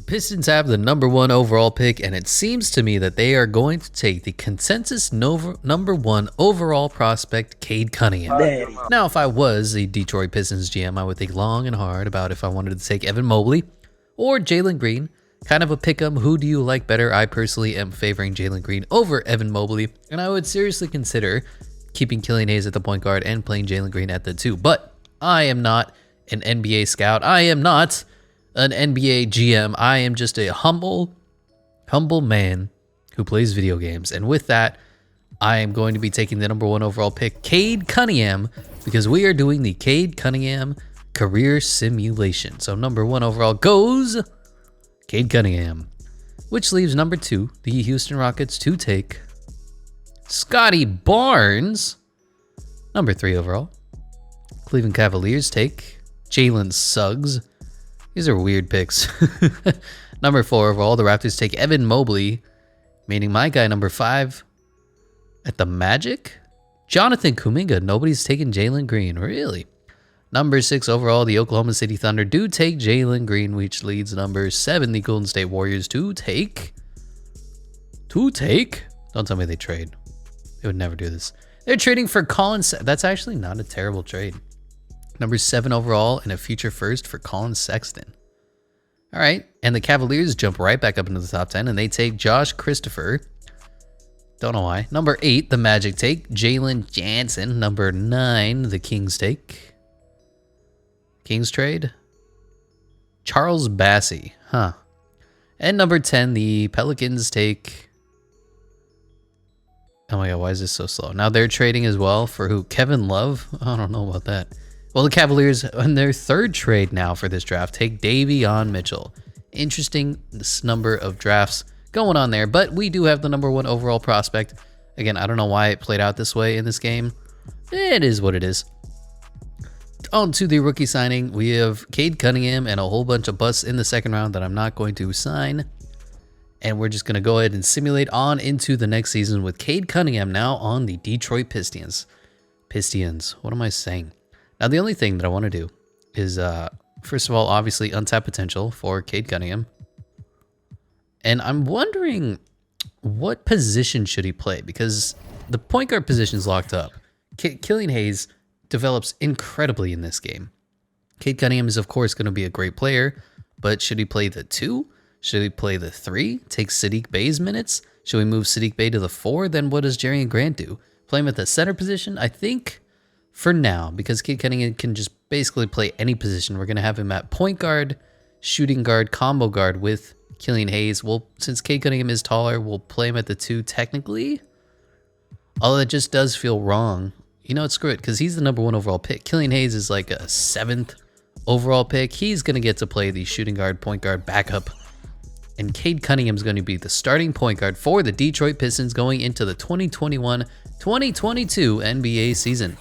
Pistons have the #1 overall pick, and it seems to me that they are going to take the consensus #1 overall prospect, Cade Cunningham. Now, if I was the Detroit Pistons GM, I would think long and hard about if I wanted to take Evan Mobley or Jalen Green. Kind of a pick-em. Who do you like better? I personally am favoring Jalen Green over Evan Mobley, and I would seriously consider keeping Killian Hayes at the point guard and playing Jalen Green at the 2. But I am not an NBA scout. I am not an NBA GM. I am just a humble man who plays video games. And with that, I am going to be taking the #1 overall pick, Cade Cunningham, because we are doing the Cade Cunningham career simulation. So #1 overall goes Cade Cunningham, which leaves #2, the Houston Rockets, to take Scotty Barnes. #3 overall, Cleveland Cavaliers take Jalen Suggs. These are weird picks. #4 overall, the Raptors take Evan Mobley, meaning my guy #5 at the Magic, Jonathan Kuminga. Nobody's taking Jalen Green, really. #6 overall, the Oklahoma City Thunder do take Jalen Green, which leads #7, the Golden State Warriors, to take. Don't tell me they trade. They would never do this. They're trading for Colin. That's actually not a terrible trade. #7 overall and a future first for Colin Sexton. All right, and the Cavaliers jump right back up into the top 10, and they take Josh Christopher. Don't know why. #8, the Magic take Jalen Jansen. #9, the Kings take. Kings trade Charles Bassey. And #10, the Pelicans take. Oh my God, why is this so slow? Now they're trading as well for who? Kevin Love? I don't know about that. Well, the Cavaliers, on their 3rd trade now for this draft, take Davion Mitchell. Interesting this number of drafts going on there, but we do have the #1 overall prospect. Again, I don't know why it played out this way in this game. It is what it is. On to the rookie signing. We have Cade Cunningham and a whole bunch of busts in the 2nd round that I'm not going to sign. And we're just going to go ahead and simulate on into the next season with Cade Cunningham now on the Detroit Pistons. What am I saying? Now, the only thing that I want to do is, first of all, obviously untap potential for Cade Cunningham. And I'm wondering what position should he play, because the point guard position is locked up. Killian Hayes develops incredibly in this game. Cade Cunningham is, of course, going to be a great player, but should he play the 2? Should he play the 3? Take Sadiq Bey's minutes? Should we move Sadiq Bey to the 4? Then what does Jerian Grant do? Play him at the center position? I think for now, because Cade Cunningham can just basically play any position, we're going to have him at point guard, shooting guard, combo guard with Killian Hayes. Well, since Cade Cunningham is taller, we'll play him at the 2 technically. Although it just does feel wrong. You know what, screw it, because he's the #1 overall pick. Killian Hayes is like a 7th overall pick. He's going to get to play the shooting guard, point guard, backup. And Cade Cunningham is going to be the starting point guard for the Detroit Pistons going into the 2021-2022 NBA season.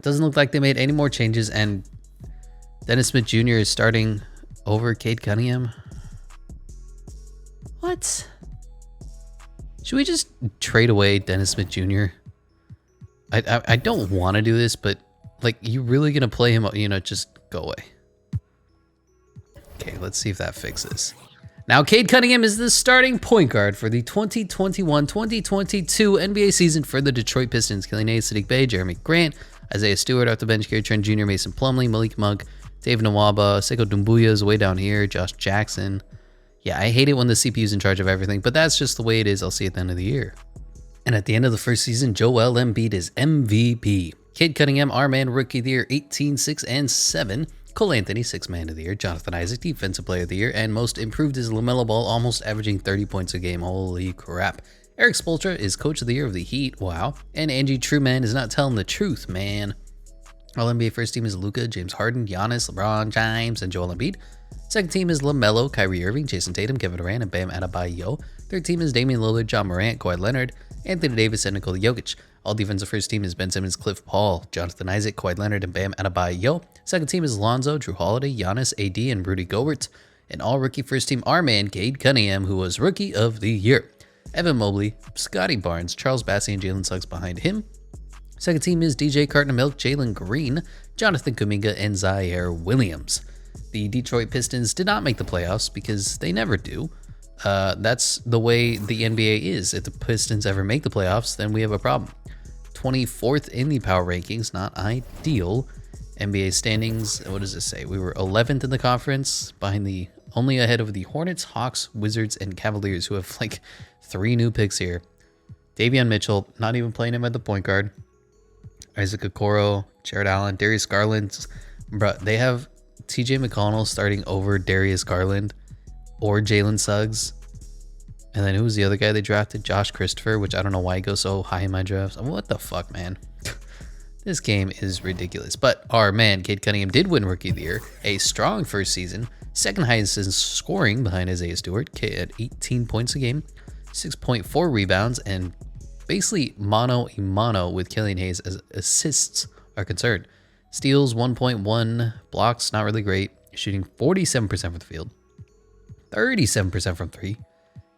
Doesn't look like they made any more changes, and Dennis Smith Jr. is starting over Cade Cunningham. What? Should we just trade away Dennis Smith Jr.? I don't want to do this, but like, you really gonna play him? You know, just go away. Okay, let's see if that fixes. Now, Cade Cunningham is the starting point guard for the 2021-2022 NBA season for the Detroit Pistons. Killian Hayes, Sadiq Bey, Jeremy Grant, Isaiah Stewart off the bench, Gary Trent Jr., Mason Plumlee, Malik Monk, Dave Nwaba, Sekou Doumbouya is way down here, Josh Jackson. Yeah, I hate it when the CPU is in charge of everything, but that's just the way it is. I'll see at the end of the year. And at the end of the first season, Joel Embiid is MVP. Cade Cunningham, our man, Rookie of the Year, 18, 6, and 7. Cole Anthony, 6th Man of the Year. Jonathan Isaac, Defensive Player of the Year. And most improved is LaMelo Ball, almost averaging 30 points a game. Holy crap. Eric Spoelstra is Coach of the Year of the Heat. Wow. And Angie Truman is not telling the truth, man. All NBA first team is Luka, James Harden, Giannis, LeBron James, and Joel Embiid. Second team is LaMelo, Kyrie Irving, Jason Tatum, Kevin Durant, and Bam Adebayo. Third team is Damian Lillard, John Morant, Kawhi Leonard, Anthony Davis, and Nikola Jokic. All defensive first team is Ben Simmons, Cliff Paul, Jonathan Isaac, Kawhi Leonard, and Bam Adebayo. Second team is Lonzo, Drew Holiday, Giannis, AD, and Rudy Gobert. And all rookie first team, our man, Cade Cunningham, who was Rookie of the Year. Evan Mobley, Scotty Barnes, Charles Bassey, and Jalen Suggs behind him. Second team is DJ Carton-Milk, Jalen Green, Jonathan Kuminga, and Zaire Williams. The Detroit Pistons did not make the playoffs because they never do. That's the way the NBA is. If the Pistons ever make the playoffs, then we have a problem. 24th in the power rankings, not ideal. NBA standings, what does it say? We were 11th in the conference, only ahead of the Hornets, Hawks, Wizards, and Cavaliers, who have like 3 new picks here. Davion Mitchell, not even playing him at the point guard. Isaac Okoro, Jared Allen, Darius Garland. Bruh, they have TJ McConnell starting over Darius Garland or Jalen Suggs. And then who's the other guy they drafted? Josh Christopher, which I don't know why he goes so high in my drafts. What the fuck, man? This game is ridiculous. But our man, Cade Cunningham, did win Rookie of the Year. A strong first season. Second highest in scoring behind Isaiah Stewart at 18 points a game. 6.4 rebounds, and basically mano a mano with Killian Hayes as assists are concerned. Steals 1.1, blocks not really great, shooting 47% from the field, 37% from 3,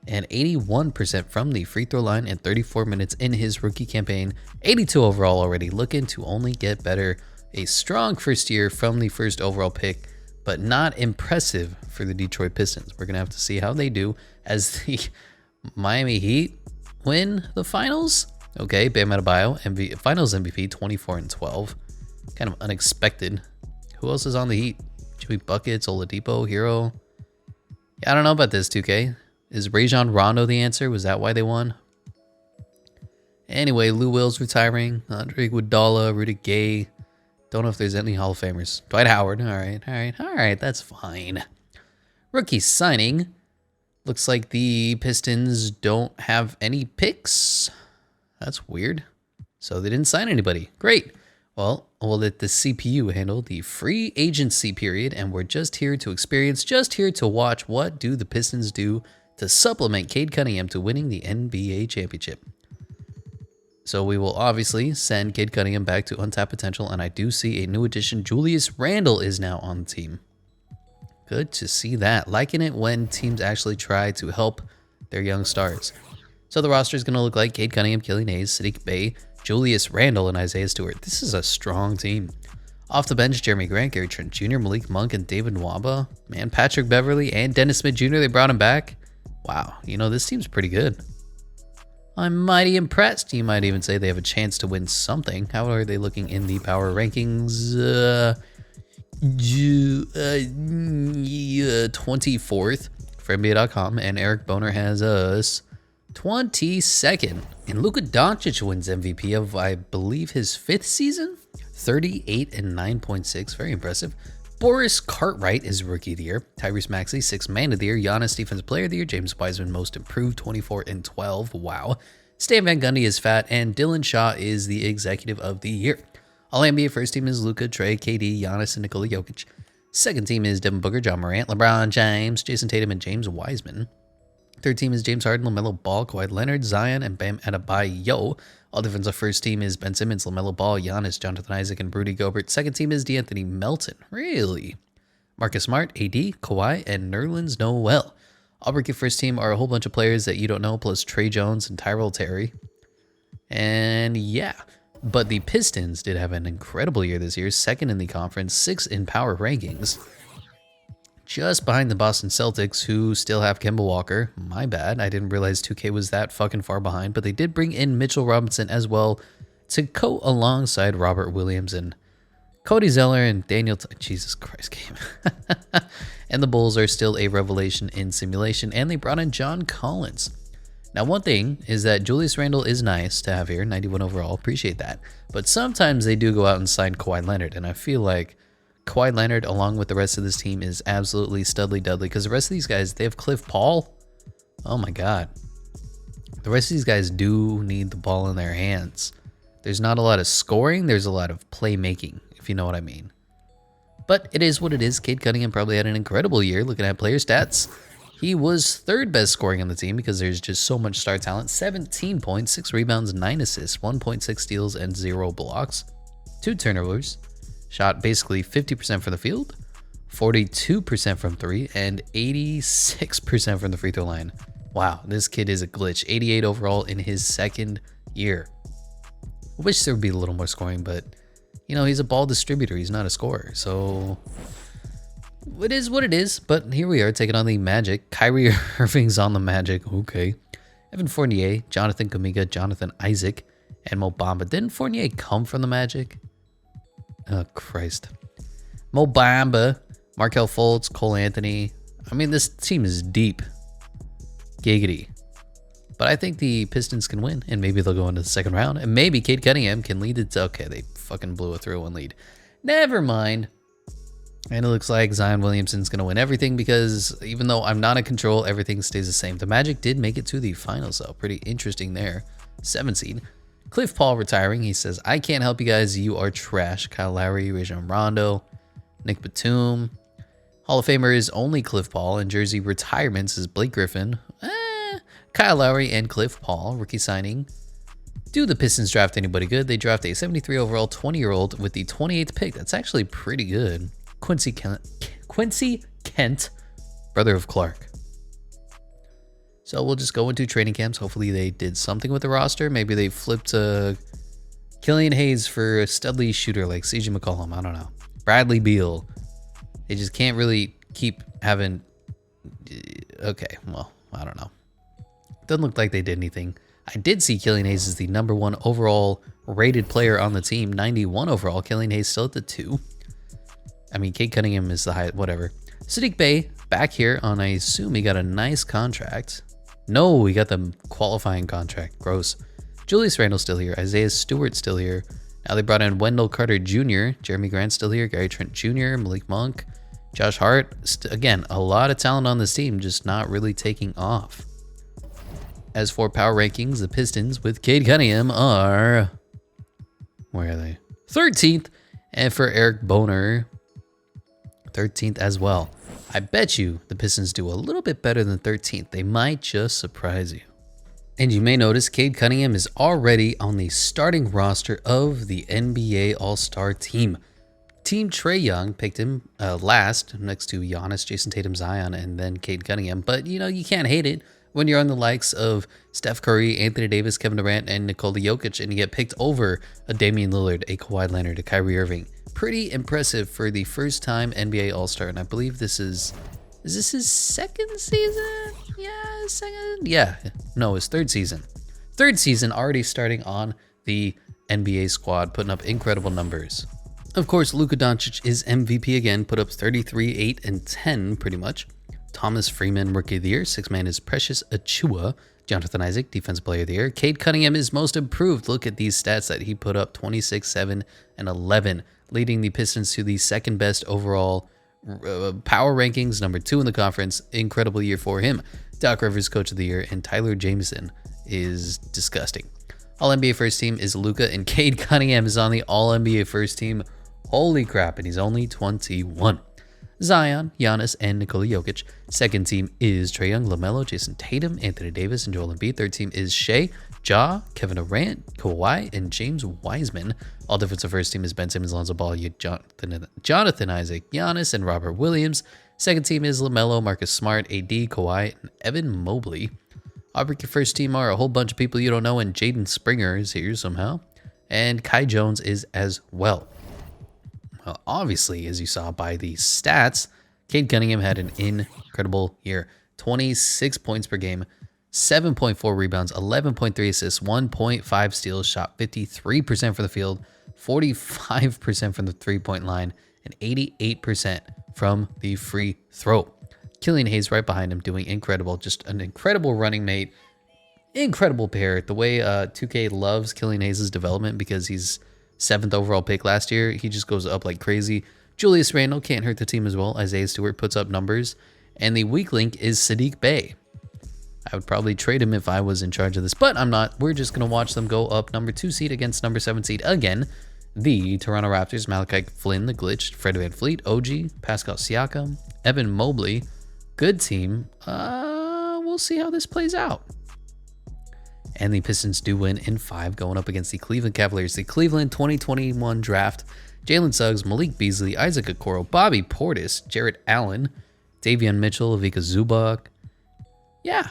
and 81% from the free throw line in 34 minutes in his rookie campaign. 82 overall already, looking to only get better. A strong first year from the first overall pick, but not impressive for the Detroit Pistons. We're going to have to see how they do as the Miami Heat win the finals. Okay, Bam Adebayo, finals MVP, 24-12. Kind of unexpected. Who else is on the Heat? Jimmy Buckets, Oladipo, Hero. Yeah, I don't know about this, 2K. Is Rajon Rondo the answer? Was that why they won? Anyway, Lou Will's retiring. Andre Iguodala, Rudy Gay. Don't know if there's any Hall of Famers. Dwight Howard. All right. That's fine. Rookie signing. Looks like the Pistons don't have any picks. That's weird. So they didn't sign anybody. Great. Well, we'll let the CPU handle the free agency period, and we're just here to experience, just here to watch what do the Pistons do to supplement Cade Cunningham to winning the NBA championship. So we will obviously send Cade Cunningham back to untapped potential, and I do see a new addition. Julius Randle is now on the team. Good to see that. Liking it when teams actually try to help their young stars. So the roster is going to look like Cade Cunningham, Killian Hayes, Sadiq Bey, Julius Randle, and Isaiah Stewart. This is a strong team. Off the bench, Jeremy Grant, Gary Trent Jr., Malik Monk, and David Nwaba. Man, Patrick Beverly and Dennis Smith Jr., they brought him back. Wow, this team's pretty good. I'm mighty impressed. You might even say they have a chance to win something. How are they looking in the power rankings? 24th for NBA.com, and Eric Boner has us 22nd. And Luka Doncic wins MVP of, I believe, his 5th season. 38 and 9.6, very impressive. Boris Cartwright is Rookie of the Year. Tyrese Maxey, 6th Man of the Year. Giannis, Defensive Player of the Year. James Wiseman, Most Improved, 24 and 12. Wow. Stan Van Gundy is fat, and Dylan Shaw is the Executive of the Year. All NBA first team is Luka, Trey, KD, Giannis, and Nikola Jokic. Second team is Devin Booker, John Morant, LeBron James, Jason Tatum, and James Wiseman. Third team is James Harden, LaMelo Ball, Kawhi Leonard, Zion, and Bam Adebayo. All defensive first team is Ben Simmons, LaMelo Ball, Giannis, Jonathan Isaac, and Rudy Gobert. Second team is DeAnthony Melton. Really? Marcus Smart, AD, Kawhi, and Nerlens Noel. All rookie first team are a whole bunch of players that you don't know, plus Trey Jones and Tyrell Terry. And yeah, but the Pistons did have an incredible year this year. 2nd in the conference, 6th in power rankings. Just behind the Boston Celtics, who still have Kemba Walker. My bad. I didn't realize 2K was that fucking far behind. But they did bring in Mitchell Robinson as well to go alongside Robert Williams and Cody Zeller and Daniel. Jesus Christ, game. And the Bulls are still a revelation in simulation. And they brought in John Collins. Now, one thing is that Julius Randle is nice to have here. 91 overall. Appreciate that. But sometimes they do go out and sign Kawhi Leonard. And I feel like Kawhi Leonard, along with the rest of this team, is absolutely studly dudley, because the rest of these guys, they have Cliff Paul. Oh my God. The rest of these guys do need the ball in their hands. There's not a lot of scoring. There's a lot of playmaking, if you know what I mean. But it is what it is. Cade Cunningham probably had an incredible year looking at player stats. He was 3rd best scoring on the team because there's just so much star talent. 17 points, 6 rebounds, 9 assists, 1.6 steals, and 0 blocks. 2 turnovers. Shot basically 50% from the field, 42% from 3, and 86% from the free throw line. Wow, this kid is a glitch. 88 overall in his 2nd year. I wish there would be a little more scoring, but, he's a ball distributor. He's not a scorer. So, It is what it is, but here we are taking on the Magic. Kyrie Irving's on the Magic. Okay. Evan Fournier, Jonathan Kuminga, Jonathan Isaac, and Mo Bamba. Didn't Fournier come from the Magic? Oh, Christ. Mo Bamba, Markelle Fultz, Cole Anthony. I mean, this team is deep. Giggity. But I think the Pistons can win, and maybe they'll go into the second round, and maybe Cade Cunningham can lead it. Okay, they fucking blew a 3-1 lead. Never mind. And it looks like Zion Williamson's going to win everything because even though I'm not in control, everything stays the same. The Magic did make it to the finals, though. Pretty interesting there. 7 seed. Cliff Paul retiring. He says, I can't help you guys. You are trash. Kyle Lowry, Rajon Rondo, Nick Batum. Hall of Famer is only Cliff Paul, and jersey retirements is Blake Griffin. Kyle Lowry and Cliff Paul, rookie signing. Do the Pistons draft anybody good? They draft a 73 overall 20-year-old with the 28th pick. That's actually pretty good. Quincy Kent, brother of Clark. So we'll just go into training camps. Hopefully they did something with the roster. Maybe they flipped Killian Hayes for a studly shooter like CJ McCollum. I don't know. Bradley Beal. They just can't really keep having... Okay, well, I don't know. Doesn't look like they did anything. I did see Killian Hayes as the #1 overall rated player on the team. 91 overall. Killian Hayes still at the 2. I mean, Cade Cunningham is the highest, whatever. Saddiq Bey back here on, I assume he got a nice contract. No, he got the qualifying contract. Gross. Julius Randle still here. Isaiah Stewart still here. Now they brought in Wendell Carter Jr., Jeremy Grant still here, Gary Trent Jr., Malik Monk, Josh Hart. Again, a lot of talent on this team, just not really taking off. As for power rankings, the Pistons with Cade Cunningham are... Where are they? 13th. And for Eric Boner, 13th as well. I bet you the Pistons do a little bit better than 13th. They might just surprise you. And you may notice Cade Cunningham is already on the starting roster of the NBA All-Star team. Team Trae Young picked him last next to Giannis, Jason Tatum, Zion, and then Cade Cunningham. But, you know, you can't hate it when you're on the likes of Steph Curry, Anthony Davis, Kevin Durant, and Nikola Jokic, and you get picked over a Damian Lillard, a Kawhi Leonard, a Kyrie Irving. Pretty impressive for the first time NBA All-Star, and I believe this is this his second season? Yeah, second? Yeah, no, his third season. Third season already starting on the NBA squad, putting up incredible numbers. Of course, Luka Doncic is MVP again, put up 33, 8, and 10 pretty much. Thomas Freeman, Rookie of the Year. Sixth man is Precious Achiuwa. Jonathan Isaac, Defensive Player of the Year. Cade Cunningham is most improved. Look at these stats that he put up, 26, 7, and 11, leading the Pistons to the second best overall power rankings, #2 in the conference. Incredible year for him. Doc Rivers, Coach of the Year, and Tyler Jameson is disgusting. All-NBA First Team is Luka, and Cade Cunningham is on the All-NBA First Team. Holy crap, and he's only 21. Zion, Giannis, and Nikola Jokic. Second team is Trae Young, LaMelo, Jason Tatum, Anthony Davis, and Joel Embiid. Third team is Shea, Ja, Kevin Durant, Kawhi, and James Wiseman. All defensive first team is Ben Simmons, Lonzo Ball, Jonathan Isaac, Giannis, and Robert Williams. Second team is LaMelo, Marcus Smart, AD, Kawhi, and Evan Mobley. Your first team are a whole bunch of people you don't know, and Jaden Springer is here somehow. And Kai Jones is as well. Well, obviously, as you saw by the stats, Cade Cunningham had an incredible year. 26 points per game, 7.4 rebounds, 11.3 assists, 1.5 steals, shot 53% from the field, 45% from the three-point line, and 88% from the free throw. Killian Hayes right behind him doing incredible. Just an incredible running mate. Incredible pair. The way 2K loves Killian Hayes' development because he's 7th overall pick last year. He just goes up like crazy. Julius Randle can't hurt the team as well. Isaiah Stewart puts up numbers. And the weak link is Saddiq Bey. I would probably trade him if I was in charge of this, but I'm not. We're just going to watch them go up #2 seed against #7 seed again. The Toronto Raptors, Malachi Flynn, the Glitch, Fred VanVleet, OG, Pascal Siakam, Evan Mobley. Good team. We'll see how this plays out. And the Pistons do win in 5, going up against the Cleveland Cavaliers. The Cleveland 2021 draft, Jalen Suggs, Malik Beasley, Isaac Okoro, Bobby Portis, Jarrett Allen, Davion Mitchell, Ivica Zubac. Yeah,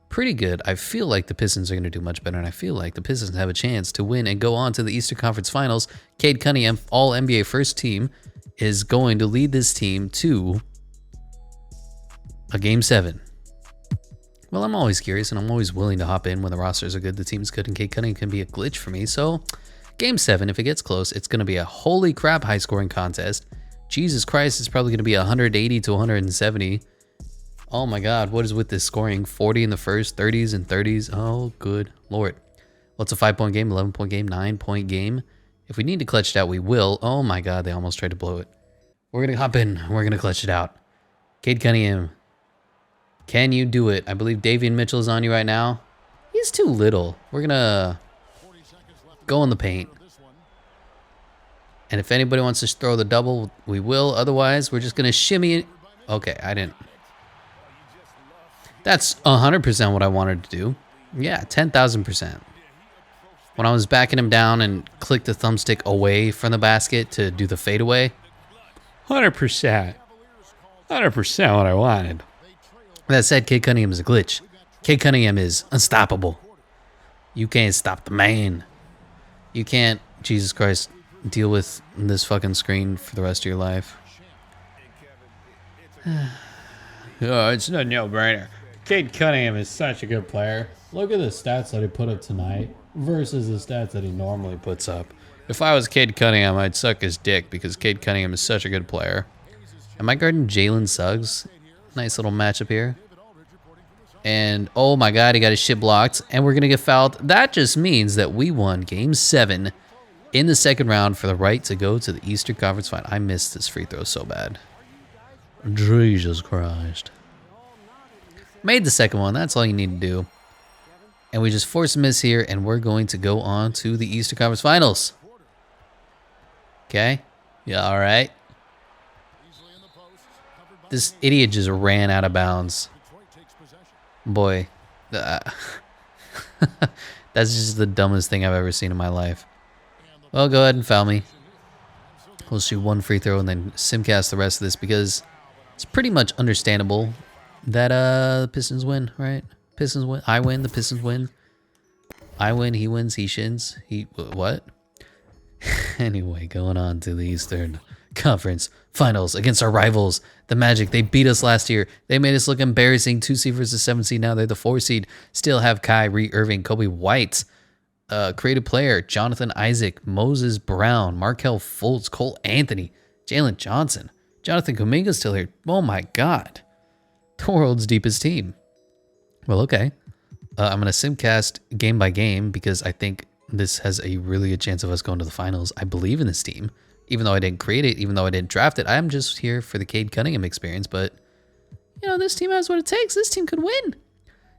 pretty good. I feel like the Pistons are going to do much better, and I feel like the Pistons have a chance to win and go on to the Eastern Conference Finals. Cade Cunningham, All-NBA First Team, is going to lead this team to a game 7. Well, I'm always curious, and I'm always willing to hop in when the rosters are good, the team's good, and Cade Cunningham can be a glitch for me. So, game 7, if it gets close, it's going to be a holy crap high-scoring contest. Jesus Christ, it's probably going to be 180 to 170. Oh my God, what is with this scoring? 40 in the first, 30s and 30s. Oh, good Lord. Well, it's a 5-point game, 11-point game, 9-point game. If we need to clutch it out, we will. Oh my God, they almost tried to blow it. We're going to hop in. We're going to clutch it out. Cade Cunningham. Can you do it? I believe Davian Mitchell is on you right now. He's too little. We're going to go in the paint. And if anybody wants to throw the double, we will. Otherwise, we're just going to shimmy it. Okay, I didn't. That's 100% what I wanted to do. Yeah, 10,000%. When I was backing him down and clicked the thumbstick away from the basket to do the fadeaway, 100%. 100% what I wanted. That said, Cade Cunningham is a glitch. Cade Cunningham is unstoppable. You can't stop the man. You can't, Jesus Christ, deal with this fucking screen for the rest of your life. Oh, it's a no-brainer. Cade Cunningham is such a good player. Look at the stats that he put up tonight versus the stats that he normally puts up. If I was Cade Cunningham, I'd suck his dick because Cade Cunningham is such a good player. Am I guarding Jalen Suggs? Nice little matchup here. And oh my God, he got his shit blocked and we're going to get fouled. That just means that we won game 7 in the second round for the right to go to the Eastern Conference Final. I missed this free throw so bad. Jesus Christ. Made the second one. That's all you need to do. And we just force a miss here and we're going to go on to the Eastern Conference Finals. Okay. Yeah, all right. This idiot just ran out of bounds. Boy, that's just the dumbest thing I've ever seen in my life. Well, go ahead and foul me. We'll shoot one free throw and then simcast the rest of this because it's pretty much understandable that the Pistons win, right? Pistons win. I win. The Pistons win. I win. He wins. He shins. What? Anyway, going on to the Eastern Conference Finals against our rivals, the Magic. They beat us last year. They made us look embarrassing. 2 seed versus 7 seed. Now they're the 4 seed. Still have Kyrie Irving, Kobe White, creative player, Jonathan Isaac, Moses Brown, Markelle Fultz, Cole Anthony, Jalen Johnson, Jonathan Kuminga's still here. Oh my God. The world's deepest team. Well, okay. I'm going to simcast game by game because I think this has a really good chance of us going to the finals. I believe in this team. Even though I didn't create it, even though I didn't draft it, I'm just here for the Cade Cunningham experience. But, you know, this team has what it takes. This team could win.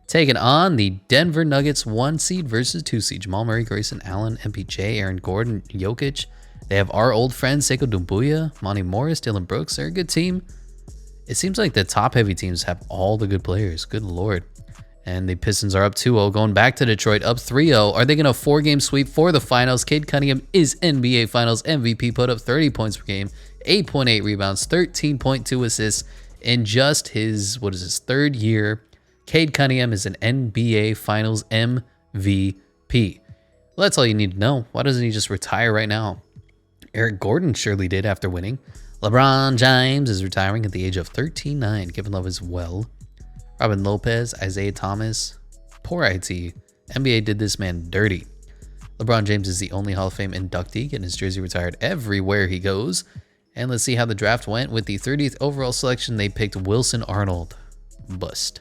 Taking on the Denver Nuggets 1 seed versus 2 seed. Jamal Murray, Grayson Allen, MPJ, Aaron Gordon, Jokic. They have our old friends, Sekou Doumbouya, Monty Morris, Dylan Brooks. They're a good team. It seems like the top-heavy teams have all the good players. Good Lord. And the Pistons are up 2-0, going back to Detroit, up 3-0. Are they going to 4-game sweep for the finals? Cade Cunningham is NBA Finals MVP, put up 30 points per game, 8.8 rebounds, 13.2 assists in just his, third year. Cade Cunningham is an NBA Finals MVP. Well, that's all you need to know. Why doesn't he just retire right now? Eric Gordon surely did after winning. LeBron James is retiring at the age of 39. Kevin Love as well. Robin Lopez, Isaiah Thomas. Poor IT. NBA did this man dirty. LeBron James is the only Hall of Fame inductee, getting his jersey retired everywhere he goes. And let's see how the draft went. With the 30th overall selection, they picked Wilson Arnold. Bust.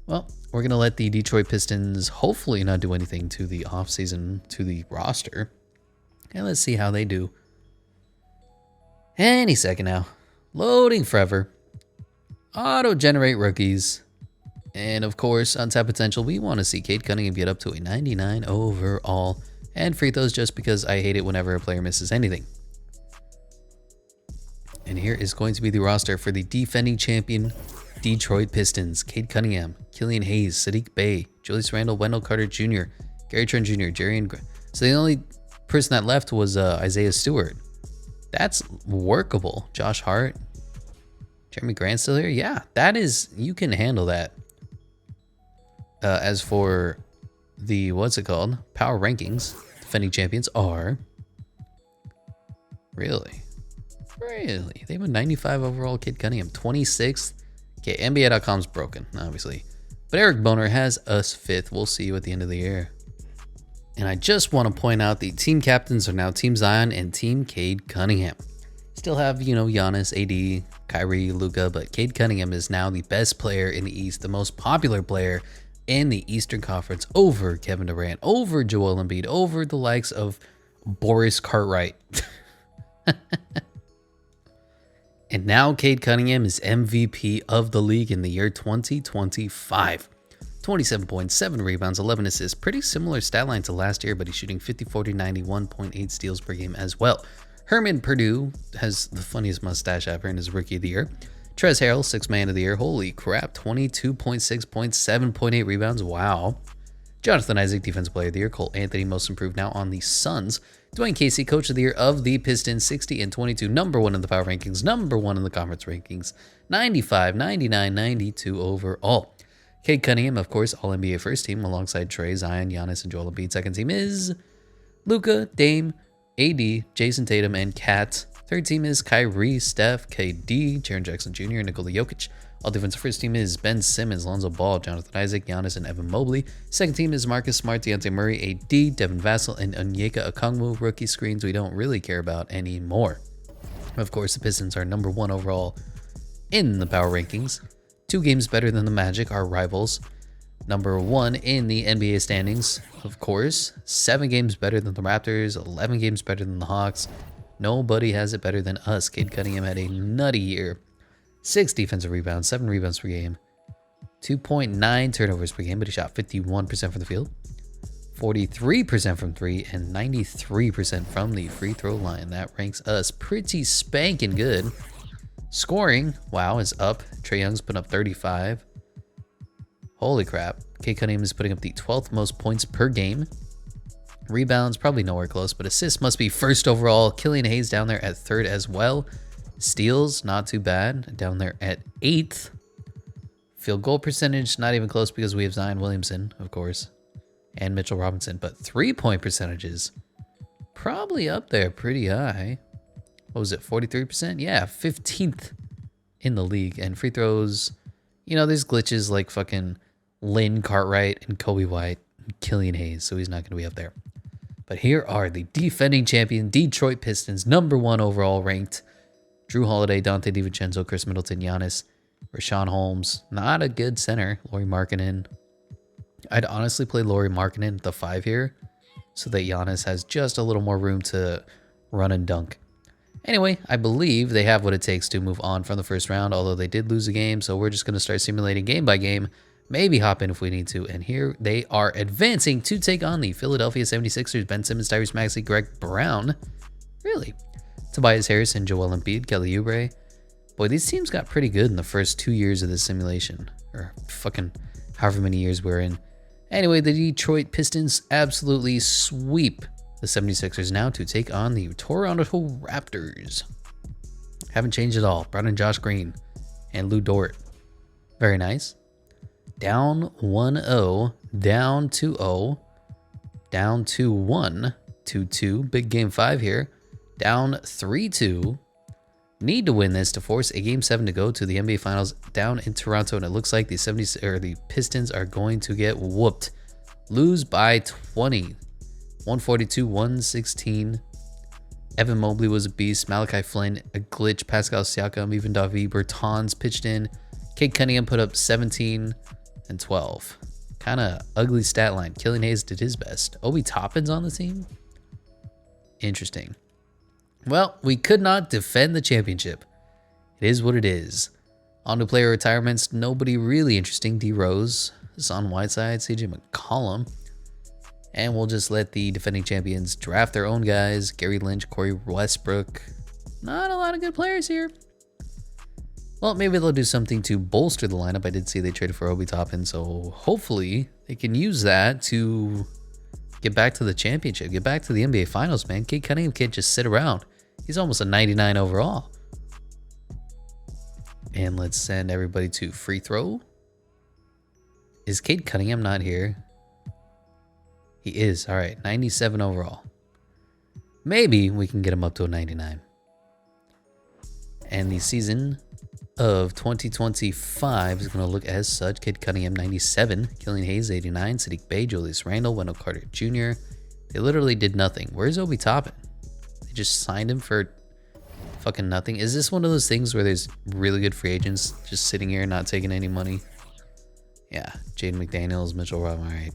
Well, we're going to let the Detroit Pistons hopefully not do anything to the offseason, to the roster. And let's see how they do. Any second now. Loading forever. Auto-generate rookies. And of course, untapped potential, we want to see Cade Cunningham get up to a 99 overall. And free throws just because I hate it whenever a player misses anything. And here is going to be the roster for the defending champion Detroit Pistons. Cade Cunningham, Killian Hayes, Sadiq Bey, Julius Randle, Wendell Carter Jr., Gary Trent Jr., So the only person that left was Isaiah Stewart. That's workable. Josh Hart. Jeremy Grant still here? Yeah, that is, you can handle that. As for the, what's it called? Power rankings, defending champions are... Really? They have a 95 overall Cade Cunningham. 26th, Okay, NBA.com's broken, obviously. But Eric Boner has us 5th. We'll see you at the end of the year. And I just want to point out the team captains are now Team Zion and Team Cade Cunningham. Still have, Giannis, AD, Kyrie, Luka, but Cade Cunningham is now the best player in the East, the most popular player in the Eastern Conference over Kevin Durant, over Joel Embiid, over the likes of Boris Cartwright. And now Cade Cunningham is MVP of the league in the year 2025. 27.7 rebounds, 11 assists. Pretty similar stat line to last year, but he's shooting 50, 40, 91.8 steals per game as well. Herman Purdue has the funniest mustache ever in his rookie of the year. Trez Harrell, 6th man of the year. Holy crap, 22.6 points, 7.8 rebounds. Wow. Jonathan Isaac, defensive player of the year. Cole Anthony, most improved now on the Suns. Dwayne Casey, coach of the year of the Pistons, 60 and 22, number 1 in the power rankings, number 1 in the conference rankings, 95, 99, 92 overall. Cade Cunningham, of course, All-NBA first team alongside Trey, Zion, Giannis, and Joel Embiid. Second team is Luka, Dame, AD, Jason Tatum, and Kat. Third team is Kyrie, Steph, KD, Jaren Jackson Jr., Nikola Jokic. All defensive first team is Ben Simmons, Lonzo Ball, Jonathan Isaac, Giannis, and Evan Mobley. Second team is Marcus Smart, Deontay Murray, AD, Devin Vassell, and Onyeka Okongwu. Rookie screens we don't really care about anymore. Of course, the Pistons are number 1 overall in the power rankings. 2 games better than the Magic, our rivals. Number 1 in the NBA standings, of course. 7 games better than the Raptors, 11 games better than the Hawks. Nobody has it better than us. Cade Cunningham had a nutty year. 6 defensive rebounds, 7 rebounds per game, 2.9 turnovers per game, but he shot 51% from the field, 43% from 3, and 93% from the free throw line. That ranks us pretty spanking good. Scoring, wow, is up. Trae Young's putting up 35. Holy crap. Cade Cunningham is putting up the 12th most points per game. Rebounds, probably nowhere close, but assists must be 1st overall. Killian Hayes down there at 3rd as well. Steals, not too bad, down there at 8th. Field goal percentage, not even close because we have Zion Williamson, of course, and Mitchell Robinson. But 3-point percentages, probably up there pretty high. What was it, 43%? Yeah, 15th in the league. And free throws, there's glitches like fucking Lynn Cartwright and Kobe White and Killian Hayes, so he's not going to be up there. But here are the defending champion Detroit Pistons, number 1 overall ranked. Drew Holiday, Dante DiVincenzo, Chris Middleton, Giannis, Rashawn Holmes. Not a good center. Lauri Markkanen. I'd honestly play Lauri Markkanen at the 5 here so that Giannis has just a little more room to run and dunk. Anyway, I believe they have what it takes to move on from the first round, although they did lose a game, so we're just going to start simulating game by game. Maybe hop in if we need to. And here they are advancing to take on the Philadelphia 76ers. Ben Simmons, Tyrese Maxey, Greg Brown. Really? Tobias Harris and Joel Embiid, Kelly Oubre. Boy, these teams got pretty good in the first 2 years of this simulation. Or fucking however many years we're in. Anyway, the Detroit Pistons absolutely sweep the 76ers now to take on the Toronto Raptors. Haven't changed at all. Brought in Josh Green and Lou Dort. Very nice. Down 1-0, down 2-0, down 2-1, 2-2. Big game 5 here. Down 3-2. Need to win this to force a game 7 to go to the NBA Finals down in Toronto, and it looks like the Pistons are going to get whooped. Lose by 20. 142-116. Evan Mobley was a beast. Malachi Flynn, a glitch. Pascal Siakam, even David Bertans pitched in. Cade Cunningham put up 17 and 12. Kind of ugly stat line. Killian Hayes did his best. Obi Toppin's on the team? Interesting. Well, we could not defend the championship. It is what it is. On to player retirements. Nobody really interesting. D Rose, Hassan Whiteside, CJ McCollum. And we'll just let the defending champions draft their own guys. Gary Lynch, Corey Westbrook. Not a lot of good players here. Well, maybe they'll do something to bolster the lineup. I did see they traded for Obi Toppin, so hopefully they can use that to get back to the championship, get back to the NBA Finals, man. Cade Cunningham can't just sit around. He's almost a 99 overall. And let's send everybody to free throw. Is Cade Cunningham not here? He is. All right, 97 overall. Maybe we can get him up to a 99. And the season of 2025 is going to look as such. Cade Cunningham, 97. Killian Hayes, 89. Sadiq Bey, Julius Randle, Wendell Carter Jr. They literally did nothing. Where's Obi Toppin? They just signed him for fucking nothing. Is this one of those things where there's really good free agents just sitting here not taking any money? Yeah. Jaden McDaniels, Mitchell Robin, all right.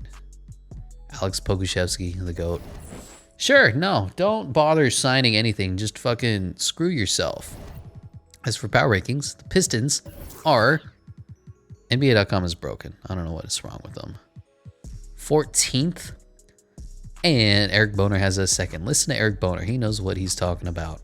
Alex Pokuševski, the GOAT. Sure, no, don't bother signing anything. Just fucking screw yourself. As for power rankings, the Pistons are... NBA.com is broken. I don't know what is wrong with them. 14th. And Eric Boner has a second. Listen to Eric Boner. He knows what he's talking about.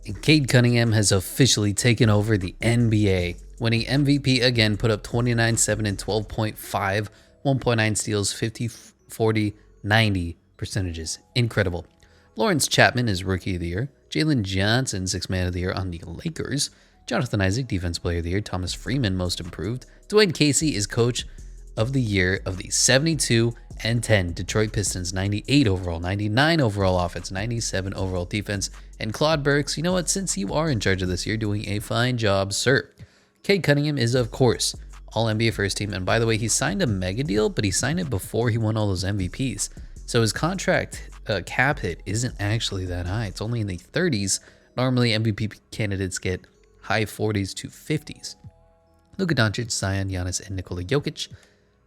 And Cade Cunningham has officially taken over the NBA. Winning MVP again, put up 29, 7, and 12.5, 1.9 steals, 50, 40, 90 percentages. Incredible. Lawrence Chapman is Rookie of the Year. Jalen Johnson, Sixth Man of the Year on the Lakers. Jonathan Isaac, Defensive Player of the Year. Thomas Freeman, Most Improved. Dwayne Casey is Coach of the Year of the 72 and 10 Detroit Pistons. 98 overall, 99 overall offense, 97 overall defense. And Claude Burks, you know what? Since you are in charge of this, you're doing a fine job, sir. Cade Cunningham is, of course, All-NBA First Team. And by the way, he signed a mega deal, but he signed it before he won all those MVPs. So his contract cap hit isn't actually that high. It's only in the 30s. Normally, MVP candidates get high 40s to 50s. Luka Doncic, Zion, Giannis, and Nikola Jokic.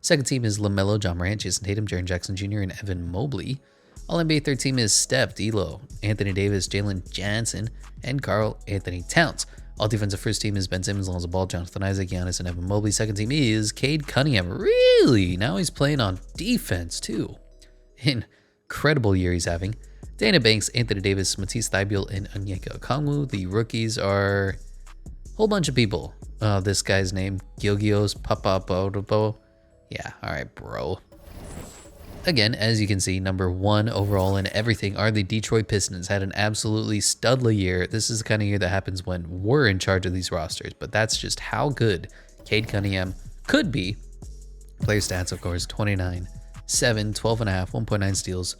Second team is LaMelo, John Morant, Jason Tatum, Jaren Jackson Jr., and Evan Mobley. All-NBA third team is Steph, D'Lo, Anthony Davis, Jalen Johnson, and Karl Anthony Towns. All defensive first team is Ben Simmons, Lonzo Ball, Jonathan Isaac, Giannis, and Evan Mobley. Second team is Cade Cunningham. Really? Now he's playing on defense, too. Incredible year he's having. Dana Banks, Anthony Davis, Matisse Thybulle, and Onyeka Okongwu. The rookies are a whole bunch of people. This guy's name, Gilgios Papapodopo. Yeah, all right, bro. Again, as you can see, number one overall in everything are the Detroit Pistons. Had an absolutely studly year. This is the kind of year that happens when we're in charge of these rosters, but that's just how good Cade Cunningham could be. Player stats, of course, 29, 7, 12.5, 1.9 steals,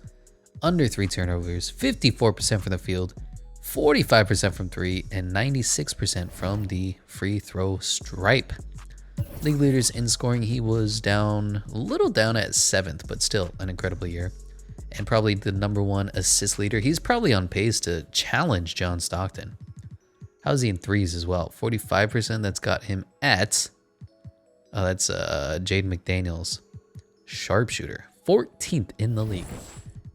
under 3 turnovers, 54% from the field, 45% from 3, and 96% from the free throw stripe. League leaders in scoring, he was down, a little down at 7th, but still an incredible year. And probably the number one assist leader. He's probably on pace to challenge John Stockton. How's he in threes as well? 45%, that's got him at, that's Jaden McDaniels, sharpshooter, 14th in the league.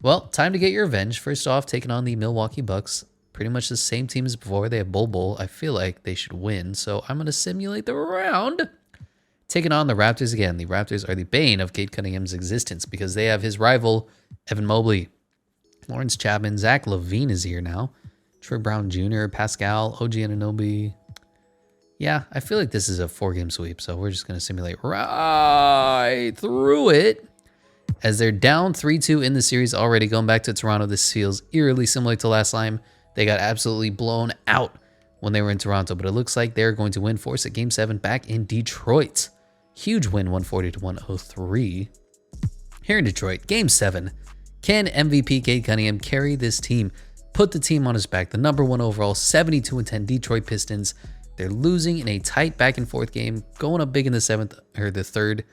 Well, time to get your revenge. First off, taking on the Milwaukee Bucks. Pretty much the same team as before. They have Bol. I feel like they should win, so I'm going to simulate the round. Taking on the Raptors again. The Raptors are the bane of Cade Cunningham's existence because they have his rival, Evan Mobley. Lawrence Chapman, Zach LaVine is here now. Troy Brown Jr., Pascal, OG Anunoby. Yeah, I feel like this is a 4-game sweep, so we're just going to simulate right through it. As they're down 3-2 in the series already, going back to Toronto, this feels eerily similar to last time. They got absolutely blown out when they were in Toronto, but it looks like they're going to win, force at Game 7 back in Detroit. Huge win, 140-103. Here in Detroit, Game 7. Can MVP Cade Cunningham carry this team? Put the team on his back. The number one overall, 72-10 Detroit Pistons. They're losing in a tight back and forth game, going up big in the 7th or the 3rd.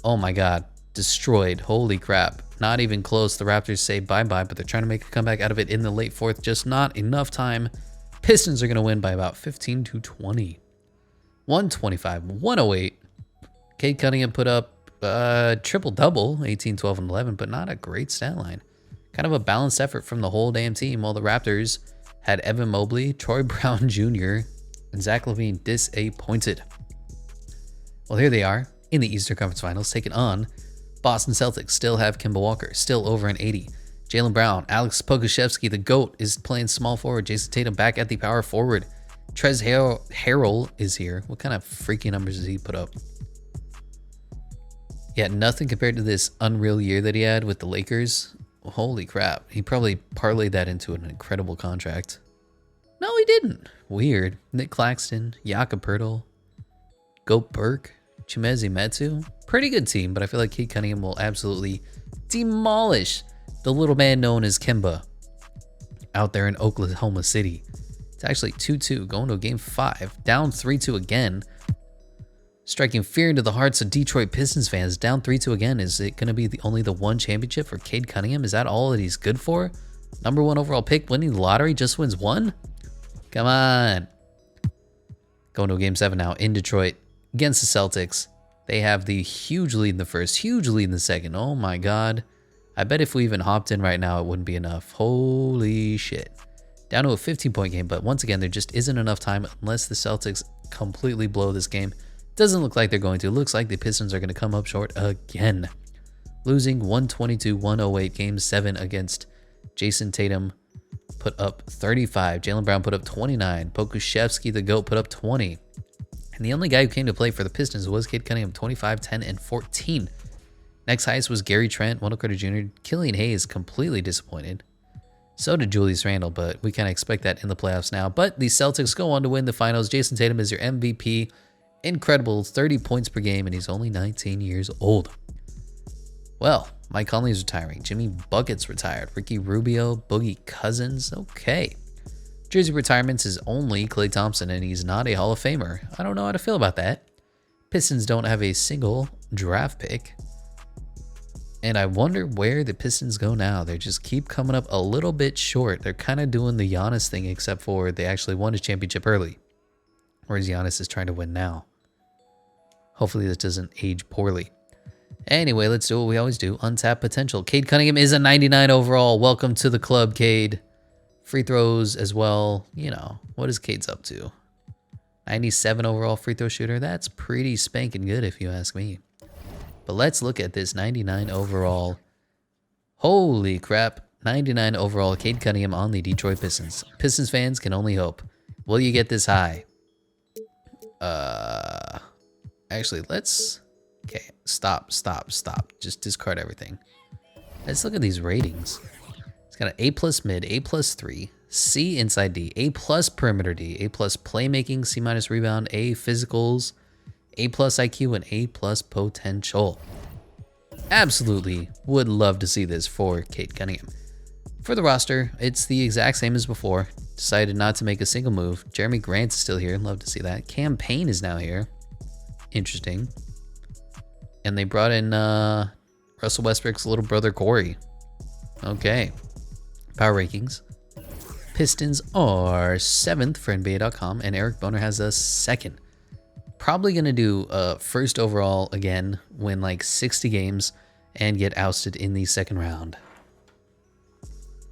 Oh my God, destroyed. Holy crap. Not even close. The Raptors say bye-bye, but they're trying to make a comeback out of it in the late 4th. Just not enough time. Pistons are going to win by about 15-20. 125-108. Cade Cunningham put up triple-double, 18, 12, and 11, but not a great stat line. Kind of a balanced effort from the whole damn team, while the Raptors had Evan Mobley, Troy Brown Jr., and Zach LaVine disappointed. Well, here they are in the Eastern Conference Finals, taking on Boston Celtics. Still have Kemba Walker, still over an 80. Jaylen Brown, Alex Pokuševski, the GOAT, is playing small forward. Jason Tatum back at the power forward. Trez Harrell is here. What kind of freaky numbers does he put up? Yeah, nothing compared to this unreal year that he had with the Lakers. Holy crap. He probably parlayed that into an incredible contract. No, he didn't. Weird. Nick Claxton, Jakob Poeltl, Goat Burke, Chimezie Metu. Pretty good team, but I feel like Cade Cunningham will absolutely demolish the little man known as Kemba out there in Oklahoma City. It's actually 2-2, going to game 5. Down 3-2 again. Striking fear into the hearts of Detroit Pistons fans. Down 3-2 again. Is it going to be only the one championship for Cade Cunningham? Is that all that he's good for? Number 1 overall pick, winning the lottery, just wins 1? Come on. Going to game 7 now in Detroit against the Celtics. They have the huge lead in the first, huge lead in the second. Oh my God. I bet if we even hopped in right now, it wouldn't be enough. Holy shit. Down to a 15-point game, but once again, there just isn't enough time unless the Celtics completely blow this game. Doesn't look like they're going to. Looks like the Pistons are going to come up short again. Losing 122-108, game 7 against Jason Tatum. Put up 35. Jaylen Brown put up 29. Pokusevski, the GOAT, put up 20. And the only guy who came to play for the Pistons was Cade Cunningham, 25, 10, and 14. Next highest was Gary Trent, Wendell Carter Jr. Killian Hayes completely disappointed. So did Julius Randle, but we kind of expect that in the playoffs now. But the Celtics go on to win the finals. Jason Tatum is your MVP. Incredible, 30 points per game, and he's only 19 years old. Well, Mike Conley's retiring. Jimmy Bucket's retired. Ricky Rubio, Boogie Cousins. Okay. Jersey retirements is only Klay Thompson, and he's not a Hall of Famer. I don't know how to feel about that. Pistons don't have a single draft pick. And I wonder where the Pistons go now. They just keep coming up a little bit short. They're kind of doing the Giannis thing, except for they actually won his championship early. Whereas Giannis is trying to win now. Hopefully this doesn't age poorly. Anyway, let's do what we always do. Untapped potential. Cade Cunningham is a 99 overall. Welcome to the club, Cade. Free throws as well. You know, what is Cade's up to? 97 overall free throw shooter. That's pretty spanking good if you ask me. But let's look at this 99 overall. Holy crap. 99 overall Cade Cunningham on the Detroit Pistons. Pistons fans can only hope. Will you get this high? Actually, let's... Okay, stop. Just discard everything. Let's look at these ratings. It's got an A+ mid, A+3, C inside D, A+ perimeter D, A+ playmaking, C- rebound, A physicals, A+ IQ, and A+ potential. Absolutely would love to see this for Cade Cunningham. For the roster, it's the exact same as before. Decided not to make a single move. Jeremy Grant's still here. Love to see that. Cam Payne is now here. Interesting. And they brought in Russell Westbrook's little brother, Corey. Okay. Power rankings. Pistons are 7th for NBA.com, and Eric Boner has us 2nd. Probably going to do first overall again, win like 60 games, and get ousted in the second round.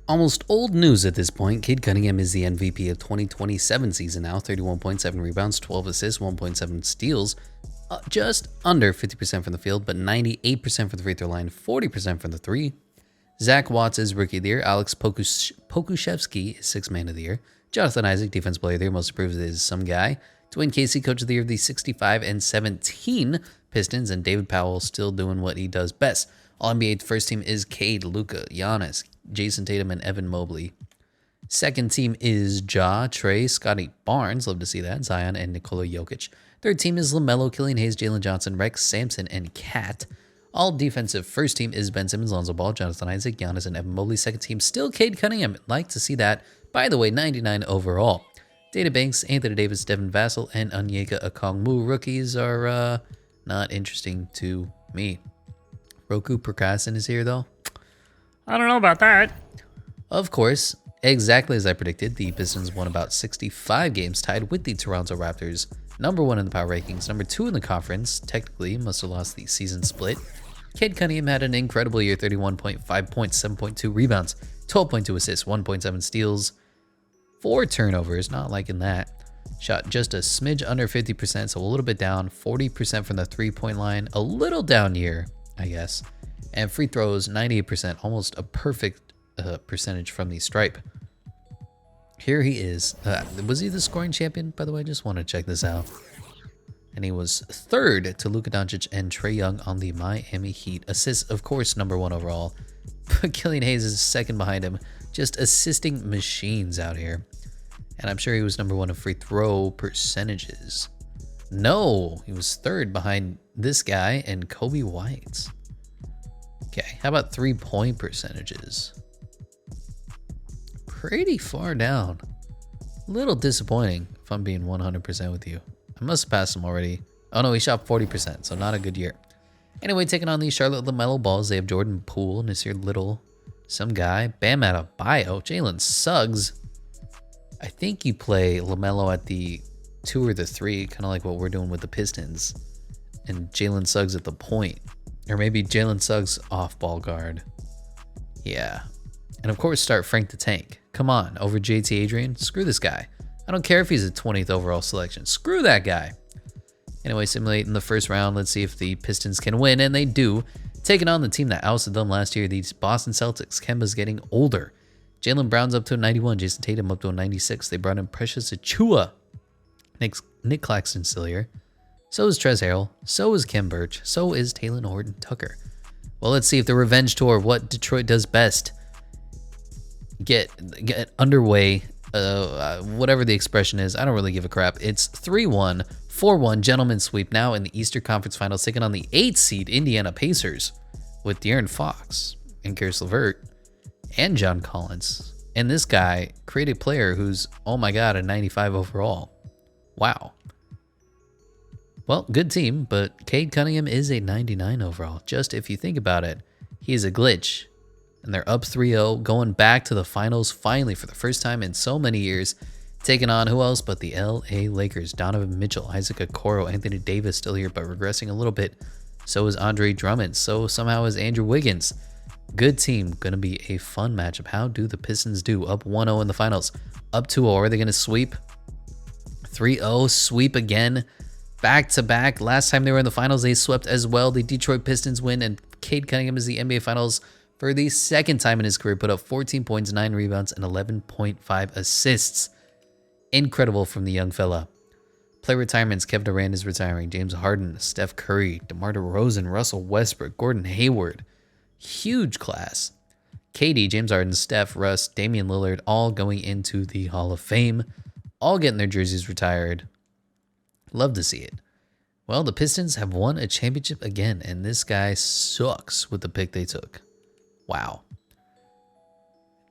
Almost old news at this point. Cade Cunningham is the MVP of 2027 season now. 31.7 rebounds, 12 assists, 1.7 steals. Just under 50% from the field, but 98% from the free throw line, 40% from the three. Zach Watts is Rookie of the Year. Alex Pokusevski is 6th Man of the Year. Jonathan Isaac, Defensive Player of the Year. Most improved is some guy. Dwayne Casey, Coach of the Year of the 65 and 17 Pistons. And David Powell still doing what he does best. All-NBA first team is Cade, Luka, Giannis, Jason Tatum, and Evan Mobley. Second team is Ja, Trey, Scotty Barnes. Love to see that. Zion and Nikola Jokic. Third team is LaMelo, Killian Hayes, Jalen Johnson, Rex Sampson, and Cat. All defensive first team is Ben Simmons, Lonzo Ball, Jonathan Isaac, Giannis, and Evan Mobley. Second team still Cade Cunningham. Like to see that. By the way, 99 overall. Data Banks, Anthony Davis, Devin Vassell, and Onyeka Okongwu. Rookies are not interesting to me. Roku Perkasin is here though. I don't know about that. Of course, exactly as I predicted, the Pistons won about 65 games, tied with the Toronto Raptors. Number 1 in the power rankings, number 2 in the conference. Technically, must have lost the season split. Cade Cunningham had an incredible year, 31.5 points, 7.2 rebounds, 12.2 assists, 1.7 steals, 4 turnovers, not liking that. Shot just a smidge under 50%, so a little bit down, 40% from the three-point line, a little down year, I guess. And free throws, 98%, almost a perfect percentage from the stripe. Here he is. Was he the scoring champion, by the way? I just want to check this out. And he was 3rd to Luka Doncic and Trae Young on the Miami Heat. Assists, of course, number 1 overall. Killian Hayes is 2nd behind him. Just assisting machines out here. And I'm sure he was number 1 in free throw percentages. No, he was 3rd behind this guy and Kobe White. Okay, how about 3-point percentages? Pretty far down. Little disappointing, if I'm being 100% with you. I must have passed him already. Oh no, he shot 40%, so not a good year. Anyway, taking on the Charlotte LaMelo Balls, they have Jordan Poole, Nasir Little, some guy, Bam Adebayo, Jalen Suggs. I think you play LaMelo at the 2 or the 3, kind of like what we're doing with the Pistons, and Jalen Suggs at the point. Or maybe Jalen Suggs off ball guard. Yeah. And of course, start Frank the Tank. Come on, over JT Adrian? Screw this guy. I don't care if he's a 20th overall selection. Screw that guy. Anyway, simulate in the first round. Let's see if the Pistons can win, and they do. Taking on the team that ousted them last year, the Boston Celtics. Kemba's getting older. Jaylen Brown's up to a 91. Jason Tatum up to a 96. They brought in Precious Achiuwa. Nick Claxton's still here. So is Trez Harrell. So is Kem Birch. So is Talen Horton-Tucker. Well, let's see if the revenge tour, what Detroit does best, get underway. Whatever the expression is, I don't really give a crap. It's 3-1, 4-1 gentleman sweep now in the Eastern Conference Finals, taking on the 8th seed Indiana Pacers with De'Aaron Fox and Karis LeVert and John Collins. And this guy, creative player who's, oh my god, a 95 overall. Wow. Well, good team, but Cade Cunningham is a 99 overall. Just if you think about it, he's a glitch. And they're up 3-0, going back to the finals finally for the first time in so many years. Taking on who else but the LA Lakers. Donovan Mitchell, Isaac Okoro, Anthony Davis still here, but regressing a little bit. So is Andre Drummond. So somehow is Andrew Wiggins. Good team. Going to be a fun matchup. How do the Pistons do? Up 1-0 in the finals. Up 2-0. Are they going to sweep? 3-0. Sweep again. Back to back. Last time they were in the finals, they swept as well. The Detroit Pistons win, and Cade Cunningham is the NBA Finals for the second time in his career. Put up 14 points, 9 rebounds, and 11.5 assists. Incredible from the young fella. Play retirements. Kevin Durant is retiring. James Harden, Steph Curry, DeMar DeRozan, Russell Westbrook, Gordon Hayward. Huge class. KD, James Harden, Steph, Russ, Damian Lillard, all going into the Hall of Fame. All getting their jerseys retired. Love to see it. Well, the Pistons have won a championship again, and this guy sucks with the pick they took. Wow.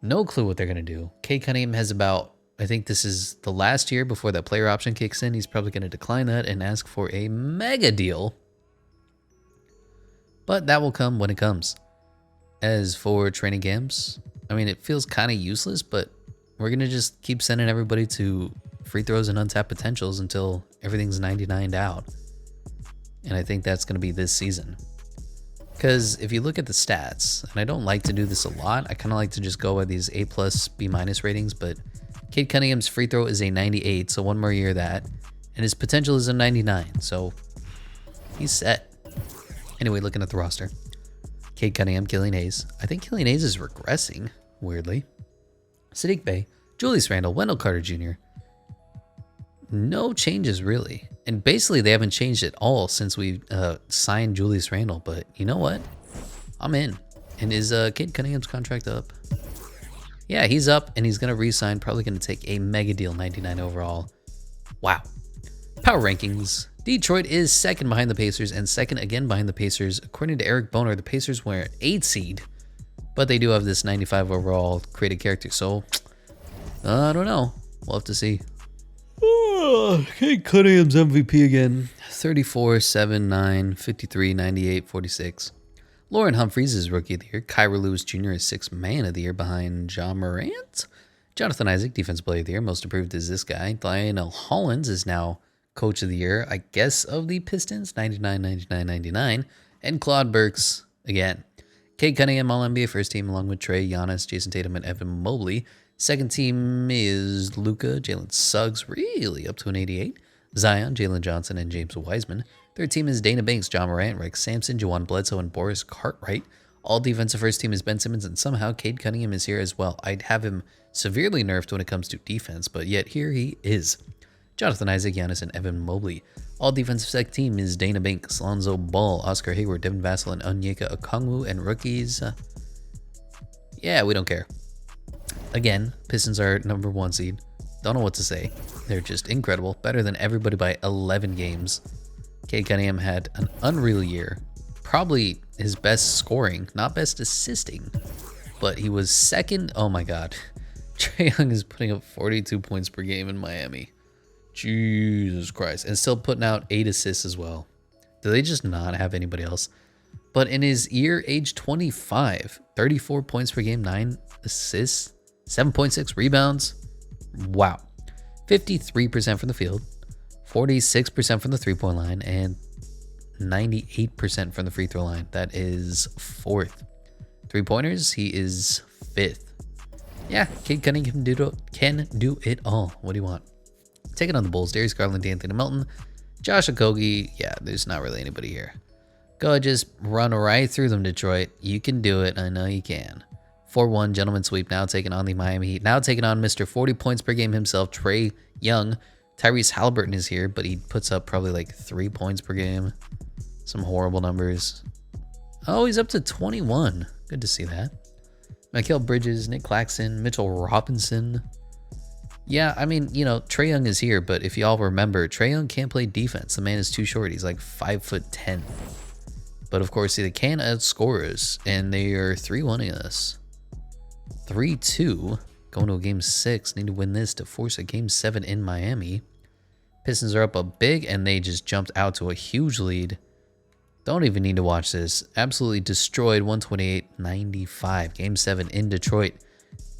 No clue what they're going to do. Cade Cunningham has about, I think this is the last year before that player option kicks in. He's probably going to decline that and ask for a mega deal. But that will come when it comes. As for training camps, I mean, it feels kind of useless, but we're going to just keep sending everybody to free throws and untapped potentials until everything's 99'd out. And I think that's going to be this season. Because if you look at the stats, and I don't like to do this a lot, I kind of like to just go by these A+, B- ratings, but Cade Cunningham's free throw is a 98, so one more year of that. And his potential is a 99, so he's set. Anyway, looking at the roster. Cade Cunningham, Killian Hayes. I think Killian Hayes is regressing, weirdly. Sadiq Bey, Julius Randle, Wendell Carter Jr. No changes, really. And basically, they haven't changed at all since we signed Julius Randle. But you know what? I'm in. And is Cade Cunningham's contract up? Yeah, he's up, and he's going to re-sign. Probably going to take a mega deal, 99 overall. Wow. Power rankings. Detroit is second behind the Pacers and second again behind the Pacers. According to Eric Boner, the Pacers were an 8 seed, but they do have this 95 overall created character. So, I don't know. We'll have to see. Cade Cunningham's MVP again. 34, 7, 9, 53, 98, 46. Lauren Humphries is Rookie of the Year. Kyra Lewis Jr. is 6th Man of the Year behind John Morant. Jonathan Isaac, Defensive Player of the Year. Most improved is this guy. Lionel Hollins is now Coach of the Year, I guess, of the Pistons. 99, 99, 99. And Claude Burks again. Cade Cunningham, All-NBA First Team, along with Trey, Giannis, Jason Tatum, and Evan Mobley. Second team is Luka, Jalen Suggs, really up to an 88. Zion, Jalen Johnson, and James Wiseman. Third team is Dana Banks, John Morant, Rex Sampson, Juwan Bledsoe, and Boris Cartwright. All defensive first team is Ben Simmons, and somehow Cade Cunningham is here as well. I'd have him severely nerfed when it comes to defense, but yet here he is. Jonathan Isaac, Giannis, and Evan Mobley. All defensive second team is Dana Banks, Lonzo Ball, Oscar Hayward, Devin Vassell, and Onyeka Okongwu, and rookies. Yeah, we don't care. Again, Pistons are number 1 seed. Don't know what to say. They're just incredible. Better than everybody by 11 games. Cade Cunningham had an unreal year. Probably his best scoring, not best assisting. But he was second. Oh my god. Trae Young is putting up 42 points per game in Miami. Jesus Christ. And still putting out 8 assists as well. Do they just not have anybody else? But in his year, age 25, 34 points per game, 9 assists, 7.6 rebounds. Wow. 53% from the field, 46% from the three-point line, and 98% from the free throw line. That is 4th. Three-pointers, he is 5th. Yeah, Cade Cunningham can do it all. What do you want? Taking on the Bulls, Darius Garland, Anthony Melton, Josh Okogie. Yeah, there's not really anybody here. Go ahead, just run right through them, Detroit. You can do it. I know you can. 4-1 gentleman sweep, now taking on the Miami Heat. Now taking on Mr. 40 points per game himself, Trae Young. Tyrese Halliburton is here, but he puts up probably like 3 points per game. Some horrible numbers. Oh, he's up to 21. Good to see that. Mikal Bridges, Nick Claxton, Mitchell Robinson. Yeah, I mean, you know, Trae Young is here, but if y'all remember, Trae Young can't play defense. The man is too short. He's like 5'10". But of course, they can outscore us, and they are 3-1-ing us. 3-2, going to a game 6. Need to win this to force a game 7 in Miami. Pistons are up a big, and they just jumped out to a huge lead. Don't even need to watch this. Absolutely destroyed, 128-95. Game 7 in Detroit.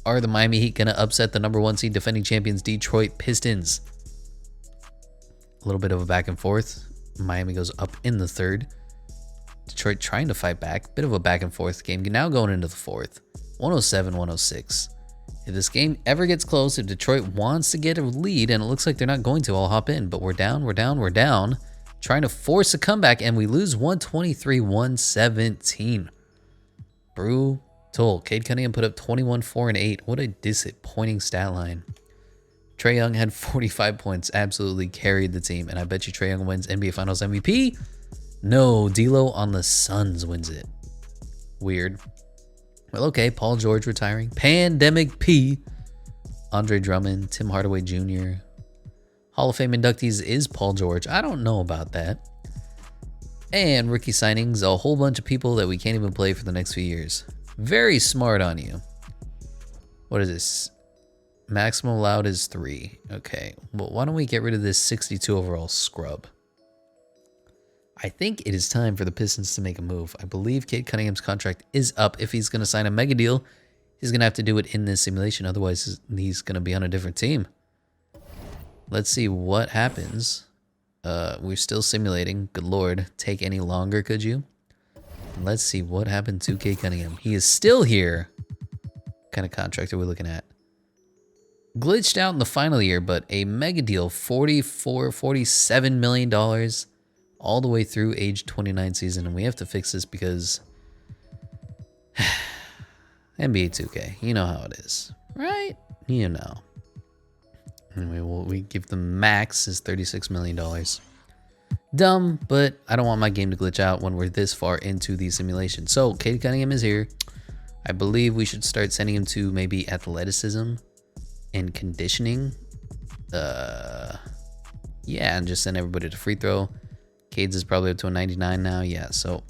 Are the Miami Heat going to upset the number 1 seed defending champions Detroit Pistons? A little bit of a back and forth. Miami goes up in the 3rd. Detroit trying to fight back. Bit of a back and forth game. Now going into the 4th. 107-106. If this game ever gets close, if Detroit wants to get a lead, and it looks like they're not going to, I'll hop in. But we're down. Trying to force a comeback, and we lose 123-117. Brutal. Cade Cunningham put up 21, 4, and 8. What a disappointing stat line. Trae Young had 45 points, absolutely carried the team, and I bet you Trae Young wins NBA Finals MVP. No, D'Lo on the Suns wins it. Weird. Well, okay, Paul George retiring. Pandemic P. Andre Drummond, Tim Hardaway Jr. Hall of Fame inductees is Paul George. I don't know about that. And rookie signings, a whole bunch of people that we can't even play for the next few years. Very smart on you. What is this? Maximum allowed is 3. Okay, well, why don't we get rid of this 62 overall scrub? I think it is time for the Pistons to make a move. I believe Cade Cunningham's contract is up. If he's going to sign a mega deal, he's going to have to do it in this simulation. Otherwise, he's going to be on a different team. Let's see what happens. We're still simulating. Good Lord. Take any longer, could you? Let's see what happened to Cade Cunningham. He is still here. What kind of contract are we looking at? Glitched out in the final year, but a mega deal. $47 million. All the way through age 29 season, and we have to fix this because NBA 2K, you know how it is, right? You know. Anyway, we give the max is $36 million. Dumb, but I don't want my game to glitch out when we're this far into the simulation. So Cade Cunningham is here. I believe we should start sending him to maybe athleticism and conditioning. Yeah, and just send everybody to free throw. Cade's is probably up to a 99 now. Yeah, so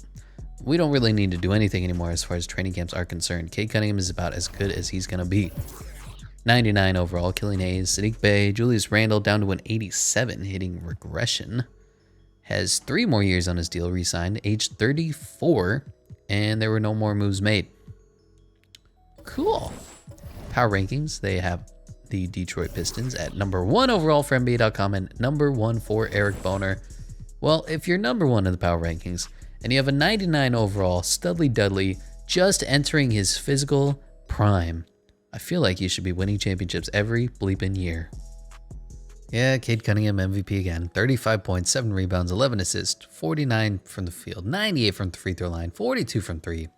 we don't really need to do anything anymore as far as training camps are concerned. Cade Cunningham is about as good as he's going to be. 99 overall. Killian Hayes, Sadiq Bey, Julius Randle down to an 87, hitting regression. Has 3 more years on his deal, re-signed, age 34, and there were no more moves made. Cool. Power rankings, they have the Detroit Pistons at number 1 overall for NBA.com and number 1 for Eric Boner. Well, if you're number 1 in the power rankings and you have a 99 overall, Studley Dudley just entering his physical prime, I feel like you should be winning championships every bleeping year. Yeah, Cade Cunningham MVP again. 35 points, 7 rebounds, 11 assists, 49 from the field, 98 from the free throw line, 42 from 3.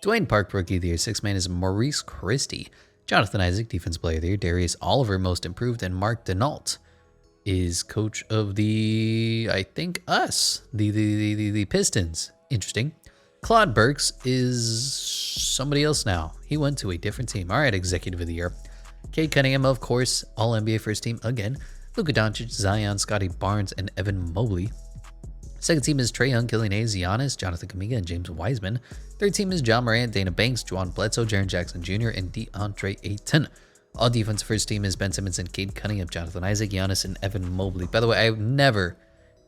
Dwayne Park, Rookie of the Year. 6th man is Maurice Christie. Jonathan Isaac, Defensive Player of the Year. Darius Oliver, Most Improved. And Mark Denault is coach of the, I think, the Pistons. Interesting. Claude Burks is somebody else now. He went to a different team. All right, Executive of the Year. Cade Cunningham, of course, All-NBA First Team again. Luka Doncic, Zion, Scotty Barnes, and Evan Mobley. Second team is Trae Young, Killian Hayes, Giannis, Jonathan Kuminga, and James Wiseman. Third team is John Morant, Dana Banks, Juwan Bledsoe, Jaren Jackson Jr., and DeAndre Ayton. All defensive first team is Ben Simmons and Cade Cunningham, Jonathan Isaac, Giannis, and Evan Mobley. By the way, I never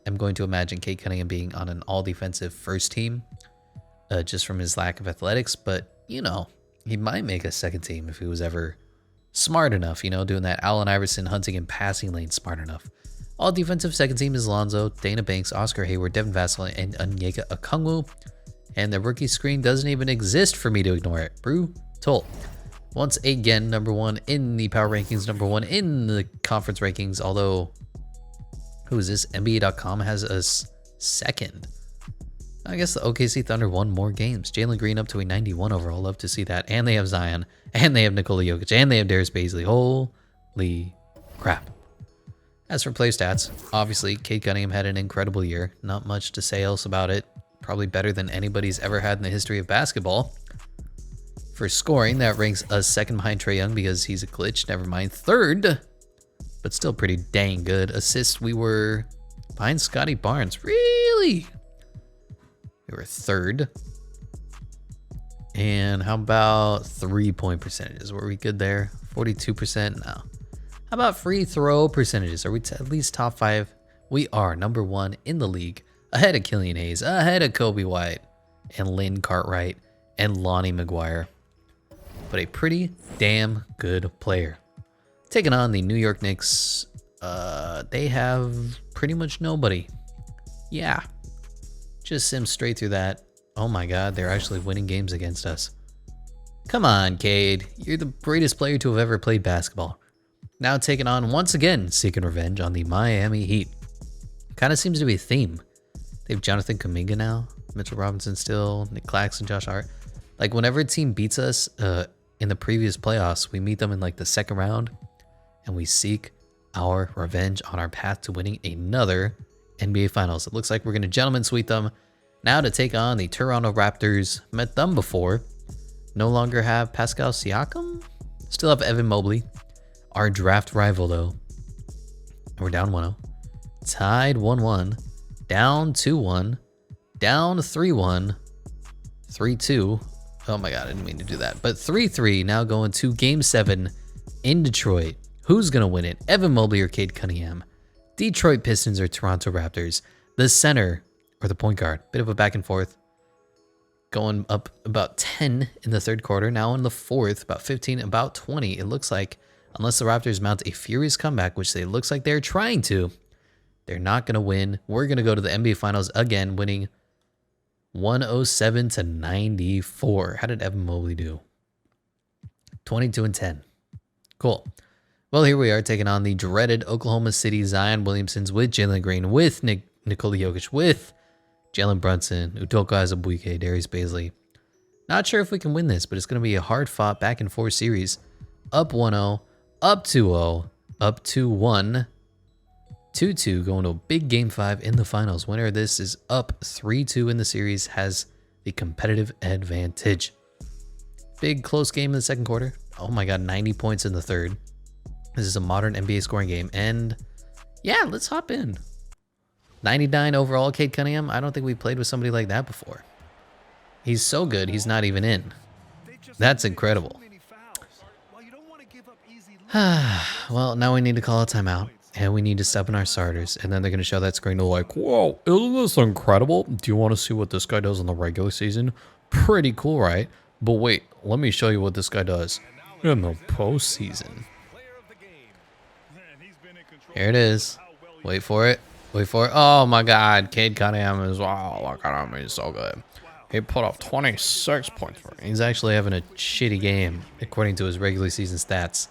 am going to imagine Cade Cunningham being on an all defensive first team just from his lack of athletics. But, you know, he might make a second team if he was ever smart enough, you know, doing that Allen Iverson hunting and passing lane smart enough. All defensive second team is Lonzo, Dana Banks, Oscar Hayward, Devin Vassell, and Onyeka Okongwu. And the rookie screen doesn't even exist for me to ignore it. Brutal. Once again, number one in the power rankings, number one in the conference rankings. Although, who is this? NBA.com has us second. I guess the OKC Thunder won more games. Jalen Green up to a 91 overall. Love to see that. And they have Zion. And they have Nikola Jokic. And they have Darius Bazley. Holy crap. As for play stats, obviously, Cade Cunningham had an incredible year. Not much to say else about it. Probably better than anybody's ever had in the history of basketball. For scoring, that ranks us second behind Trae Young because he's a glitch. Never mind, third, but still pretty dang good. Assists, we were behind Scotty Barnes. Really? We were third. And how about 3-point percentages? Were we good there? 42%? No. How about free throw percentages? Are we at least top 5? We are number 1 in the league. Ahead of Killian Hayes, ahead of Kobe White, and Lynn Cartwright, and Lonnie McGuire. But a pretty damn good player. Taking on the New York Knicks, they have pretty much nobody. Yeah. Just sim straight through that. Oh my god, they're actually winning games against us. Come on, Cade. You're the greatest player to have ever played basketball. Now taking on, once again, seeking revenge on the Miami Heat. Kind of seems to be a theme. They have Jonathan Kuminga now, Mitchell Robinson still, Nick Claxton, Josh Hart. Like, whenever a team beats us in the previous playoffs, we meet them in, like, the second round, and we seek our revenge on our path to winning another NBA Finals. It looks like we're going to gentleman sweep them. Now to take on the Toronto Raptors. Met them before. No longer have Pascal Siakam. Still have Evan Mobley. Our draft rival, though. And we're down 1-0. Tied 1-1. Down 2-1, down 3-1, 3-2. Oh my god, I didn't mean to do that. But 3-3, now going to Game 7 in Detroit. Who's going to win it? Evan Mobley or Cade Cunningham? Detroit Pistons or Toronto Raptors? The center or the point guard? Bit of a back and forth. Going up about 10 in the third quarter. Now in the fourth, about 15, about 20. It looks like, unless the Raptors mount a furious comeback, which they looks like they're trying to, they're not going to win. We're going to go to the NBA Finals again, winning 107-94. How did Evan Mobley do? 22-10. Cool. Well, here we are taking on the dreaded Oklahoma City Zion Williamsons with Jalen Green, with Nikola Jokic, with Jalen Brunson, Udoka Azubuike, Darius Bazley. Not sure if we can win this, but it's going to be a hard-fought back-and-forth series. Up 1-0, up 2-0, up 2-1. 2-2 going to a big Game 5 in the finals. Winner of this is up 3-2 in the series, has the competitive advantage. Big close game in the second quarter. Oh my god, 90 points in the third. This is a modern NBA scoring game. And yeah, let's hop in. 99 overall, Cade Cunningham. I don't think we played with somebody like that before. He's so good, he's not even in. That's incredible. Well, now we need to call a timeout. And we need to step in our starters. And then they're going to show that screen. They're like, whoa, isn't this incredible? Do you want to see what this guy does in the regular season? Pretty cool, right? But wait, let me show you what this guy does in the postseason. Here it is. Wait for it. Wait for it. Oh my god. Cade Cunningham is, wow, look at him. He's so good. He put up 26 points for me. He's actually having a shitty game, according to his regular season stats.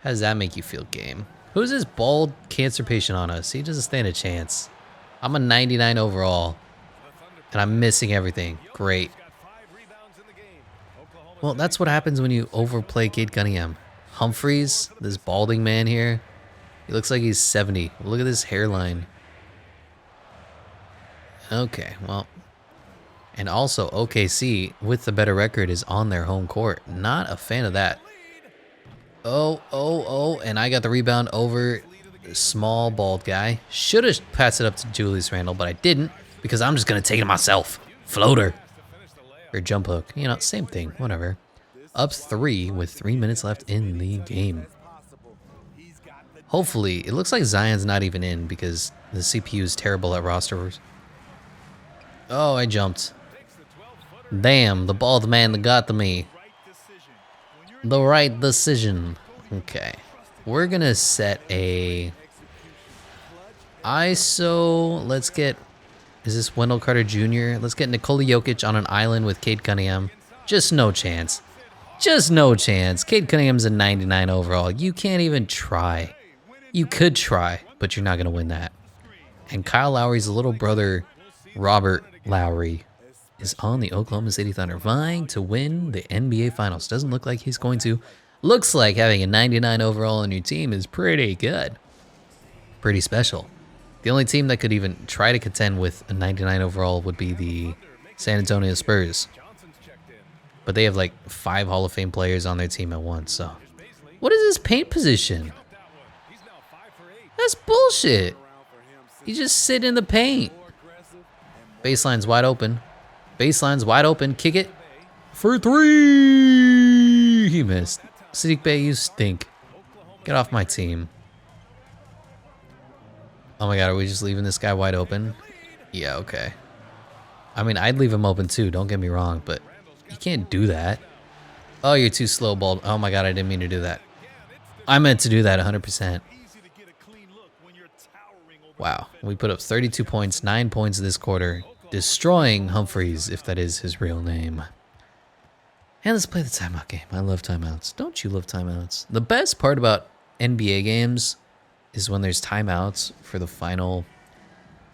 How does that make you feel, game? Who's this bald cancer patient on us? He doesn't stand a chance. I'm a 99 overall, and I'm missing everything. Great. Well, that's what happens when you overplay Cade Cunningham. Humphreys, this balding man here, he looks like he's 70. Look at this hairline. Okay, well. And also, OKC, with the better record, is on their home court. Not a fan of that. Oh, and I got the rebound over the small bald guy. Should have passed it up to Julius Randle, but I didn't because I'm just going to take it myself. Floater. Or jump hook. You know, same thing. Whatever. Up 3 with 3 minutes left in the game. Hopefully, it looks like Zion's not even in because the CPU is terrible at rosters. Oh, I jumped. Damn, the bald man that got to me. The right decision. Okay. We're going to set a ISO. Let's get... Is this Wendell Carter Jr.? Let's get Nikola Jokic on an island with Cade Cunningham. Just no chance. Just no chance. Cade Cunningham's a 99 overall. You can't even try. You could try, but you're not going to win that. And Kyle Lowry's little brother, Robert Lowry, is on the Oklahoma City Thunder, vying to win the NBA Finals. Doesn't look like he's going to. Looks like having a 99 overall on your team is pretty good. Pretty special. The only team that could even try to contend with a 99 overall would be the San Antonio Spurs. But they have like 5 Hall of Fame players on their team at once, so. What is his paint position? That's bullshit. You just sit in the paint. Baseline's wide open. Baseline's wide open. Kick it. For 3. He missed. Sadiq Bey, you stink. Get off my team. Oh my god, are we just leaving this guy wide open? Yeah, okay. I mean, I'd leave him open too, don't get me wrong, but you can't do that. Oh, you're too slow, ball. Oh my god, I didn't mean to do that. I meant to do that 100%. Wow, we put up 32 points, 9 points this quarter, destroying Humphreys, if that is his real name. And let's play the timeout game. I love timeouts. Don't you love timeouts? The best part about NBA games is when there's timeouts for the final,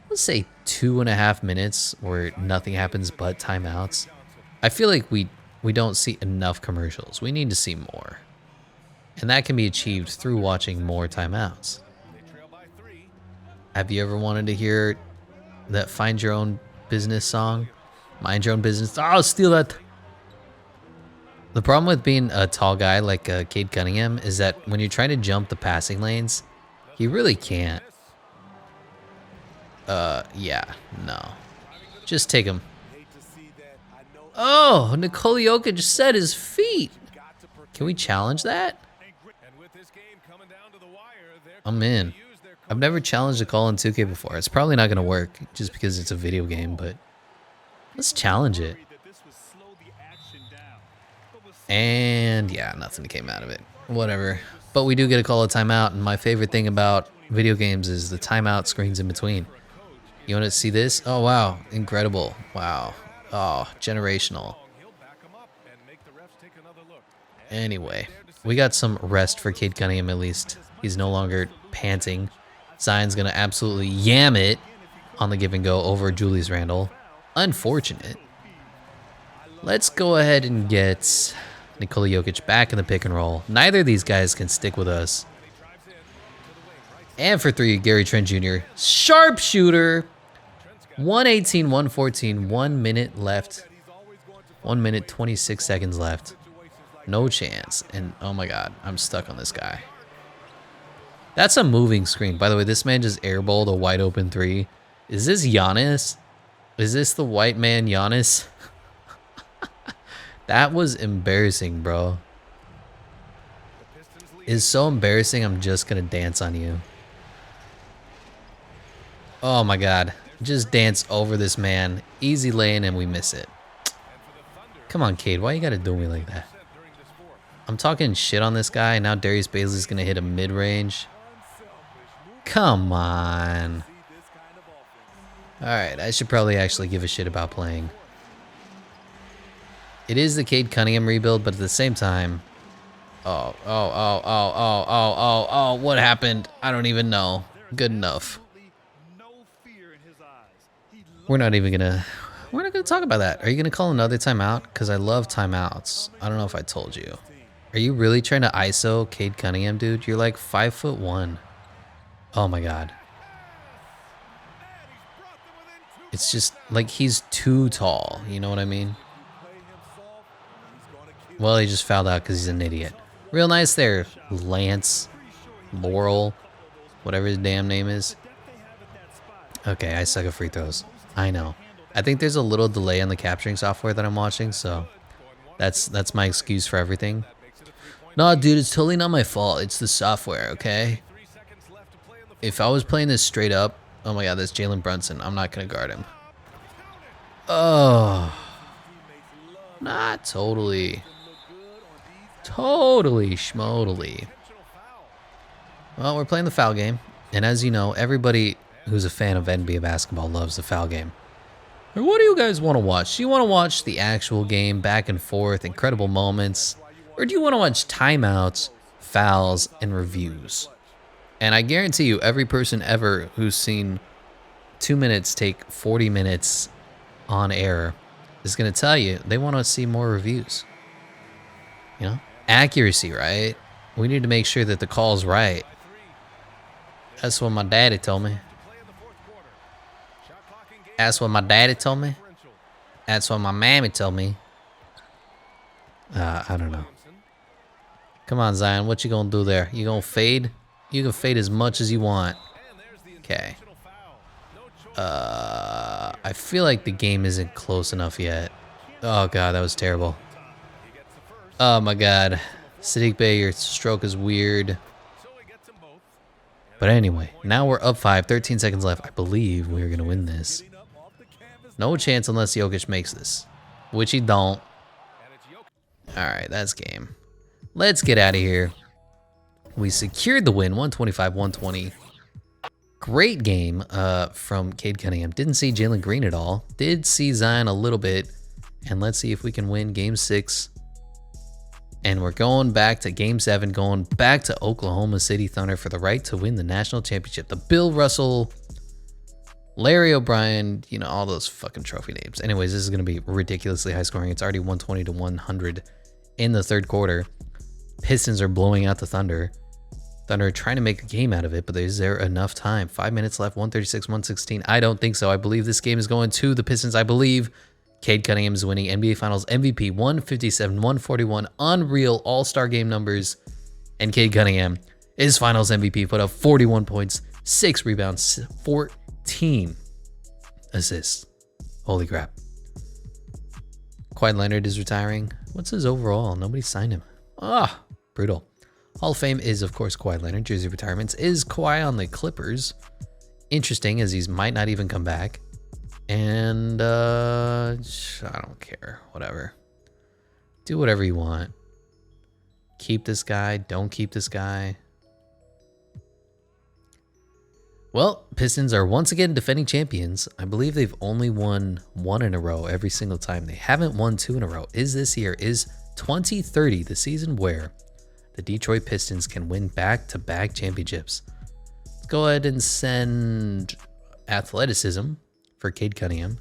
let's say 2.5 minutes where nothing happens but timeouts. I feel like we don't see enough commercials. We need to see more. And that can be achieved through watching more timeouts. Have you ever wanted to hear that Find Your Own Business song? Mind Your Own Business. Oh, I'll steal that. The problem with being a tall guy like Cade Cunningham is that when you're trying to jump the passing lanes, you really can't. Yeah, no. Just take him. Oh, Nikola Jokic just set his feet. Can we challenge that? I'm in. I've never challenged a call in 2K before. It's probably not going to work just because it's a video game, but let's challenge it. And yeah, nothing came out of it. Whatever. But we do get a call a timeout, and my favorite thing about video games is the timeout screens in between. You want to see this? Oh, wow. Incredible. Wow. Oh, generational. Anyway, we got some rest for Cade Cunningham at least. He's no longer panting. Zion's going to absolutely yam it on the give and go over Julius Randle. Unfortunate. Let's go ahead and get Nikola Jokic back in the pick and roll. Neither of these guys can stick with us. And for 3, Gary Trent Jr. Sharpshooter. 118, 114, 1 minute left. 1 minute, 26 seconds left. No chance. And oh my god, I'm stuck on this guy. That's a moving screen. By the way, this man just airballed a wide open 3. Is this Giannis? Is this the white man Giannis? That was embarrassing, bro. It's so embarrassing, I'm just gonna dance on you. Oh my god. Just dance over this man. Easy lane and we miss it. Come on, Cade. Why you gotta do me like that? I'm talking shit on this guy. Now Darius Bazley's gonna hit a mid-range. Come on. Alright, I should probably actually give a shit about playing. It is the Cade Cunningham rebuild, but at the same time... Oh, what happened? I don't even know. Good enough. We're not gonna talk about that. Are you gonna call another timeout? Because I love timeouts. I don't know if I told you. Are you really trying to ISO Cade Cunningham, dude? You're like 5'1". Oh my god. It's just like he's too tall. You know what I mean? Well, he just fouled out because he's an idiot. Real nice there, Lance, Laurel, whatever his damn name is. Okay, I suck at free throws. I know. I think there's a little delay on the capturing software that I'm watching, so That's my excuse for everything. No, dude, it's totally not my fault. It's the software, okay? If I was playing this straight up, oh my god, that's Jalen Brunson. I'm not gonna guard him. Oh, not totally. Totally schmotally. Well, we're playing the foul game. And as you know, everybody who's a fan of NBA basketball loves the foul game. Or what do you guys want to watch? Do you want to watch the actual game, back and forth, incredible moments? Or do you want to watch timeouts, fouls, and reviews? And I guarantee you, every person ever who's seen 2 minutes take 40 minutes on air is going to tell you they want to see more reviews. You know? Accuracy, right? We need to make sure that the call's right. That's what my daddy told me. That's what my daddy told me. That's what my mammy told me. I don't know. Come on, Zion. What you gonna do there? You gonna fade? You can fade as much as you want. Okay. I feel like the game isn't close enough yet. Oh god, that was terrible. Oh my god. Sadiq Bey, your stroke is weird. But anyway, now we're up 5, 13 seconds left. I believe we're going to win this. No chance unless Jokic makes this, which he don't. All right, that's game. Let's get out of here. We secured the win, 125-120. Great game from Cade Cunningham. Didn't see Jalen Green at all. Did see Zion a little bit. And let's see if we can win Game 6. And we're going back to Game 7, going back to Oklahoma City Thunder for the right to win the national championship. The Bill Russell, Larry O'Brien, you know, all those fucking trophy names. Anyways, this is going to be ridiculously high scoring. It's already 120-100 in the third quarter. Pistons are blowing out the Thunder. Thunder are trying to make a game out of it, but is there enough time? 5 minutes left, 136-116. I don't think so. I believe this game is going to the Pistons. I believe Cade Cunningham is winning NBA Finals MVP, 157-141, unreal all-star game numbers. And Cade Cunningham is Finals MVP, put up 41 points, 6 rebounds, 14 assists. Holy crap. Kawhi Leonard is retiring. What's his overall? Nobody signed him. Ah, brutal. Hall of Fame is, of course, Kawhi Leonard. Jersey retirements is Kawhi on the Clippers. Interesting, as he might not even come back. And I don't care. Whatever. Do whatever you want. Keep this guy. Don't keep this guy. Well, Pistons are once again defending champions. I believe they've only won 1 in a row every single time. They haven't won 2 in a row. Is this year, is 2030 the season where the Detroit Pistons can win back-to-back championships? Let's go ahead and send athleticism for Cade Cunningham.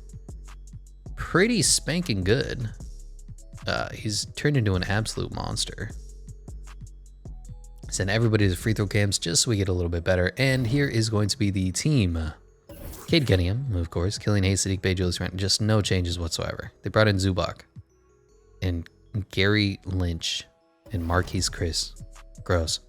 Pretty spanking good. He's turned into an absolute monster. Send everybody to free throw camps just so we get a little bit better. And here is going to be the team. Cade Cunningham, of course. Killian Hayes, Sadiq Bey, Julius Randle. Just no changes whatsoever. They brought in Zubac and Gary Lynch and Marquise Gross.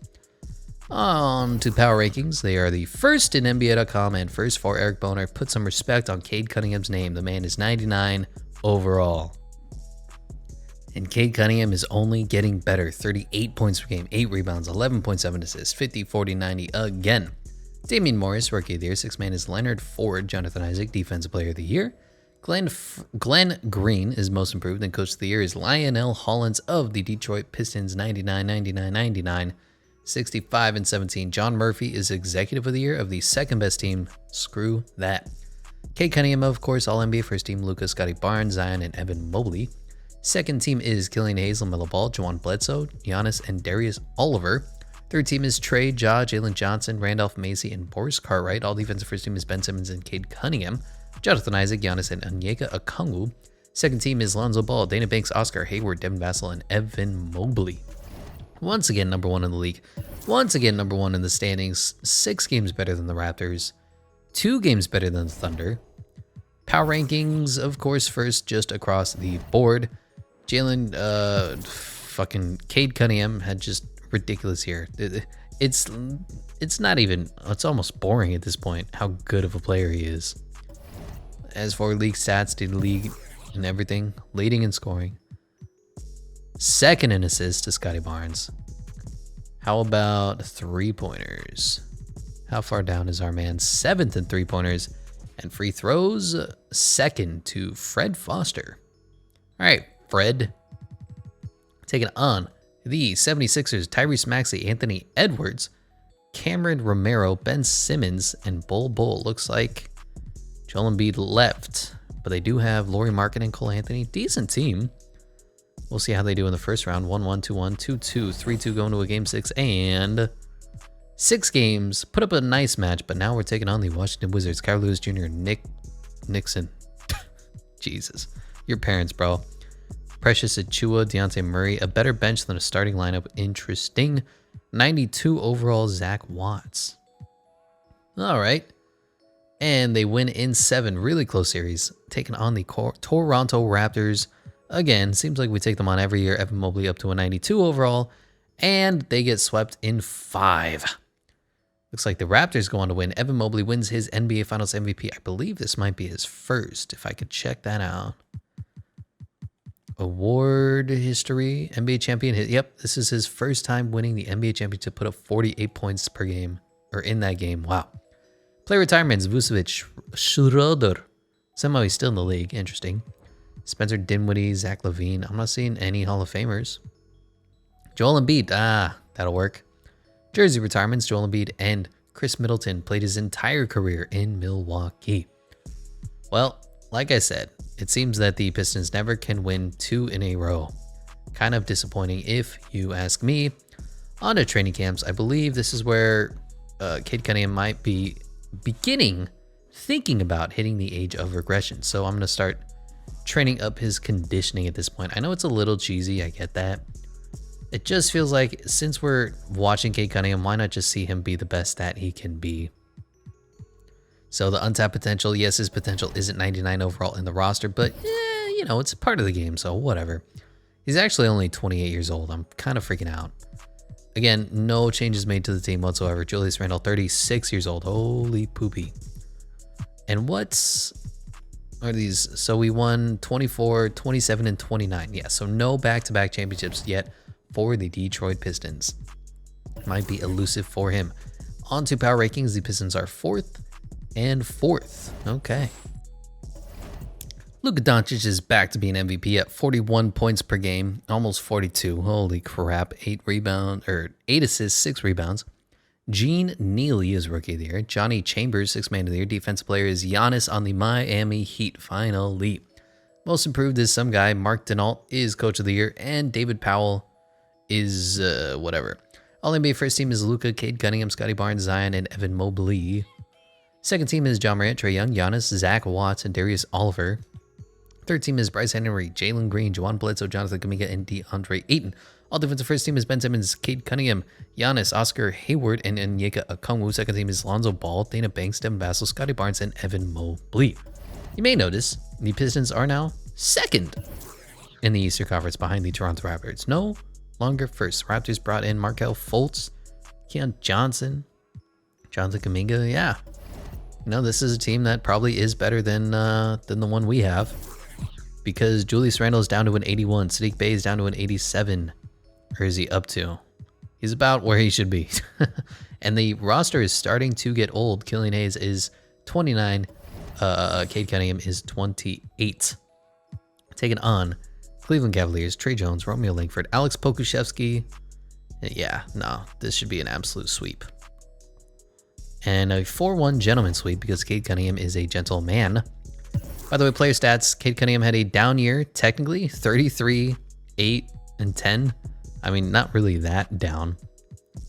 On to power rankings. They are the first in NBA.com and first for Eric Boner. Put some respect on Cade Cunningham's name. The man is 99 overall. And Cade Cunningham is only getting better. 38 points per game, 8 rebounds, 11.7 assists, 50, 40, 90 again. Damian Morris, Rookie of the Year. Sixth man is Leonard Ford. Jonathan Isaac, Defensive Player of the Year. Glenn Green is Most Improved. And Coach of the Year is Lionel Hollins of the Detroit Pistons. 99, 99, 99. 65 and 17. John Murphy is Executive of the Year of the second best team. Screw that. Cade Cunningham, of course, All NBA First Team. Lucas, Scotty Barnes, Zion, and Evan Mobley. Second team is Killian Hayes, LaMelo Ball, Juwan Bledsoe, Giannis, and Darius Oliver. Third team is Trey, Ja, Jalen Johnson, Randolph Macy, and Boris Cartwright. All defensive first team is Ben Simmons and Cade Cunningham. Jonathan Isaac, Giannis, and Onyeka Okongwu. Second team is Lonzo Ball, Dana Banks, Oscar Hayward, Devin Vassell, and Evan Mobley. Once again, number 1 in the league. Once again, number 1 in the standings. 6 games better than the Raptors. 2 games better than the Thunder. Power rankings, of course, first just across the board. Jalen, fucking Cade Cunningham had just ridiculous here. It's not even, it's almost boring at this point how good of a player he is. As for league stats, did league and everything, leading in scoring. Second in assists to Scotty Barnes. How about 3-pointers? How far down is our man? 7th in 3-pointers. And free throws, 2nd to Fred Foster. All right, Fred. Taking on the 76ers, Tyrese Maxey, Anthony Edwards, Cameron Romero, Ben Simmons, and Bull. Looks like Joel Embiid left, but they do have Lauri Markkanen and Cole Anthony. Decent team. We'll see how they do in the first round. 1-1, 2-1, 2-2, 3-2 going to a game 6, and 6 games. Put up a nice match, but now we're taking on the Washington Wizards. Kyle Lewis Jr., Nick Nixon. Jesus. Your parents, bro. Precious Achua, Deontay Murray. A better bench than a starting lineup. Interesting. 92 overall, Zach Watts. All right. And they win in 7. Really close series. Taking on the Toronto Raptors. Again, seems like we take them on every year. Evan Mobley up to a 92 overall. And they get swept in 5. Looks like the Raptors go on to win. Evan Mobley wins his NBA Finals MVP. I believe this might be his first, if I could check that out. Award history, NBA champion. Yep, this is his first time winning the NBA championship. Put up 48 points per game, or in that game. Wow. Player retirements, Vucevic, Schroeder. Somehow he's still in the league. Interesting. Spencer Dinwiddie, Zach LaVine. I'm not seeing any Hall of Famers. Joel Embiid. That'll work. Jersey retirements, Joel Embiid and Chris Middleton played his entire career in Milwaukee. Well, like I said, it seems that the Pistons never can win 2 in a row. Kind of disappointing if you ask me. On to training camps, I believe this is where Cade Cunningham might be thinking about hitting the age of regression. So I'm going to start training up his conditioning at this point. I know it's a little cheesy, I get that. It just feels like since we're watching Cade Cunningham, why not just see him be the best that he can be? So the untapped potential, yes, his potential isn't 99 overall in the roster, but you know, it's part of the game, so whatever. He's actually only 28 years old. I'm kind of freaking out. Again, no changes made to the team whatsoever. Julius Randle, 36 years old. Holy poopy. And what are these? So we won 24, 27, and 29. Yeah, so no back-to-back championships yet for the Detroit Pistons. Might be elusive for him. On to power rankings, the Pistons are 4th and 4th. Okay. Luka Doncic is back to being MVP at 41 points per game, almost 42. Holy crap. 8 assists, 6 rebounds. Gene Neely is Rookie of the Year. Johnny Chambers, 6th Man of the Year. Defensive player is Giannis on the Miami Heat finally. Most improved is some guy. Mark Denault is Coach of the Year. And David Powell is whatever. All NBA first team is Luka, Cade Cunningham, Scotty Barnes, Zion, and Evan Mobley. Second team is John Morant, Trae Young, Giannis, Zach Watts, and Darius Oliver. Third team is Bryce Henry, Jalen Green, Juwan Bledsoe, Jonathan Kuminga, and DeAndre Ayton. All defensive first team is Ben Simmons, Cade Cunningham, Giannis, Oscar Hayward, and Onyeka Okongwu. Second team is Lonzo Ball, Dana Banks, Devin Vassell, Scotty Barnes, and Evan Mobley. You may notice the Pistons are now 2nd in the Eastern Conference behind the Toronto Raptors. No longer first. Raptors brought in Markelle Fultz, Keon Johnson, Jonathan Kuminga. Yeah. You know, this is a team that probably is better than the one we have. Because Julius Randle is down to an 81. Sadiq Bey is down to an 87. Or is he up to? He's about where he should be. And the roster is starting to get old. Killian Hayes is 29. Cade Cunningham is 28. Taking on Cleveland Cavaliers, Trey Jones, Romeo Langford, Alex Pokusevski. Yeah, no, this should be an absolute sweep. And a 4-1 gentleman sweep because Cade Cunningham is a gentleman. By the way, player stats, Cade Cunningham had a down year, technically, 33, 8, and 10. I mean, not really that down.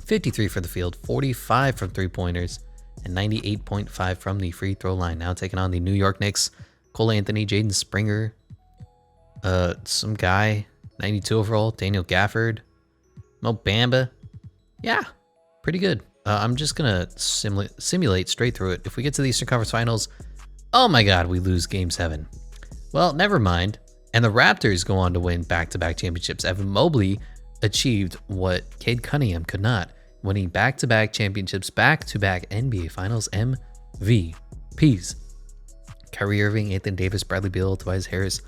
53 for the field, 45 from three-pointers, and 98.5 from the free throw line. Now taking on the New York Knicks, Cole Anthony, Jaden Springer, some guy, 92 overall, Daniel Gafford, Mo Bamba. Yeah, pretty good. I'm just going to simulate straight through it. If we get to the Eastern Conference Finals, oh my God, we lose Game 7. Well, never mind. And the Raptors go on to win back-to-back championships. Evan Mobley achieved what Cade Cunningham could not, winning back-to-back championships, back-to-back NBA Finals MVPs. Kyrie Irving, Anthony Davis, Bradley Beal, Tobias Harris.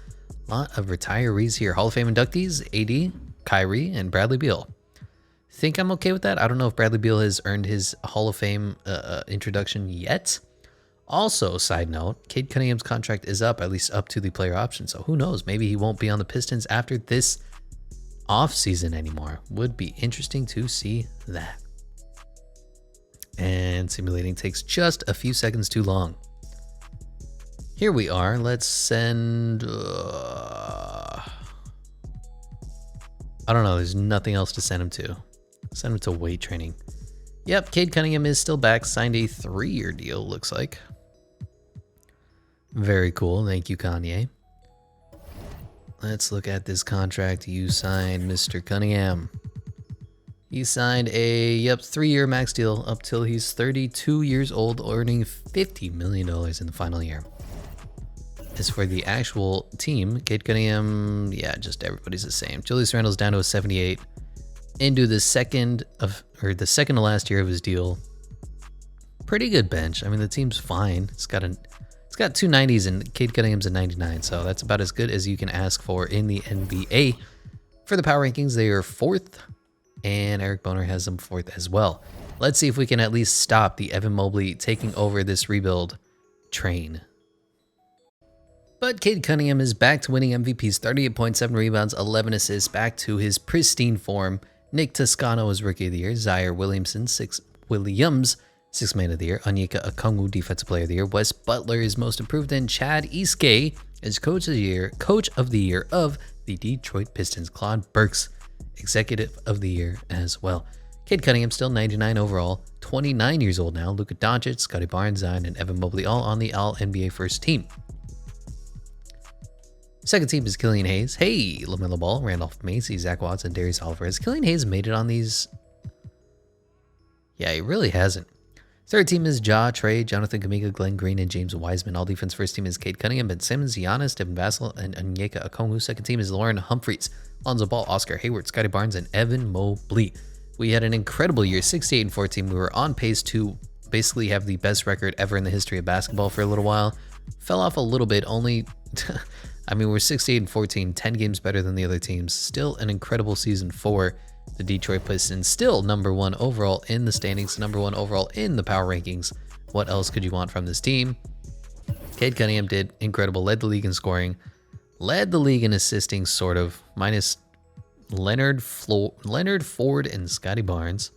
A lot of retirees here. Hall of Fame inductees, AD, Kyrie and Bradley Beal. Think I'm okay with that. I don't know if Bradley Beal has earned his Hall of Fame introduction yet. Also, side note, Cade Cunningham's contract is up, at least up to the player option. So who knows? Maybe he won't be on the Pistons after this offseason anymore. Would be interesting to see that. And simulating takes just a few seconds too long. Here we are. Let's send... I don't know. There's nothing else to send him to. Send him to weight training. Yep, Cade Cunningham is still back. Signed a 3-year deal, looks like. Very cool. Thank you, Kanye. Let's look at this contract you signed, Mr. Cunningham. He signed a 3-year max deal up till he's 32 years old, earning $50 million in the final year. As for the actual team, Cade Cunningham, yeah, just everybody's the same. Julius Randle's down to a 78. Into the second to last year of his deal. Pretty good bench. I mean, the team's fine. It's got two 90s and Cade Cunningham's a 99, so that's about as good as you can ask for in the NBA. For the power rankings, they are 4th, and Eric Boner has them 4th as well. Let's see if we can at least stop the Evan Mobley taking over this rebuild train. But Cade Cunningham is back to winning MVPs, 38.7 rebounds, 11 assists, back to his pristine form. Nick Toscano is Rookie of the Year, Zaire Williams, 6th Man of the Year, Onyeka Okongwu, Defensive Player of the Year, Wes Butler is Most Improved, and Chad Eastgay is Coach of the Year of the Detroit Pistons. Claude Burks, Executive of the Year as well. Cade Cunningham still 99 overall, 29 years old now. Luka Doncic, Scottie Barnes, Zion, and Evan Mobley all on the All-NBA first team. Second team is Killian Hayes. Hey, LaMelo Ball, Randolph Macy, Zach Watson, Darius Alvarez. Killian Hayes made it on these. Yeah, he really hasn't. Third team is Ja, Trey, Jonathan Kuminga, Glenn Green, and James Wiseman. All defense first team is Cade Cunningham, Ben Simmons, Giannis, Devin Vassell, and Onyeka Okongwu. Second team is Lauren Humphreys, Lonzo Ball, Oscar Hayward, Scottie Barnes, and Evan Mobley. We had an incredible year, 68-14. We were on pace to basically have the best record ever in the history of basketball for a little while. Fell off a little bit, only... I mean, we're 68-14, 10 games better than the other teams. Still an incredible season for the Detroit Pistons. Still number 1 overall in the standings, number 1 overall in the power rankings. What else could you want from this team? Cade Cunningham did incredible, led the league in scoring, led the league in assisting, sort of, minus Leonard Ford and Scottie Barnes.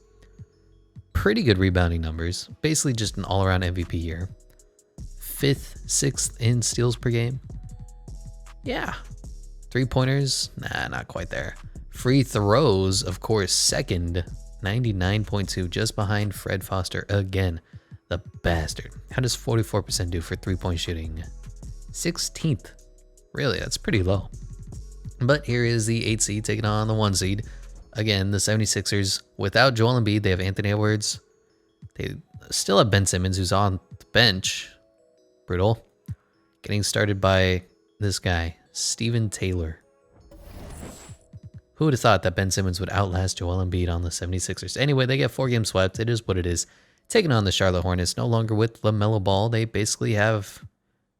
Pretty good rebounding numbers. Basically just an all-around MVP year. 5th, 6th in steals per game. Yeah. 3-pointers? Nah, not quite there. Free throws, of course, 2nd, 99.2, just behind Fred Foster again. The bastard. How does 44% do for 3-point shooting? 16th. Really, that's pretty low. But here is the 8 seed taking on the 1 seed. Again, the 76ers, without Joel Embiid, they have Anthony Edwards. They still have Ben Simmons, who's on the bench. Brutal. Getting started by this guy, Steven Taylor. Who would have thought that Ben Simmons would outlast Joel Embiid on the 76ers? Anyway, they get 4 games swept. It is what it is. Taking on the Charlotte Hornets, no longer with LaMelo Ball. They basically have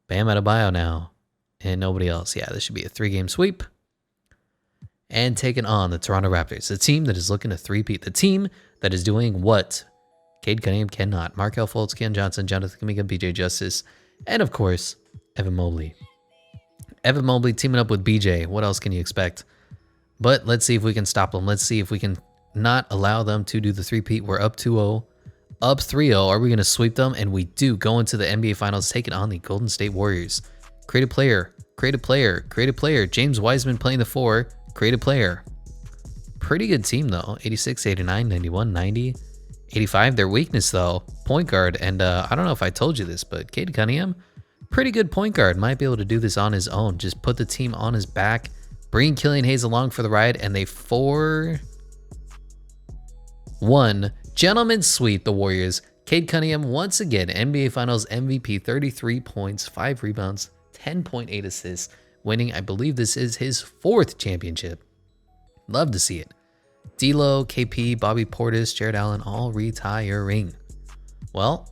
Bam Adebayo now and nobody else. Yeah, this should be a 3-game sweep. And taking on the Toronto Raptors, the team that is looking to three-peat, the team that is doing what Cade Cunningham cannot. Markelle Fultz, Keon Johnson, Jonathan Kuminga, BJ Justice, and of course, Evan Mobley. Evan Mobley teaming up with BJ. What else can you expect? But let's see if we can stop them. Let's see if we can not allow them to do the three-peat. We're up 2-0, up 3-0. Are we going to sweep them? And we do go into the NBA Finals, taking on the Golden State Warriors. Create a player, create a player, create a player. James Wiseman playing the 4, create a player. Pretty good team, though. 86, 89, 91, 90, 85. Their weakness, though, point guard. And I don't know if I told you this, but Cade Cunningham, pretty good point guard. Might be able to do this on his own. Just put the team on his back. Bring Killian Hayes along for the ride, and they 4-1 gentlemen sweep the Warriors. Cade Cunningham, once again, NBA Finals MVP, 33 points, 5 rebounds, 10.8 assists, winning, I believe this is his 4th championship. Love to see it. D'Lo, KP, Bobby Portis, Jared Allen, all retiring. Well,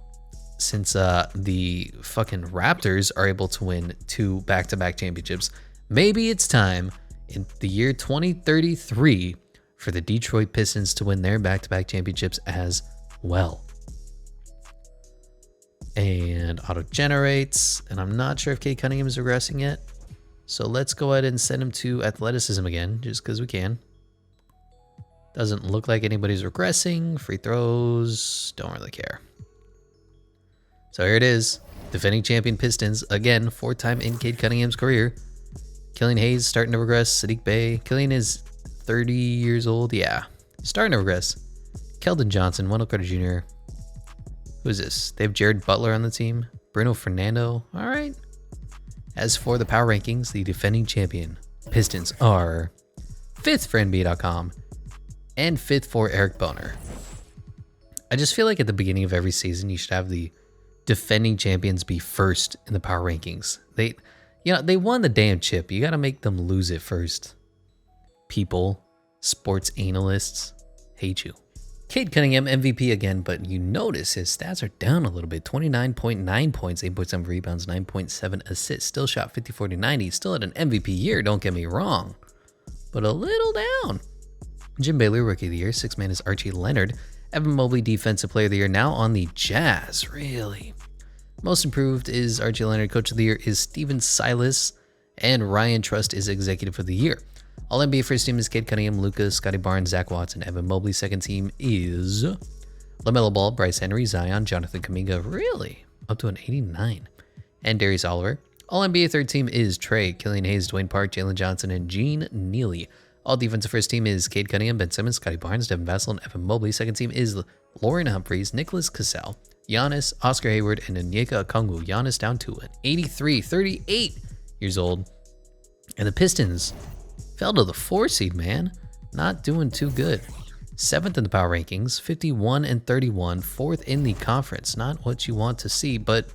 since the fucking Raptors are able to win 2 back-to-back championships, maybe it's time in the year 2033 for the Detroit Pistons to win their back-to-back championships as well. And auto-generates, and I'm not sure if Cade Cunningham is regressing yet. So let's go ahead and send him to athleticism again, just because we can. Doesn't look like anybody's regressing. Free throws, don't really care. So here it is. Defending champion Pistons, again, 4-time in Cade Cunningham's career. Killian Hayes starting to regress. Sadiq Bey. Killian is 30 years old. Yeah, starting to regress. Keldon Johnson, Wendell Carter Jr. Who is this? They have Jared Butler on the team. Bruno Fernando. All right. As for the power rankings, the defending champion Pistons are 5th for NBA.com and 5th for Eric Boner. I just feel like at the beginning of every season, you should have the defending champions be first in the power rankings. They won the damn chip. You got to make them lose it first. People, sports analysts, hate you. Cade Cunningham, MVP again, but you notice his stats are down a little bit. 29.9 points, 8.7 rebounds, 9.7 assists. Still shot 50-40-90. Still had an MVP year, don't get me wrong. But a little down. Jim Baylor, Rookie of the Year. 6th man is Archie Leonard. Evan Mobley, Defensive Player of the Year, now on the Jazz. Really? Most Improved is Archie Leonard. Coach of the Year is Steven Silas. And Ryan Trust is Executive of the Year. All NBA first team is Cade Cunningham, Lucas, Scotty Barnes, Zach Watson, Evan Mobley. Second team is LaMelo Ball, Bryce Henry, Zion, Jonathan Kuminga. Really? Up to an 89. And Darius Oliver. All NBA third team is Trey, Killian Hayes, Dwayne Park, Jalen Johnson, and Gene Neely. All defensive first team is Cade Cunningham, Ben Simmons, Scotty Barnes, Devin Vassell, and Evan Mobley. Second team is Lauren Humphreys, Nicholas Cassell, Giannis, Oscar Hayward, and Onyeka Okongwu. Giannis down to an 83, 38 years old. And the Pistons fell to the 4 seed, man. Not doing too good. 7th in the power rankings, 51-31, 4th in the conference. Not what you want to see, but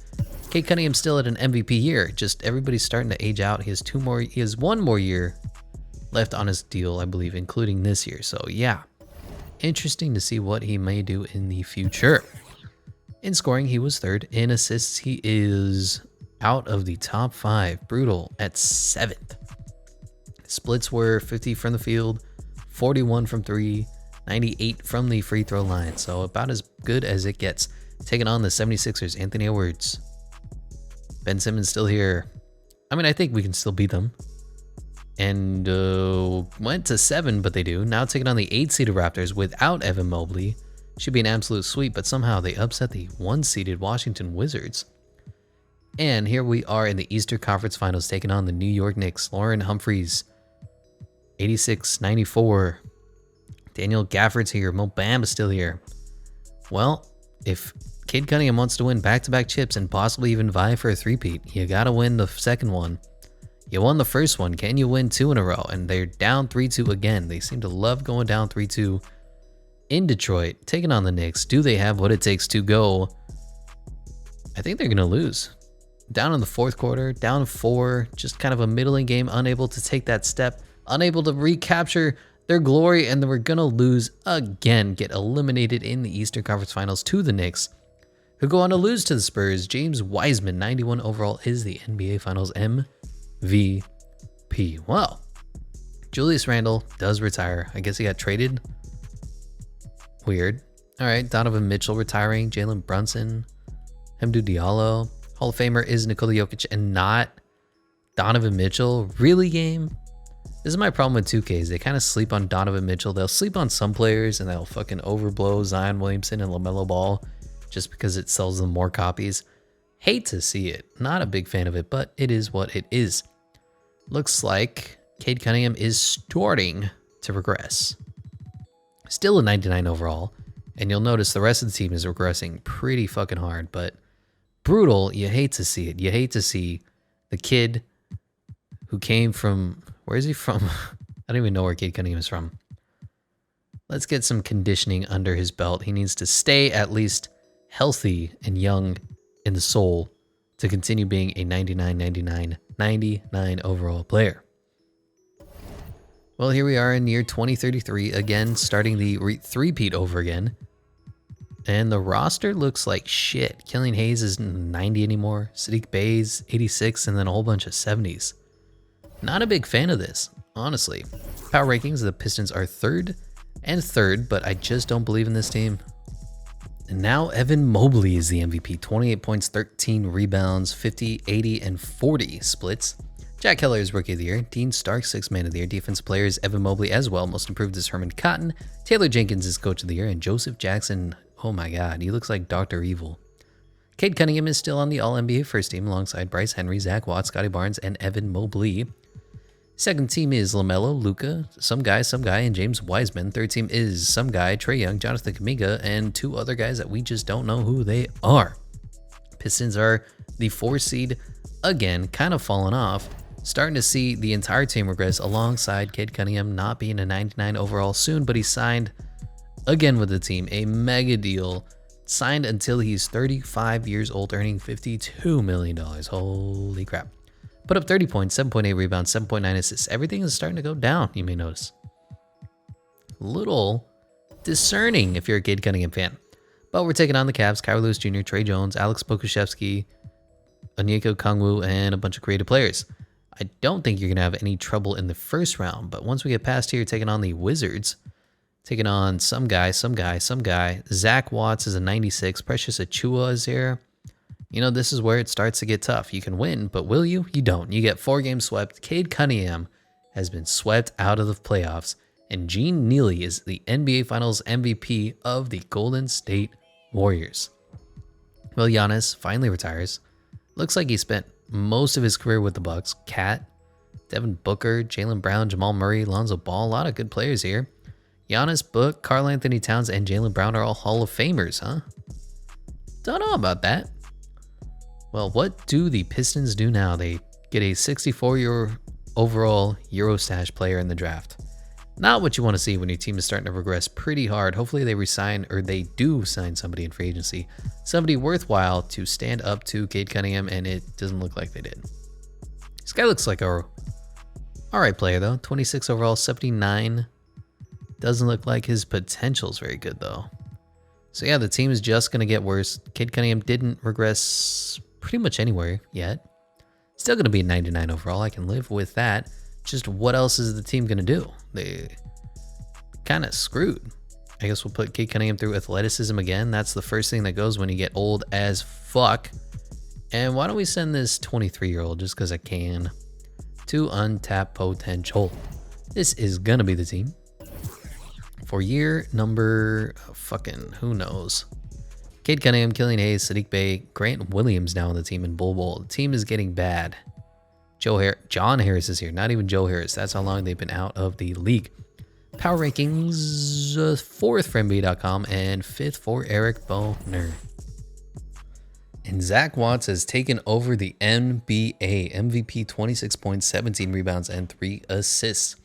Cade Cunningham still at an MVP year. Just everybody's starting to age out. He has 1 more year left on his deal, I believe, including this year. So yeah, interesting to see what he may do in the future. In scoring, he was 3rd. In assists, he is out of the top 5. Brutal at 7th. Splits were 50 from the field, 41 from 3, 98 from the free throw line. So about as good as it gets. Taking on the 76ers, Anthony Edwards. Ben Simmons still here. I mean, I think we can still beat them. And went to 7, but they do. Now taking on the 8-seeded Raptors without Evan Mobley. Should be an absolute sweep, but somehow they upset the 1-seeded Washington Wizards. And here we are in the Eastern Conference Finals taking on the New York Knicks. Lauren Humphreys, 86-94. Daniel Gafford's here. Mo Bamba's still here. Well, if Cade Cunningham wants to win back-to-back chips and possibly even vie for a three-peat, you got to win the second one. You won the first one. Can you win 2 in a row? And they're down 3-2 again. They seem to love going down 3-2 in Detroit, taking on the Knicks. Do they have what it takes to go? I think they're going to lose. Down in the 4th quarter, down 4, just kind of a middling game, unable to take that step, unable to recapture their glory, and then we're going to lose again, get eliminated in the Eastern Conference Finals to the Knicks, who go on to lose to the Spurs. James Wiseman, 91 overall, is the NBA Finals MVP. Well, Julius Randle does retire. I guess he got traded. Weird. All right, Donovan Mitchell retiring, Jalen Brunson, Hamdou Diallo. Hall of Famer is Nikola Jokic and not Donovan Mitchell. Really, game? This is my problem with 2Ks. They kind of sleep on Donovan Mitchell. They'll sleep on some players and they'll fucking overblow Zion Williamson and LaMelo Ball just because it sells them more copies. Hate to see it. Not a big fan of it, but it is what it is. Looks like Cade Cunningham is starting to regress. Still a 99 overall. And you'll notice the rest of the team is regressing pretty fucking hard, but brutal. You hate to see it. You hate to see the kid who came from, where is he from? I don't even know where Cade Cunningham is from. Let's get some conditioning under his belt. He needs to stay at least healthy and young in the soul to continue being a 99 overall player. Well, here we are in year 2033, again, starting the three-peat over again. And the roster looks like shit. Killian Hayes isn't 90 anymore. Sadiq Bey's 86, and then a whole bunch of 70s. Not a big fan of this. honestly. Power rankings, the Pistons are third and third, but I just don't believe in this team. And now Evan Mobley is the MVP. 28 points, 13 rebounds, 50, 80, and 40 splits. Jack Keller is Rookie of the Year. Dean Stark, Sixth Man of the Year. Defensive Player is Evan Mobley as well. Most Improved is Herman Cotton. Taylor Jenkins is Coach of the Year. And Joseph Jackson, oh my God, he looks like Dr. Evil. Cade Cunningham is still on the All-NBA First Team alongside Bryce Henry, Zach Watts, Scotty Barnes, and Evan Mobley. Second team is LaMelo, Luka, some guy, and James Wiseman. Third team is some guy, Trae Young, Jonathan Kuminga, and two other guys that we just don't know who they are. Pistons are the 4 seed again, kind of falling off. Starting to see the entire team regress alongside Cade Cunningham not being a 99 overall soon, but he signed again with the team, a mega deal, signed until he's 35 years old, earning $52 million. Holy crap. Put up 30 points, 7.8 rebounds, 7.9 assists. Everything is starting to go down, you may notice. Little discerning if you're a Cade Cunningham fan. But we're taking on the Cavs, Kyril Lewis Jr., Trey Jones, Alex Pokusevski, Onyeka Okongwu, and a bunch of creative players. I don't think you're going to have any trouble in the first round, but once we get past here, taking on the Wizards, taking on some guy. Zach Watts is a 96. Precious Achiuwa is there. You know, this is where it starts to get tough. You can win, but will you? You don't. You get 4 games swept. Cade Cunningham has been swept out of the playoffs, and Gene Neely is the NBA Finals MVP of the Golden State Warriors. Well, Giannis finally retires. Looks like he spent most of his career with the Bucks. Cat, Devin Booker, Jaylen Brown, Jamal Murray, Lonzo Ball, a lot of good players here. Giannis, Book, Karl Anthony Towns, and Jaylen Brown are all Hall of Famers, huh? Don't know about that. Well, what do the Pistons do now? They get a 64-year overall Eurostash player in the draft. Not what you want to see when your team is starting to regress pretty hard. Hopefully they resign, or they do sign somebody in free agency. Somebody worthwhile to stand up to Cade Cunningham, and it doesn't look like they did. This guy looks like a alright player, though. 26 overall, 79. Doesn't look like his potential is very good, though. So yeah, the team is just going to get worse. Cade Cunningham didn't regress pretty much anywhere yet. Still going to be a 99 overall. I can live with that. Just what else is the team going to do? They kind of screwed. I guess we'll put Cade Cunningham through athleticism again. That's the first thing that goes when you get old as fuck. And why don't we send this 23-year-old, just because I can, to untapped potential. This is going to be the team for year number fucking who knows. Cade Cunningham, Killian Hayes, Sadiq Bey, Grant Williams now on the team in Bull Bowl. The team is getting bad. John Harris is here, not even Joe Harris. That's how long they've been out of the league. Power rankings, 4th for NBA.com and 5th for Eric Boner. And Zach Watts has taken over the NBA. MVP, 26 points, 17 rebounds, and 3 assists.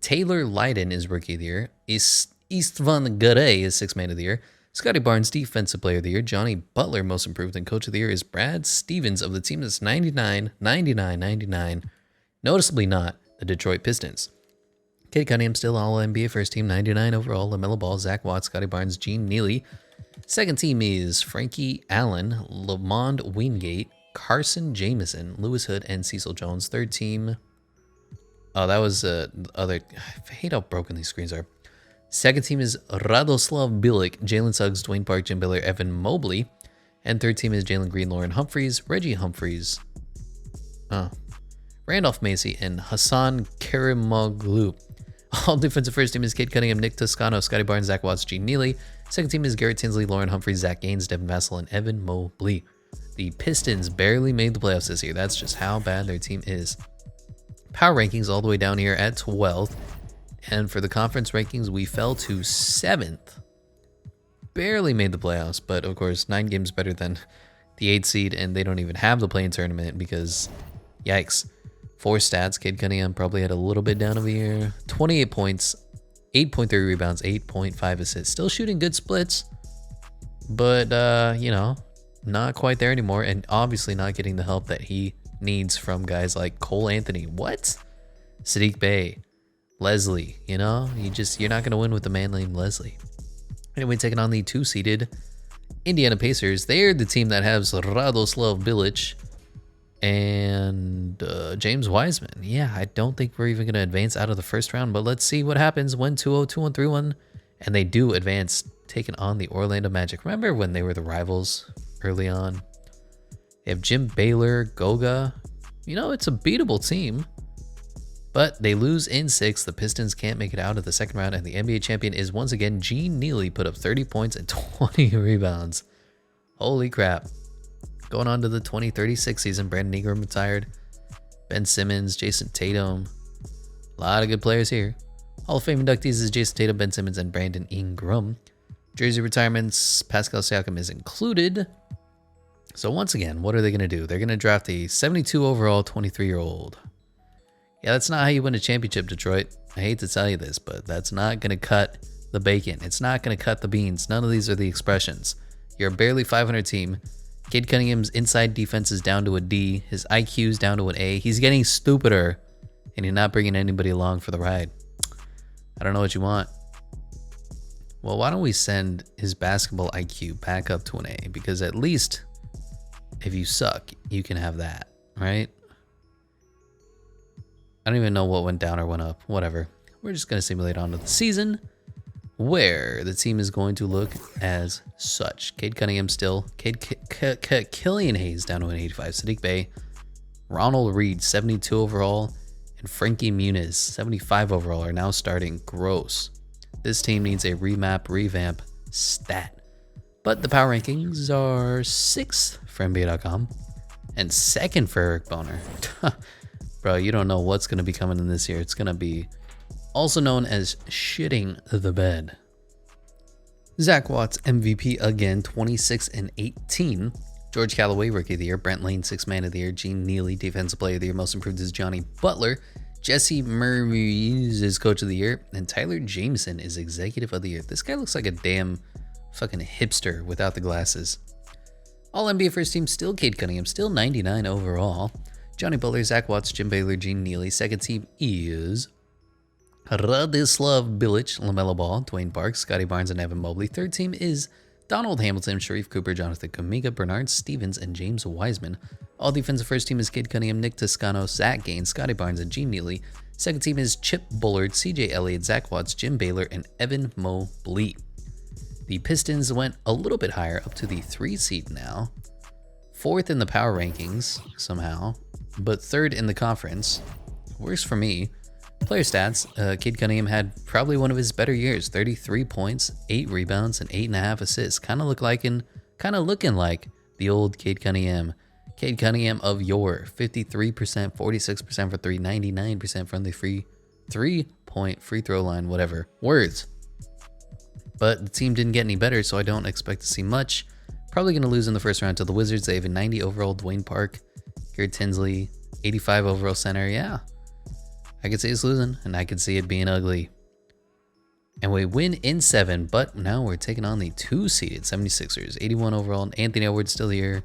Taylor Lydon is Rookie of the Year. Istvan Garay is 6th Man of the Year. Scotty Barnes, Defensive Player of the Year. Johnny Butler, Most Improved, and Coach of the Year is Brad Stevens of the team that's 99, 99, 99. Noticeably not the Detroit Pistons. Cade Cunningham still All-NBA First Team, 99 overall. LaMelo Ball, Zach Watts, Scotty Barnes, Gene Neely. Second team is Frankie Allen, Lamond Wingate, Carson Jamieson, Lewis Hood, and Cecil Jones. Third team. Oh, that was other. I hate how broken these screens are. Second team is Radoslav Bilic, Jalen Suggs, Dwayne Park, Jim Miller, Evan Mobley. And third team is Jalen Green, Lauren Humphreys, Reggie Humphreys, Randolph Macy, and Hassan Karimoglu. All defensive first team is Cade Cunningham, Nick Toscano, Scotty Barnes, Zach Watts, Gene Neely. Second team is Garrett Tinsley, Lauren Humphreys, Zach Gaines, Devin Vassell, and Evan Mobley. The Pistons barely made the playoffs this year. That's just how bad their team is. Power rankings all the way down here at 12th. And for the conference rankings, we fell to 7th. Barely made the playoffs, but of course, 9 games better than the 8th seed, and they don't even have the play-in tournament because, yikes. 4 stats, Cade Cunningham probably had a little bit down of the year. 28 points, 8.3 rebounds, 8.5 assists. Still shooting good splits, but, you know, not quite there anymore, and obviously not getting the help that he needs from guys like Cole Anthony. What? Sadiq Bey. Leslie, you know, you're not going to win with a man named Leslie. Anyway, taking on the 2-seeded Indiana Pacers. They're the team that has Radoslav Bilic, And James Wiseman. Yeah, I don't think we're even going to advance out of the first round, but let's see what happens when 2-0, 2-1, 3-1. And they do advance, taking on the Orlando Magic. Remember when they were the rivals early on? They have Jim Baylor, Goga. You know, it's a beatable team. But they lose in 6. The Pistons can't make it out of the second round, and the NBA champion is once again Gene Neely, put up 30 points and 20 rebounds. Holy crap. Going on to the 2036 season, Brandon Ingram retired. Ben Simmons, Jason Tatum. A lot of good players here. Hall of Fame inductees is Jason Tatum, Ben Simmons, and Brandon Ingram. Jersey retirements, Pascal Siakam is included. So once again, what are they going to do? They're going to draft a 72 overall 23-year-old. Yeah, that's not how you win a championship, Detroit. I hate to tell you this, but that's not going to cut the bacon. It's not going to cut the beans. None of these are the expressions. You're a barely 500 team. Cade Cunningham's inside defense is down to a D. His IQ is down to an A. He's getting stupider, and you're not bringing anybody along for the ride. I don't know what you want. Well, why don't we send his basketball IQ back up to an A? Because at least if you suck, you can have that, right? I don't even know what went down or went up. Whatever. We're just going to simulate onto the season, where the team is going to look as such. Cade Cunningham still. Killian Hayes down to an 85. Sadiq Bey. Ronald Reed, 72 overall. And Frankie Muniz, 75 overall, are now starting. Gross. This team needs a revamp stat. But the power rankings are 6th for NBA.com and 2nd for Eric Boner. Bro, you don't know what's going to be coming in this year. It's going to be also known as shitting the bed. Zach Watts, MVP again, 26 and 18. George Callaway, Rookie of the Year. Brent Lane, 6th Man of the Year. Gene Neely, Defensive Player of the Year. Most Improved is Johnny Butler. Jesse Murray is Coach of the Year. And Tyler Jameson is Executive of the Year. This guy looks like a damn fucking hipster without the glasses. All NBA first team, still Cade Cunningham, still 99 overall. Johnny Butler, Zach Watts, Jim Baylor, Gene Neely. Second team is Radislav Bilic, LaMelo Ball, Dwayne Parks, Scotty Barnes, and Evan Mobley. Third team is Donald Hamilton, Sharif Cooper, Jonathan Kuminga, Bernard Stevens, and James Wiseman. All defensive first team is Cade Cunningham, Nick Toscano, Zach Gaines, Scotty Barnes, and Gene Neely. Second team is Chip Bullard, CJ Elliott, Zach Watts, Jim Baylor, and Evan Mobley. The Pistons went a little bit higher, up to the 3 seed now. 4th in the power rankings, somehow, but 3rd in the conference. Worse for me. Player stats, Cade Cunningham had probably one of his better years. 33 points, 8 rebounds, and 8.5 assists. Kind of looking like the old Cade Cunningham. Cade Cunningham of yore. 53%, 46% for 3, 99% from the free 3-point free throw line, whatever. Words. But the team didn't get any better, so I don't expect to see much. Probably going to lose in the first round to the Wizards. They have a 90 overall Dwayne Park. Garrett Tinsley, 85 overall center. Yeah, I could see us losing, and I could see it being ugly. And we win in 7, but now we're taking on the 2-seeded 76ers. 81 overall, and Anthony Edwards still here.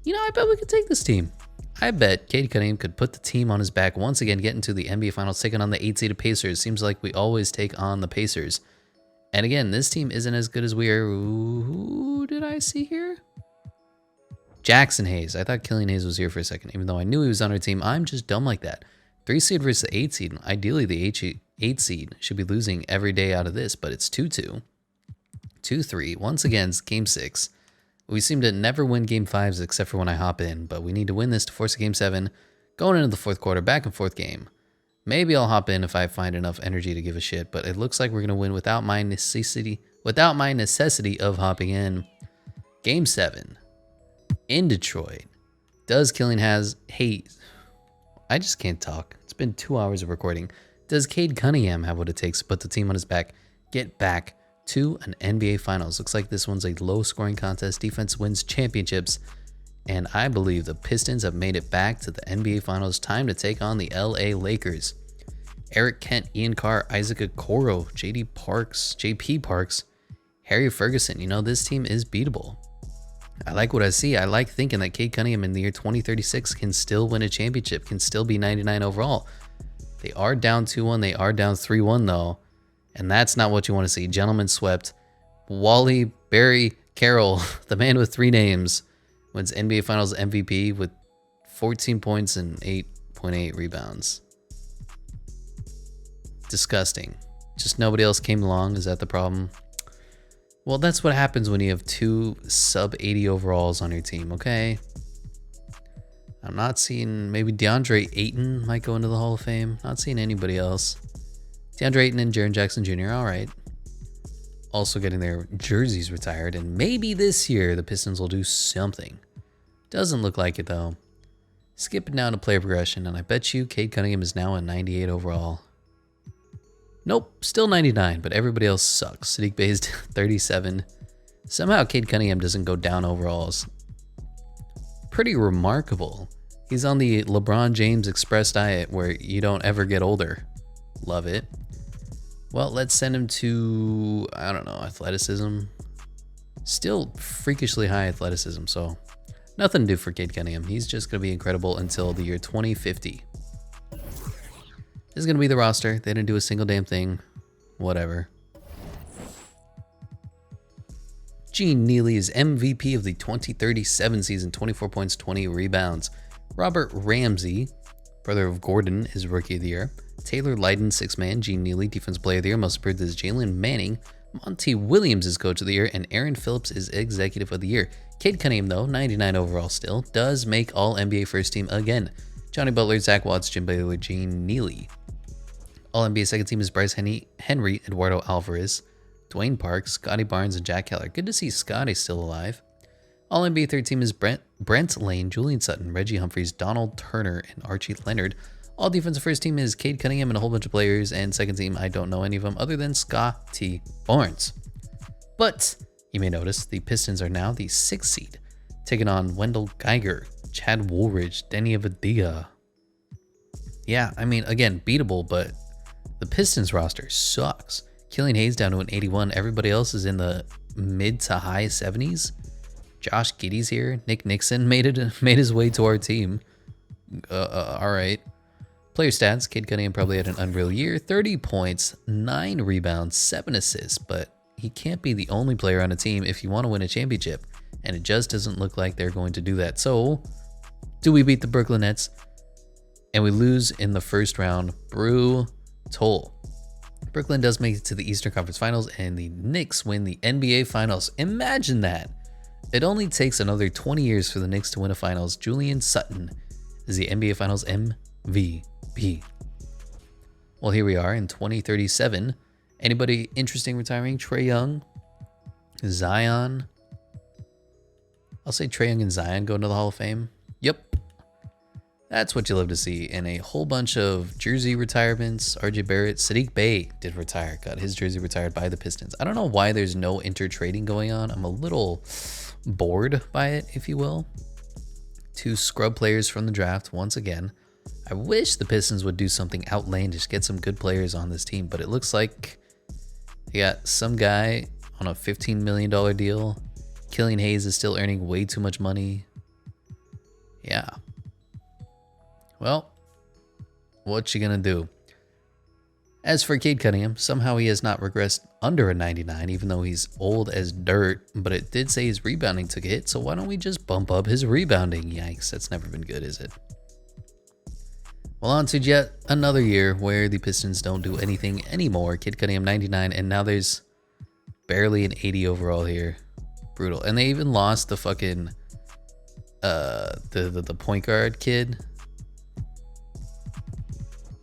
You know, I bet we could take this team. I bet Cade Cunningham could put the team on his back once again, get into the NBA Finals, taking on the 8-seeded Pacers. Seems like we always take on the Pacers. And again, this team isn't as good as we are. Who did I see here? Jackson Hayes. I thought Killian Hayes was here for a second, even though I knew he was on our team. I'm just dumb like that. 3-seed versus the 8-seed. Ideally, the 8-seed should be losing every day out of this, but it's 2-2. 2-3. Once again, it's Game 6. We seem to never win Game 5s except for when I hop in, but we need to win this to force a Game 7. Going into the 4th quarter, back and forth game. Maybe I'll hop in if I find enough energy to give a shit, but it looks like we're going to win without my necessity of hopping in. Game 7 in Detroit. Does Killian Hayes? I just can't talk. It's been 2 hours of recording. Does Cade Cunningham have what it takes to put the team on his back, get back to an NBA Finals? Looks like this one's a low-scoring contest. Defense wins championships. And I believe the Pistons have made it back to the NBA Finals. Time to take on the LA Lakers. Eric Kent, Ian Carr, Isaac Okoro, JP Parks, Harry Ferguson. You know, this team is beatable. I like what I see. I like thinking that Cade Cunningham in the year 2036 can still win a championship, can still be 99 overall. They are down 2-1. They are down 3-1, though. And that's not what you want to see. Gentlemen, swept. Wally, Barry, Carroll, the man with 3 names, Wins NBA Finals MVP with 14 points and 8.8 rebounds. Disgusting. Just nobody else came along. Is that the problem? Well, that's what happens when you have 2 sub 80 overalls on your team, okay? I'm not seeing, maybe DeAndre Ayton might go into the Hall of Fame. Not seeing anybody else. DeAndre Ayton and Jaren Jackson Jr., all right. Also getting their jerseys retired, and maybe this year the Pistons will do something. Doesn't look like it though. Skipping down to player progression, and I bet you Cade Cunningham is now a 98 overall. Nope, still 99, but everybody else sucks. Sadiq Bey is 37. Somehow Cade Cunningham doesn't go down overalls. Pretty remarkable. He's on the LeBron James Express diet where you don't ever get older. Love it. Well, let's send him to, I don't know, athleticism. Still freakishly high athleticism, so nothing to do for Cade Cunningham. He's just going to be incredible until the year 2050. This is going to be the roster. They didn't do a single damn thing. Whatever. Gene Neely is MVP of the 2037 season, 24 points, 20 rebounds. Robert Ramsey, brother of Gordon, is Rookie of the Year. Taylor Lydon, 6-man. Gene Neely, Defensive Player of the Year. Most improved is Jalen Manning. Monty Williams is Coach of the Year. And Aaron Phillips is Executive of the Year. Cade Cunningham, though, 99 overall still, does make All-NBA First Team again. Johnny Butler, Zach Watts, Jim Baylor, Gene Neely. All-NBA Second Team is Bryce Henry, Eduardo Alvarez, Dwayne Parks, Scotty Barnes, and Jack Keller. Good to see Scotty still alive. All-NBA Third Team is Brent Lane, Julian Sutton, Reggie Humphreys, Donald Turner, and Archie Leonard. All Defensive First Team is Cade Cunningham and a whole bunch of players. And Second Team, I don't know any of them other than Scotty Barnes. But you may notice the Pistons are now the 6th seed, taking on Wendell Geiger, Chad Woolridge, Denny Avdia. Yeah, I mean, again, beatable, but the Pistons roster sucks. Killian Hayes down to an 81. Everybody else is in the mid to high 70s. Josh Giddey's here. Nick Nixon made his way to our team. All right. Player stats, Cade Cunningham probably had an unreal year. 30 points, 9 rebounds, 7 assists, but he can't be the only player on a team if you want to win a championship, and it just doesn't look like they're going to do that. So, do we beat the Brooklyn Nets? And we lose in the first round. Brutal. Brooklyn does make it to the Eastern Conference Finals, and the Knicks win the NBA Finals. Imagine that. It only takes another 20 years for the Knicks to win a Finals. Julian Sutton is the NBA Finals MVP. Well, here we are in 2037. Anybody interesting retiring? Trae Young, Zion. I'll say Trae Young and Zion go into the Hall of Fame. Yep. That's what you love to see. And a whole bunch of jersey retirements. RJ Barrett, Sadiq Bey did retire. Got his jersey retired by the Pistons. I don't know why there's no inter-trading going on. I'm a little bored by it, if you will. 2 scrub players from the draft once again. I wish the Pistons would do something outlandish, get some good players on this team, but it looks like you got some guy on a $15 million deal. Killian Hayes is still earning way too much money. Yeah. Well, what you gonna do? As for Cade Cunningham, somehow he has not regressed under a 99, even though he's old as dirt, but it did say his rebounding took a hit, so why don't we just bump up his rebounding? Yikes, that's never been good, is it? Well, on to yet another year where the Pistons don't do anything anymore. Cade Cunningham 99, and now there's barely an 80 overall here. Brutal. And they even lost the fucking the point guard kid.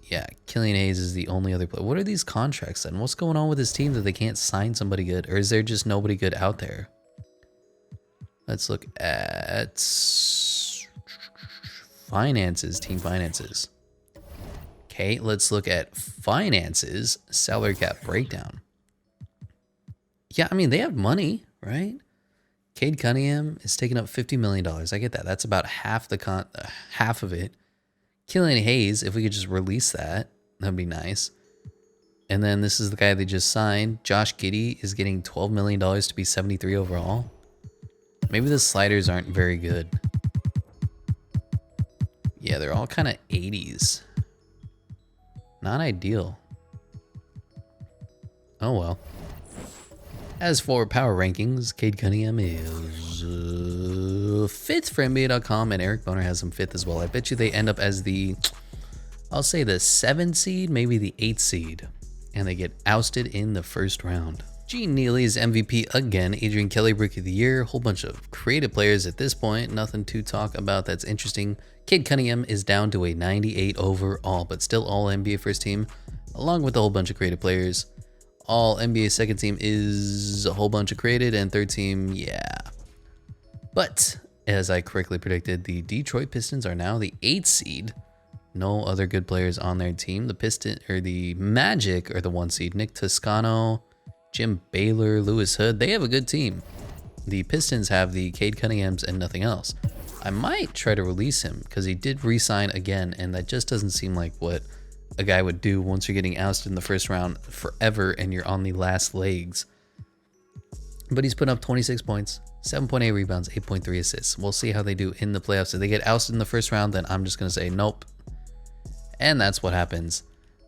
Yeah, Killian Hayes is the only other player. What are these contracts then? What's going on with this team that they can't sign somebody good? Or is there just nobody good out there? Let's look at finances, team finances. Okay, let's look at finances, salary cap breakdown. Yeah, I mean, they have money, right? Cade Cunningham is taking up $50 million. I get that. That's about half of it. Killian Hayes, if we could just release that, that'd be nice. And then this is the guy they just signed. Josh Giddey is getting $12 million to be 73 overall. Maybe the sliders aren't very good. Yeah, they're all kind of 80s. Not ideal. Oh well. As for power rankings, Cade Cunningham is 5th for NBA.com, and Eric Boner has them 5th as well. I bet you they end up as I'll say the 7th seed, maybe the 8th seed, and they get ousted in the first round. Gene Neely is MVP again. Adrian Kelly, Rookie of the Year. Whole bunch of creative players at this point. Nothing to talk about that's interesting. Cade Cunningham is down to a 98 overall, but still all NBA first team, along with a whole bunch of creative players. All NBA second team is a whole bunch of created, and third team, yeah. But as I correctly predicted, the Detroit Pistons are now the 8th seed. No other good players on their team. The Magic are the 1 seed. Nick Toscano, Jim Baylor, Lewis Hood, they have a good team. The Pistons have the Cade Cunninghams and nothing else. I might try to release him because he did re-sign again, and that just doesn't seem like what a guy would do once you're getting ousted in the first round forever and you're on the last legs. But he's put up 26 points, 7.8 rebounds, 8.3 assists. We'll see how they do in the playoffs. If they get ousted in the first round, then I'm just going to say nope. And that's what happens.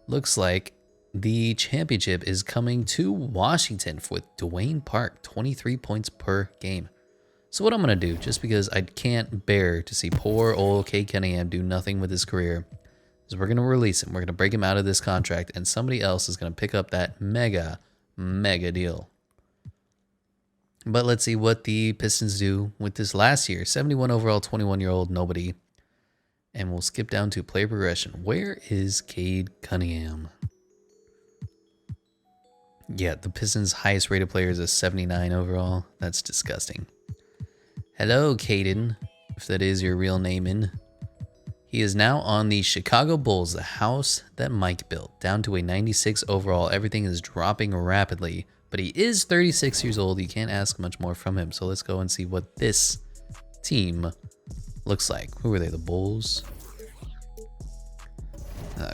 Looks like the championship is coming to Washington with Dwayne Park, 23 points per game. So what I'm going to do, just because I can't bear to see poor old Cade Cunningham do nothing with his career, is we're going to release him. We're going to break him out of this contract, and somebody else is going to pick up that mega deal. But let's see what the Pistons do with this last year. 71 overall, 21-year-old, nobody. And we'll skip down to player progression. Where is Cade Cunningham? Yeah, the Pistons' highest rated player is a 79 overall. That's disgusting. Hello, Caden, if that is your real name. He is now on the Chicago Bulls, the house that Mike built, down to a 96 overall. Everything is dropping rapidly, but he is 36 years old. You can't ask much more from him. So let's go and see what this team looks like. Who are they? The Bulls?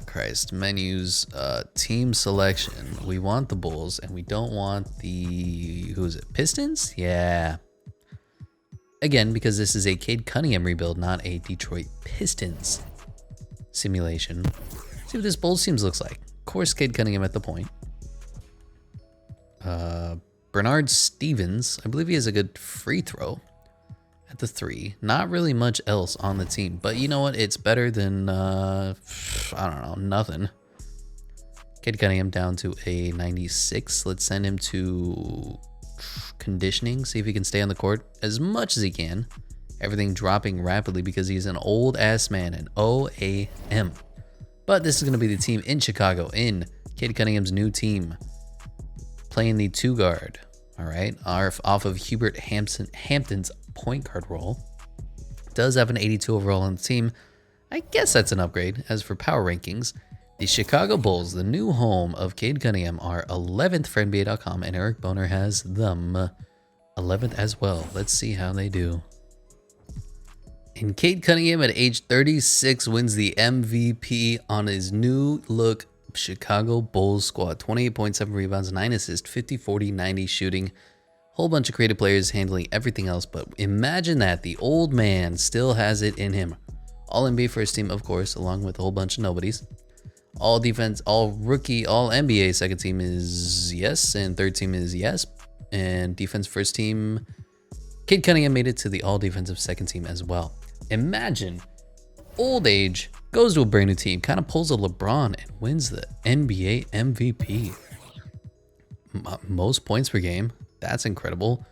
Christ. Menus. Team selection. We want the Bulls, and we don't want the... Who is it? Pistons? Yeah. Again, because this is a Cade Cunningham rebuild, not a Detroit Pistons simulation. See what this Bulls team looks like. Of course, Cade Cunningham at the point. Bernard Stevens. I believe he has a good free throw at the 3. Not really much else on the team, but you know what? It's better than, I don't know, nothing. Cade Cunningham down to a 96. Let's send him to conditioning, see if he can stay on the court as much as he can. Everything dropping rapidly because he's an old ass man, an OAM. But this is going to be the team in Chicago, in Cade Cunningham's new team, playing the 2 guard. All right, off of Hubert Hampton's point guard role. Does have an 82 overall on the team. I guess that's an upgrade. As for power rankings, the Chicago Bulls, the new home of Cade Cunningham, are 11th for NBA.com, and Eric Boner has them 11th as well. Let's see how they do. And Cade Cunningham at age 36 wins the MVP on his new look Chicago Bulls squad. 28.7 rebounds, 9 assists, 50, 40, 90 shooting. Whole bunch of creative players handling everything else, but imagine that the old man still has it in him. All NBA first team, of course, along with a whole bunch of nobodies. All defense, all rookie, all NBA second team is yes, and third team is yes. And defense first team, Cade Cunningham made it to the all defensive second team as well. Imagine old age, goes to a brand new team, kind of pulls a LeBron and wins the NBA MVP. Most points per game, that's incredible.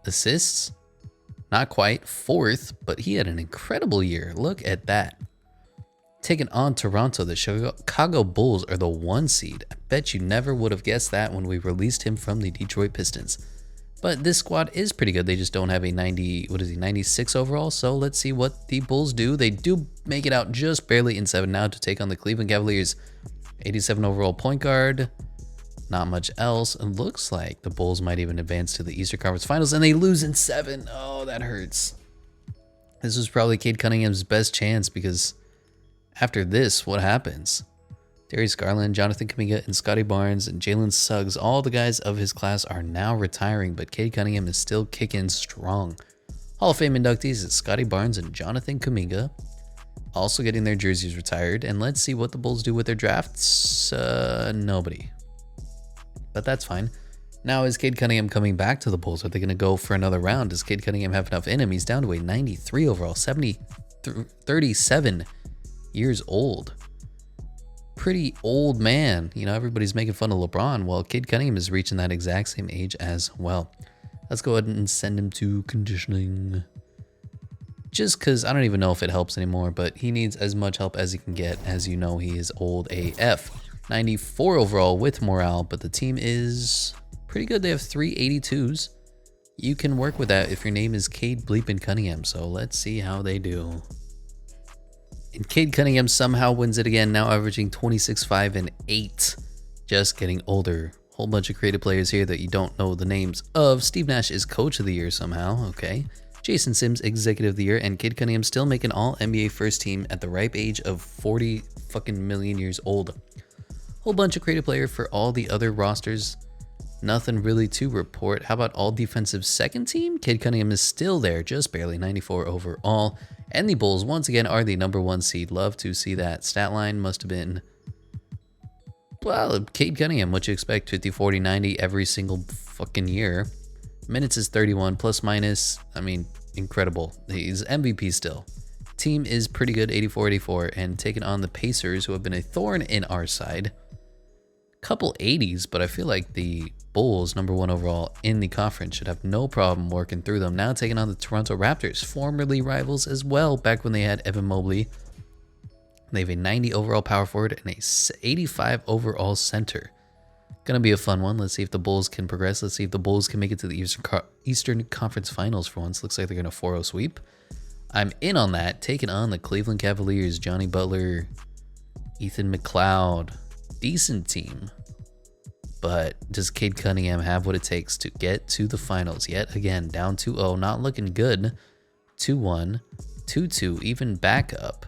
Assists, not quite 4th, but he had an incredible year. Look at that. Taking on Toronto, the Chicago Bulls are the 1 seed. I bet you never would have guessed that when we released him from the Detroit Pistons. But this squad is pretty good. They just don't have a 96 overall. So let's see what the Bulls do. They do make it out just barely in 7 now to take on the Cleveland Cavaliers. 87 overall point guard. Not much else. It looks like the Bulls might even advance to the Eastern Conference Finals, and they lose in 7. Oh, that hurts. This was probably Cade Cunningham's best chance, because after this, what happens? Darius Garland, Jonathan Kuminga, and Scotty Barnes, and Jalen Suggs, all the guys of his class are now retiring, but Cade Cunningham is still kicking strong. Hall of Fame inductees is Scotty Barnes and Jonathan Kuminga, also getting their jerseys retired. And let's see what the Bulls do with their drafts. Nobody. But that's fine. Now, is Cade Cunningham coming back to the Bulls? Are they going to go for another round? Does Cade Cunningham have enough in him? He's down to a 93 overall, 37 years old. Pretty old man. You know, everybody's making fun of LeBron. Well, Cade Cunningham is reaching that exact same age as well. Let's go ahead and send him to conditioning. Just because I don't even know if it helps anymore, but he needs as much help as he can get. As you know, he is old AF. 94 overall with morale, but the team is pretty good. They have 382s. You can work with that if your name is Cade Bleepin Cunningham. So let's see how they do. And Cade Cunningham somehow wins it again, now averaging 26, 5, and 8. Just getting older. Whole bunch of creative players here that you don't know the names of. Steve Nash is Coach of the Year somehow. Okay. Jason Sims, Executive of the Year, and Cade Cunningham still making all NBA first team at the ripe age of 40 fucking million years old. Whole bunch of creative player for all the other rosters. Nothing really to report. How about all defensive second team? Cade Cunningham is still there, just barely 94 overall. And the Bulls, once again, are the #1 seed. Love to see that. Stat line must have been, well, Cade Cunningham, what you expect, 50, 40, 90 every single fucking year. Minutes is 31, plus minus, I mean, incredible. He's MVP still. Team is pretty good, 84-84, and taking on the Pacers, who have been a thorn in our side. Couple 80s, but I feel like the Bulls, #1 overall in the conference, should have no problem working through them. Now taking on the Toronto Raptors, formerly rivals as well, back when they had Evan Mobley. They have a 90 overall power forward and a 85 overall center. Gonna be a fun one. Let's see if the Bulls can progress. Let's see if the Bulls can make it to the Eastern Conference Finals for once. Looks like they're gonna 4-0 sweep. I'm in on that. Taking on the Cleveland Cavaliers, Johnny Butler, Ethan McLeod. Decent team. But does Cade Cunningham have what it takes to get to the finals? Yet again, down 2-0, not looking good. 2-1, 2-2, even back up.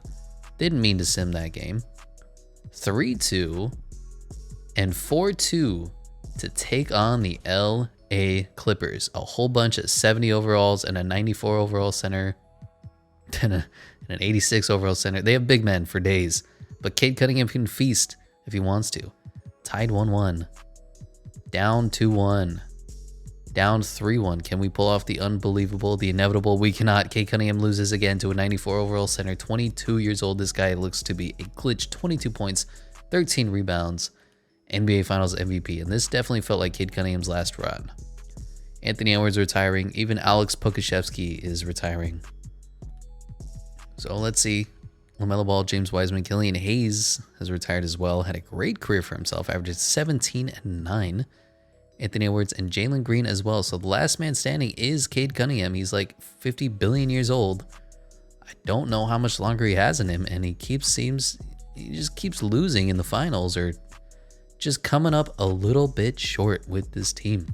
Didn't mean to sim that game. 3-2 and 4-2 to take on the LA Clippers. A whole bunch of 70 overalls and a 94 overall center and an 86 overall center. They have big men for days, but Cade Cunningham can feast if he wants to. Tied 1-1. Down 2-1. Down 3-1. Can we pull off the unbelievable, the inevitable? We cannot. Cade Cunningham loses again to a 94 overall center. 22 years old. This guy looks to be a glitch. 22 points, 13 rebounds. NBA Finals MVP. And this definitely felt like Cade Cunningham's last run. Anthony Edwards retiring. Even Alex Pokashevsky is retiring. So let's see. LaMelo Ball, James Wiseman, Killian Hayes has retired as well. Had a great career for himself. Averaged 17 and 9. Anthony Edwards and Jalen Green as well. So the last man standing is Cade Cunningham. He's like 50 billion years old. I don't know how much longer he has in him, and he just keeps losing in the finals or just coming up a little bit short with this team.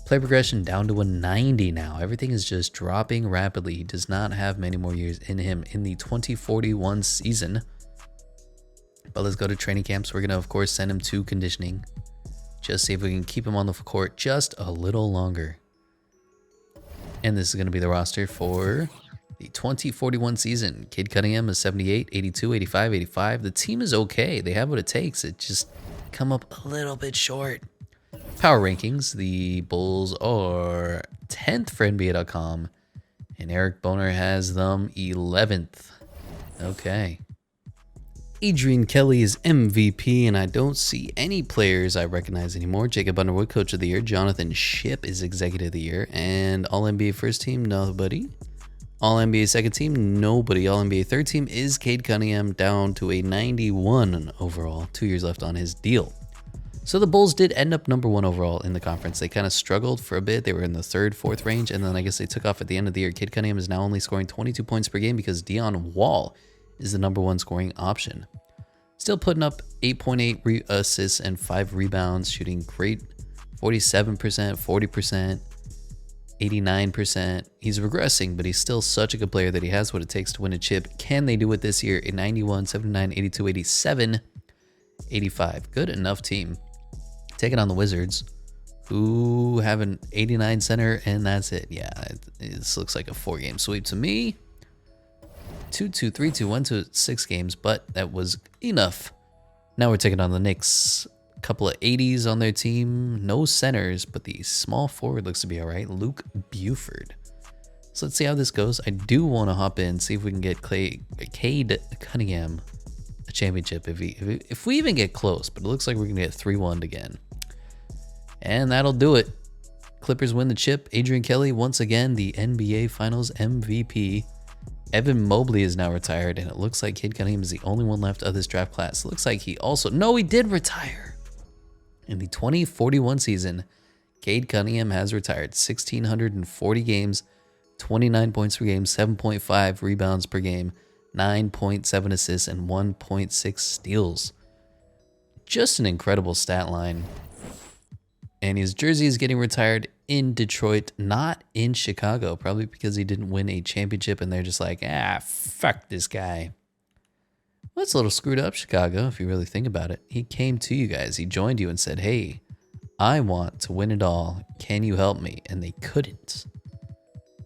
Play progression down to a 90 now. Everything is just dropping rapidly. He does not have many more years in him in the 2041 season. But let's go to training camps. We're going to, of course, send him to conditioning. Just see if we can keep him on the court just a little longer. And this is going to be the roster for the 2041 season. Cade Cunningham is 78, 82, 85, 85. The team is okay. They have what it takes. It just come up a little bit short. Power rankings, the Bulls are 10th for NBA.com, and Eric Boner has them 11th. Okay. Adrian Kelly is MVP, and I don't see any players I recognize anymore. Jacob Underwood, Coach of the Year. Jonathan Shipp is Executive of the Year. And All-NBA First Team, nobody. All-NBA Second Team, nobody. All-NBA Third Team is Cade Cunningham, down to a 91 overall. 2 years left on his deal. So the Bulls did end up #1 overall in the conference. They kind of struggled for a bit. They were in the 3rd, 4th range, and then I guess they took off at the end of the year. Cade Cunningham is now only scoring 22 points per game because Dion Wall is the #1 scoring option. Still putting up 8.8 assists and 5 rebounds, shooting great, 47%, 40%, 89%. He's regressing, but he's still such a good player that he has what it takes to win a chip. Can they do it this year? A 91, 79, 82, 87, 85. Good enough team. Taking on the Wizards, who have an 89 center, and that's it. Yeah, this looks like a 4-game sweep to me. 2-2, 3-2, 1-2, 6 games, but that was enough. Now we're taking on the Knicks. Couple of 80s on their team. No centers, but the small forward looks to be all right. Luke Buford. So let's see how this goes. I do want to hop in, see if we can get Cade Cunningham a championship if we even get close, but it looks like we're going to get 3-1 again. And that'll do it. Clippers win the chip. Adrian Kelly, once again, the NBA Finals MVP. Evan Mobley is now retired, and it looks like Cade Cunningham is the only one left of this draft class. It looks like he also... No, he did retire. In the 2041 season, Cade Cunningham has retired. 1,640 games, 29 points per game, 7.5 rebounds per game, 9.7 assists, and 1.6 steals. Just an incredible stat line. And his jersey is getting retired in Detroit, not in Chicago, probably because he didn't win a championship and they're just like, fuck this guy. Well, that's a little screwed up, Chicago, if you really think about it. He came to you guys, he joined you and said, hey, I want to win it all. Can you help me? And they couldn't.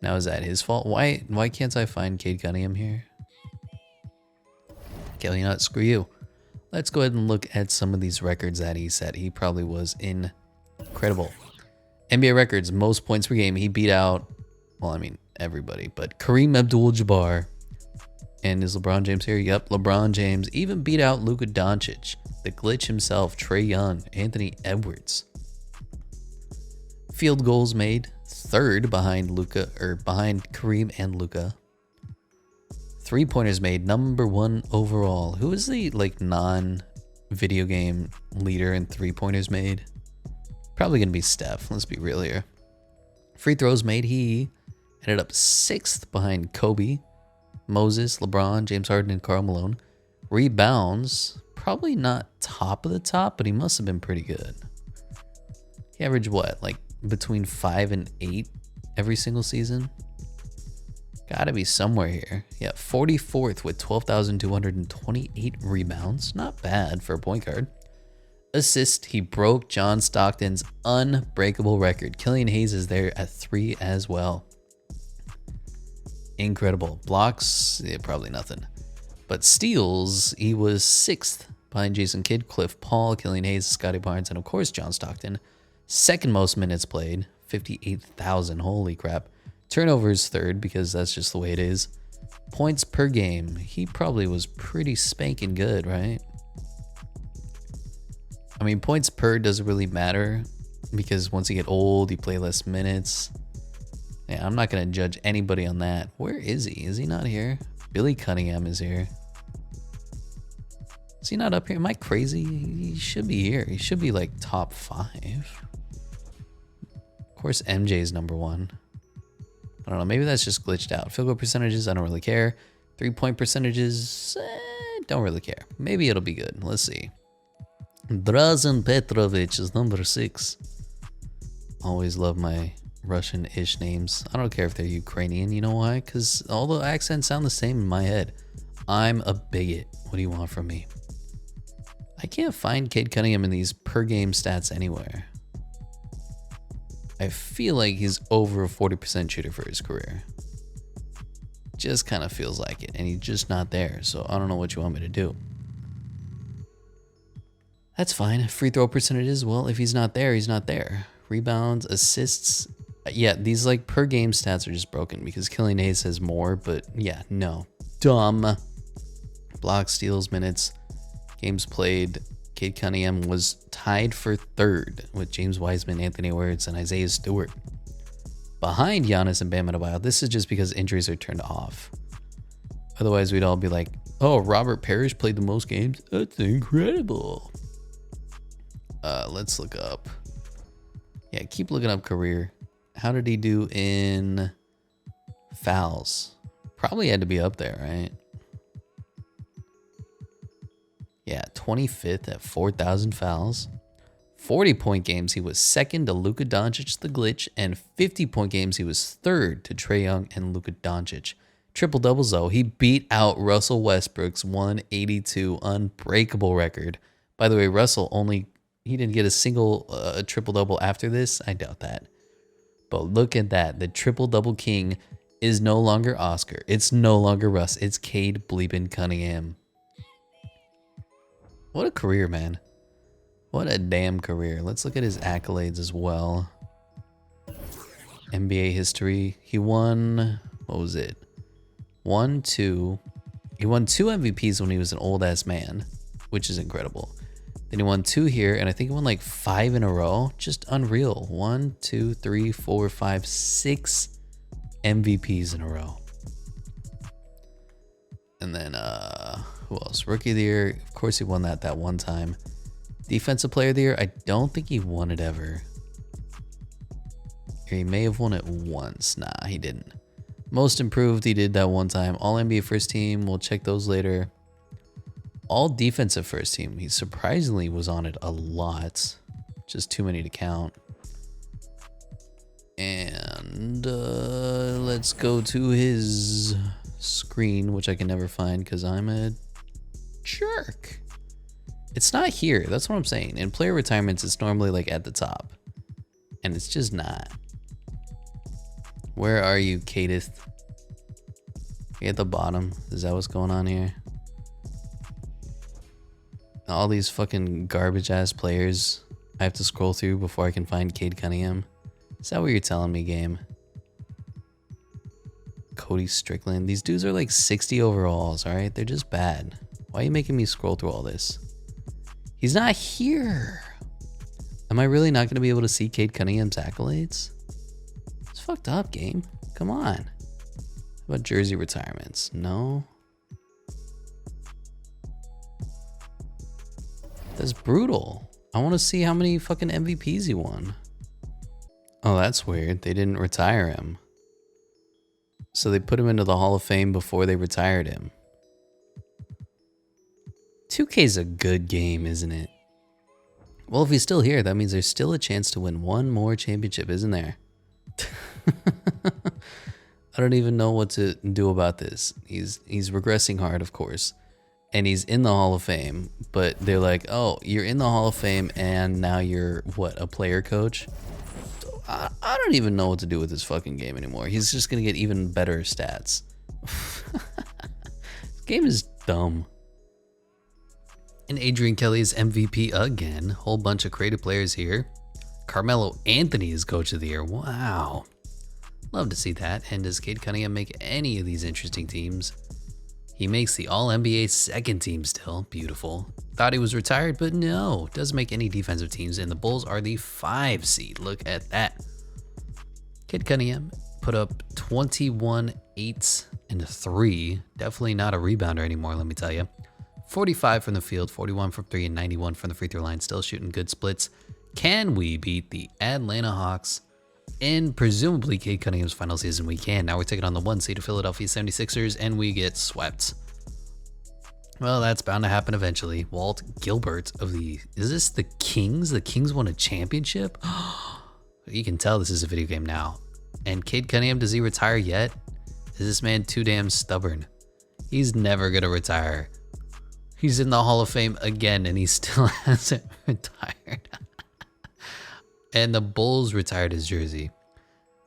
Now, is that his fault? Why can't I find Cade Cunningham here? Kelly, you know what? Screw you. Let's go ahead and look at some of these records that he set. He probably was incredible. NBA records, most points per game. He beat out, well, I mean, everybody, but Kareem Abdul-Jabbar. And is LeBron James here? Yep, LeBron James even beat out Luka Doncic, the glitch himself, Trae Young, Anthony Edwards. Field goals made, third behind Kareem and Luka. 3-pointers made, number 1 overall. Who is the non-video game leader in 3-pointers made? Probably gonna be Steph. Let's be real here. Free throws made, he ended up 6th behind Kobe, Moses, LeBron, James Harden, and Karl Malone. Rebounds, probably not top of the top, but he must have been pretty good. He averaged what, like between 5 and 8 every single season? Gotta be somewhere here. Yeah, 44th with 12,228 rebounds. Not bad for a point guard. Assist, he broke John Stockton's unbreakable record. Killian Hayes is there at 3 as well. Incredible. Blocks, yeah, probably nothing. But steals, he was 6th behind Jason Kidd, Cliff Paul, Killian Hayes, Scotty Barnes, and of course John Stockton. 2nd most minutes played, 58,000. Holy crap. Turnovers 3rd because that's just the way it is. Points per game, he probably was pretty spanking good, right? I mean, points per doesn't really matter because once you get old, you play less minutes. Yeah, I'm not going to judge anybody on that. Where is he? Is he not here? Billy Cunningham is here. Is he not up here? Am I crazy? He should be here. He should be like top 5. Of course, MJ is number 1. I don't know. Maybe that's just glitched out. Field goal percentages, I don't really care. 3-point percentages, don't really care. Maybe it'll be good. Let's see. Drazen Petrovic is number 6. Always love my Russian-ish names. I don't care if they're Ukrainian. You know why? Because all the accents sound the same in my head. I'm a bigot. What do you want from me? I can't find Cade Cunningham in these per game stats anywhere. I feel like he's over a 40% shooter for his career. Just kind of feels like it, and he's just not there. So I don't know what you want me to do. That's fine. Free throw percentages, well, if he's not there, he's not there. Rebounds, assists. Yeah, these like per game stats are just broken because Killian Hayes has more, but yeah, no. Dumb. Blocks, steals, minutes, games played. Cade Cunningham was tied for 3rd with James Wiseman, Anthony Edwards, and Isaiah Stewart. Behind Giannis and Bam Adebayo. This is just because injuries are turned off. Otherwise, we'd all be like, oh, Robert Parrish played the most games? That's incredible. Let's look up. Yeah, keep looking up career. How did he do in fouls? Probably had to be up there, right? Yeah, 25th at 4,000 fouls. 40-point games, he was 2nd to Luka Doncic, the glitch, and 50-point games, he was 3rd to Trae Young and Luka Doncic. Triple doubles, though, he beat out Russell Westbrook's 182 unbreakable record. By the way, Russell he didn't get a single triple-double after this. I doubt that. But look at that. The triple-double king is no longer Oscar. It's no longer Russ. It's Cade bleeping Cunningham. What a career, man. What a damn career. Let's look at his accolades as well. NBA history. He won, what was it? He won two MVPs when he was an old ass man, which is incredible. Then he won 2 here, and I think he won like 5 in a row. Just unreal. 1, 2, 3, 4, 5, 6 MVPs in a row. And then who else? Rookie of the year. Of course he won that one time. Defensive player of the year. I don't think he won it ever. He may have won it once. Nah, he didn't. Most improved, he did that one time. All NBA first team, we'll check those later. All defensive first team, he surprisingly was on it a lot. Just too many to count. And let's go to his screen, which I can never find because I'm a jerk. It's not here, that's what I'm saying. In player retirements, it's normally like at the top. And it's just not. Where are you, Cade? You at the bottom? Is that what's going on here? All these fucking garbage ass players I have to scroll through before I can find Cade Cunningham. Is that what you're telling me, game? Cody Strickland. These dudes are like 60 overalls, alright? They're just bad. Why are you making me scroll through all this? He's not here. Am I really not going to be able to see Cade Cunningham's accolades? It's fucked up, game. Come on. How about jersey retirements? No. That's brutal. I want to see how many fucking MVPs he won. Oh, that's weird. They didn't retire him. So they put him into the Hall of Fame before they retired him. 2K's a good game, isn't it? Well, if he's still here, that means there's still a chance to win one more championship, isn't there? I don't even know what to do about this. He's regressing hard, of course. And he's in the Hall of Fame, but they're like, oh, you're in the Hall of Fame and now you're, what, a player coach? I don't even know what to do with this fucking game anymore. He's just going to get even better stats. This game is dumb. And Adrian Kelly is MVP again. Whole bunch of creative players here. Carmelo Anthony is coach of the year. Wow. Love to see that. And does Cade Cunningham make any of these interesting teams? He makes the All-NBA second team still. Beautiful. Thought he was retired, but no. Doesn't make any defensive teams, and the Bulls are the 5 seed. Look at that. Cade Cunningham put up 21, 8, and 3. Definitely not a rebounder anymore, let me tell you. 45 from the field, 41 from 3, and 91 from the free throw line. Still shooting good splits. Can we beat the Atlanta Hawks in presumably Cade Cunningham's final season? We can. Now we're taking on the 1 seed of Philadelphia 76ers, and we get swept. Well, that's bound to happen eventually. Walt Gilbert of the... Is this the Kings? The Kings won a championship? You can tell this is a video game now. And Cade Cunningham, does he retire yet? Is this man too damn stubborn? He's never going to retire. He's in the Hall of Fame again, and he still hasn't retired. And the Bulls retired his jersey.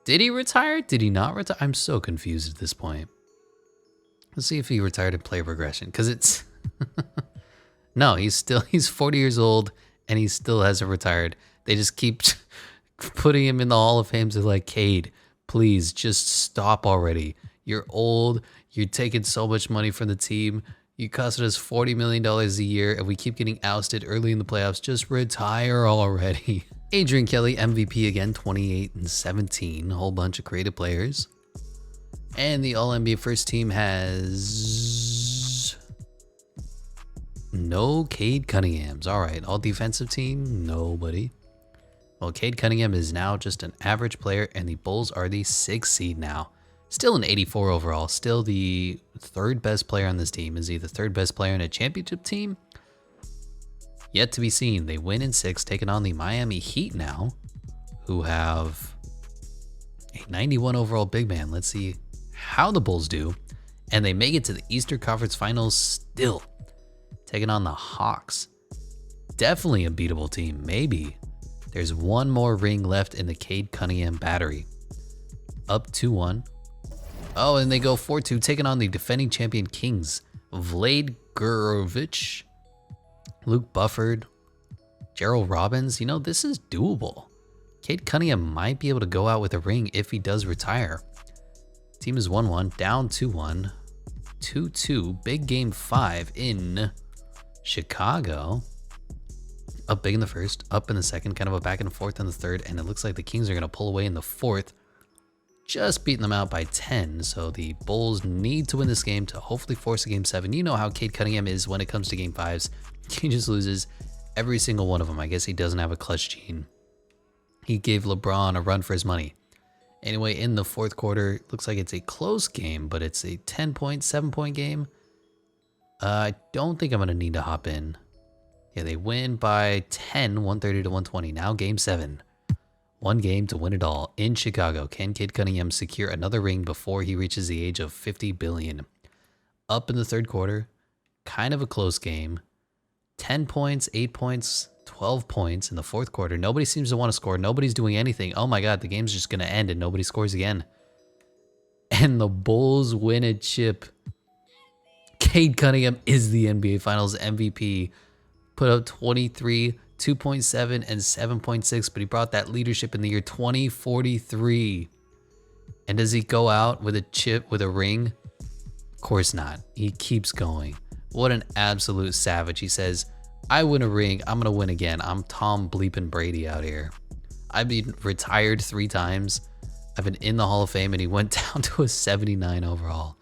Did he retire? Did he not retire? I'm so confused at this point. Let's see if he retired in player progression, because it's... No, he's 40 years old, and he still hasn't retired. They just keep putting him in the Hall of Fame. They're like, Cade, please, just stop already. You're old. You're taking so much money from the team. You costed us $40 million a year, and we keep getting ousted early in the playoffs. Just retire already. Adrian Kelly, MVP again, 28 and 17. A whole bunch of creative players. And the All-NBA first team has no Cade Cunninghams. All right, all defensive team, nobody. Well, Cade Cunningham is now just an average player, and the Bulls are the 6th seed now. Still an 84 overall, still the 3rd best player on this team. Is he the 3rd best player in a championship team? Yet to be seen. They win in 6, taking on the Miami Heat now, who have a 91 overall big man. Let's see how the Bulls do. And they make it to the Eastern Conference Finals still, taking on the Hawks. Definitely a beatable team, maybe. There's one more ring left in the Cade Cunningham battery. Up 2-1. Oh, and they go 4-2, taking on the defending champion Kings. Vlade Gurovic, Luke Bufford, Gerald Robbins, you know, this is doable. Cade Cunningham might be able to go out with a ring if he does retire. Team is 1-1, down 2-1, 2-2, big game 5 in Chicago. Up big in the first, up in the second, kind of a back and forth in the third, and it looks like the Kings are going to pull away in the fourth. Just beating them out by 10, so the Bulls need to win this game to hopefully force a game 7. You know how Cade Cunningham is when it comes to game 5s. He just loses every single one of them. I guess he doesn't have a clutch gene. He gave LeBron a run for his money. Anyway, in the fourth quarter, looks like it's a close game, but it's a 10-point, 7-point game. I don't think I'm going to need to hop in. Yeah, they win by 10, 130 to 120. Now game 7. One game to win it all in Chicago. Can Cade Cunningham secure another ring before he reaches the age of 50 billion? Up in the third quarter, kind of a close game. 10 points, 8 points, 12 points in the fourth quarter. Nobody seems to want to score. Nobody's doing anything. Oh my God, the game's just going to end and nobody scores again. And the Bulls win a chip. Cade Cunningham is the NBA Finals MVP. Put up 23, 2.7, and 7.6, but he brought that leadership in the year 2043. And does he go out with a chip, with a ring? Of course not. He keeps going. What an absolute savage. He says, I win a ring, I'm going to win again. I'm Tom bleeping Brady out here. I've been retired 3 times. I've been in the Hall of Fame, and he went down to a 79 overall.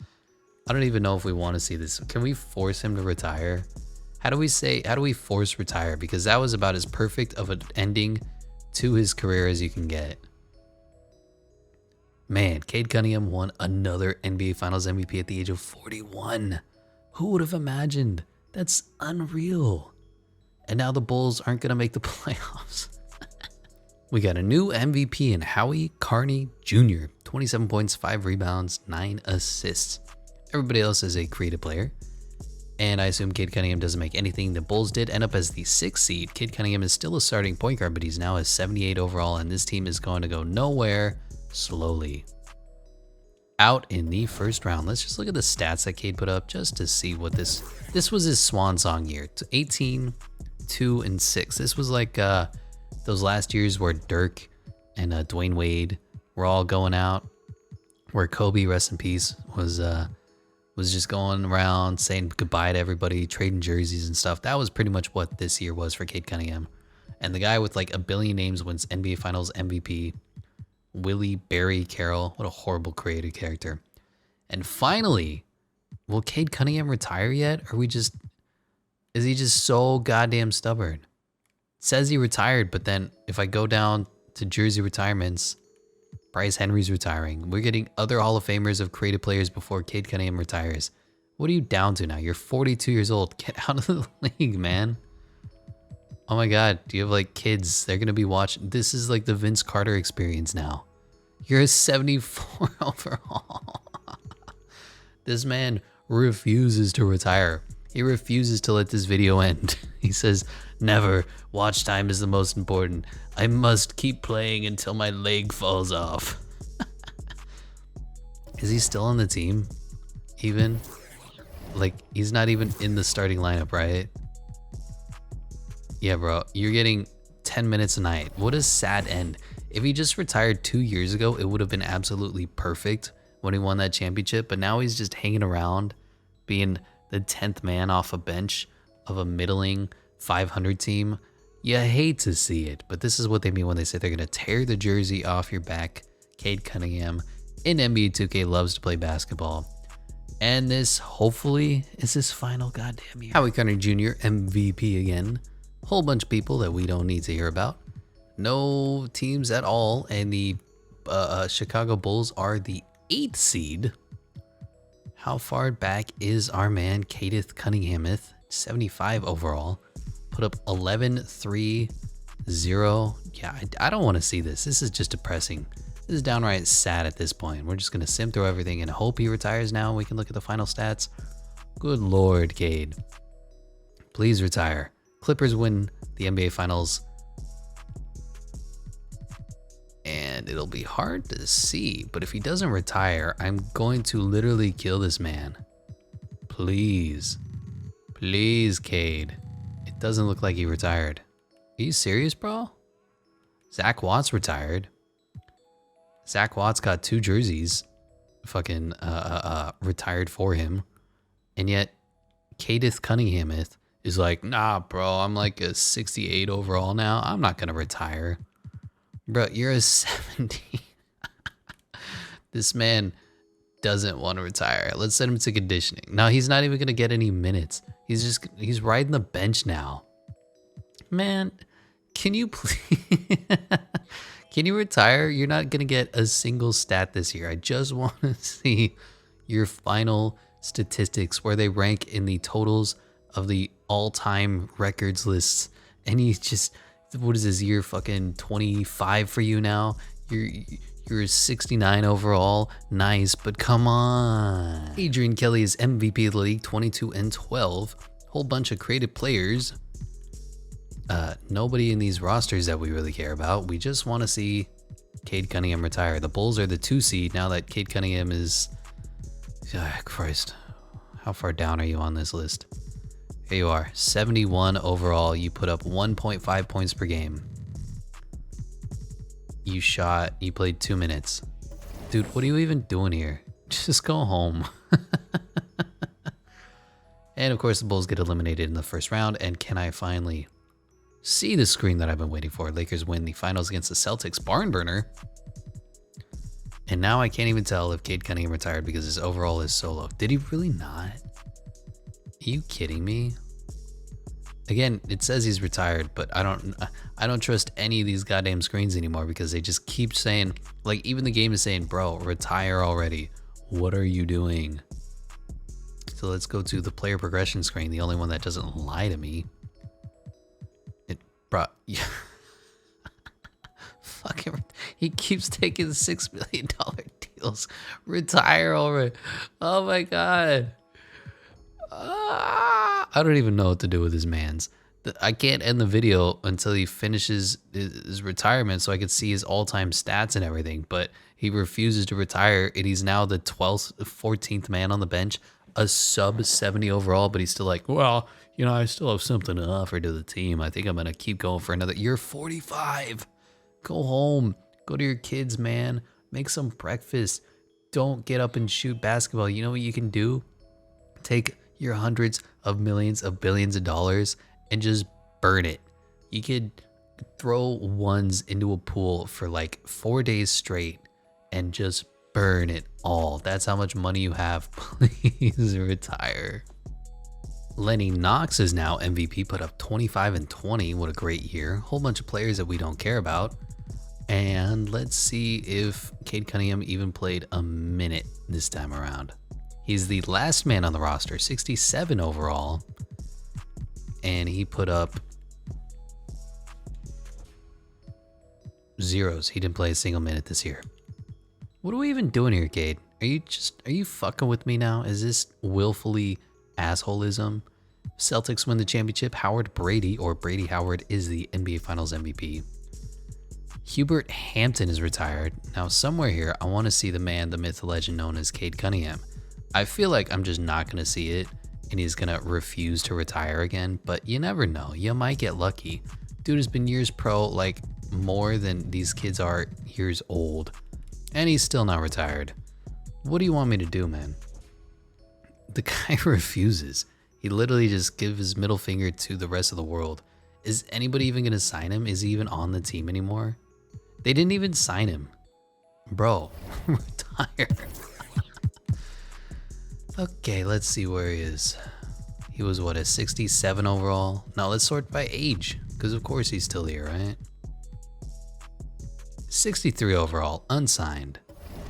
I don't even know if we want to see this. Can we force him to retire? How do we force retire? Because that was about as perfect of an ending to his career as you can get. Man, Cade Cunningham won another NBA Finals MVP at the age of 41. Who would have imagined? That's unreal. And now the Bulls aren't going to make the playoffs. We got a new MVP in Howie Carney Jr. 27 points, 5 rebounds, 9 assists. Everybody else is a creative player. And I assume Cade Cunningham doesn't make anything. The Bulls did end up as the 6th seed. Cade Cunningham is still a starting point guard, but he's now a 78 overall, and this team is going to go nowhere slowly. Out in the first round. Let's just look at the stats that Cade put up just to see what this was his swan song year. 18, 2, and 6. This was like those last years where Dirk and Dwayne Wade were all going out, where Kobe, rest in peace, was just going around saying goodbye to everybody, trading jerseys and stuff. That was pretty much what this year was for Cade Cunningham. And the guy with like a billion names wins NBA Finals MVP. Willie Barry Carroll. What a horrible creative character. And finally, will Cade Cunningham retire yet? Or is he just so goddamn stubborn? It says he retired, but then if I go down to jersey retirements, Bryce Henry's retiring. We're getting other Hall of Famers of creative players before Cade Cunningham retires. What are you down to now? You're 42 years old. Get out of the league, man. Oh my God. Do you have like kids? They're going to be watching. This is like the Vince Carter experience now. You're a 74 overall. This man refuses to retire. He refuses to let this video end. He says, never. Watch time is the most important. I must keep playing until my leg falls off. Is he still on the team? Even? Like, he's not even in the starting lineup, right? Yeah, bro. You're getting 10 minutes a night. What a sad end. If he just retired 2 years ago, it would have been absolutely perfect when he won that championship. But now he's just hanging around, being the 10th man off a bench of a middling 500 team. You hate to see it, but this is what they mean when they say they're going to tear the jersey off your back. Cade Cunningham in NBA 2K loves to play basketball. And this, hopefully, is his final goddamn year. Howie Carney Jr. MVP again. Whole bunch of people that we don't need to hear about. No teams at all, and the Chicago Bulls are the 8th seed. How far back is our man Cade Cunningham? 75 overall. Put up 11, 3, 0. Yeah, I don't want to see this. This is just depressing. This is downright sad at this point. We're just going to sim through everything and hope he retires now and we can look at the final stats. Good Lord, Cade. Please retire. Clippers win the NBA Finals. And it'll be hard to see, but if he doesn't retire, I'm going to literally kill this man. Please. Please, Cade. It doesn't look like he retired. Are you serious, bro? Zach Watts retired. Zach Watts got 2 jerseys fucking retired for him. And yet Cade Cunningham is like, nah, bro, I'm like a 68 overall now. I'm not going to retire. Bro, you're a 70. This man doesn't want to retire. Let's send him to conditioning. No, he's not even going to get any minutes. He's riding the bench now. Man, can you please... Can you retire? You're not going to get a single stat this year. I just want to see your final statistics where they rank in the totals of the all-time records lists. And you just, what is this year, fucking 25 for you now? You're 69 overall. Nice, but come on. Adrian Kelly is MVP of the league, 22 and 12. Whole bunch of creative players. Nobody in these rosters that we really care about. We just want to see Cade Cunningham retire. The Bulls are the 2 seed now that Cade Cunningham is... Christ. How far down are you on this list? Here you are. 71 overall. You put up 1.5 points per game. You played 2 minutes. Dude, what are you even doing here? Just go home. And of course, the Bulls get eliminated in the first round. And can I finally... see the screen that I've been waiting for? Lakers win the finals against the Celtics. Barn burner. And now I can't even tell if Cade Cunningham retired because his overall is so low. Did he really not? Are you kidding me? Again, it says he's retired, but I don't trust any of these goddamn screens anymore because they just keep saying, like, even the game is saying, bro, retire already. What are you doing? So let's go to the player progression screen, the only one that doesn't lie to me. Bro, yeah. Fucking, he keeps taking $6 million deals. Retire already. Oh my God. I don't even know what to do with his mans. I can't end the video until he finishes his retirement so I could see his all-time stats and everything, but he refuses to retire, and he's now the 12th, 14th man on the bench, a sub 70 overall, but he's still like, well, you know, I still have something to offer to the team. I think I'm going to keep going for another. You're 45. Go home. Go to your kids, man. Make some breakfast. Don't get up and shoot basketball. You know what you can do? Take your hundreds of millions of billions of dollars and just burn it. You could throw ones into a pool for like 4 days straight and just burn it all. That's how much money you have. Please retire. Lenny Knox is now MVP, put up 25 and 20. What a great year. Whole bunch of players that we don't care about. And let's see if Cade Cunningham even played a minute this time around. He's the last man on the roster, 67 overall. And he put up zeros. He didn't play a single minute this year. What are we even doing here, Cade? Are you fucking with me now? Is this willfully assholism? Celtics win the championship. Howard Brady, or Brady Howard, is the NBA Finals MVP. Hubert Hampton is retired. Now, somewhere here, I want to see the man, the myth, the legend known as Cade Cunningham. I feel like I'm just not going to see it, and he's going to refuse to retire again, but you never know. You might get lucky. Dude has been years pro, like more than these kids are years old, and he's still not retired. What do you want me to do, man? The guy refuses. He literally just gives his middle finger to the rest of the world. Is anybody even going to sign him? Is he even on the team anymore? They didn't even sign him. Bro, retire. Okay, let's see where he is. He was, what, a 67 overall? Now let's sort by age, because of course he's still here, right? 63 overall, unsigned.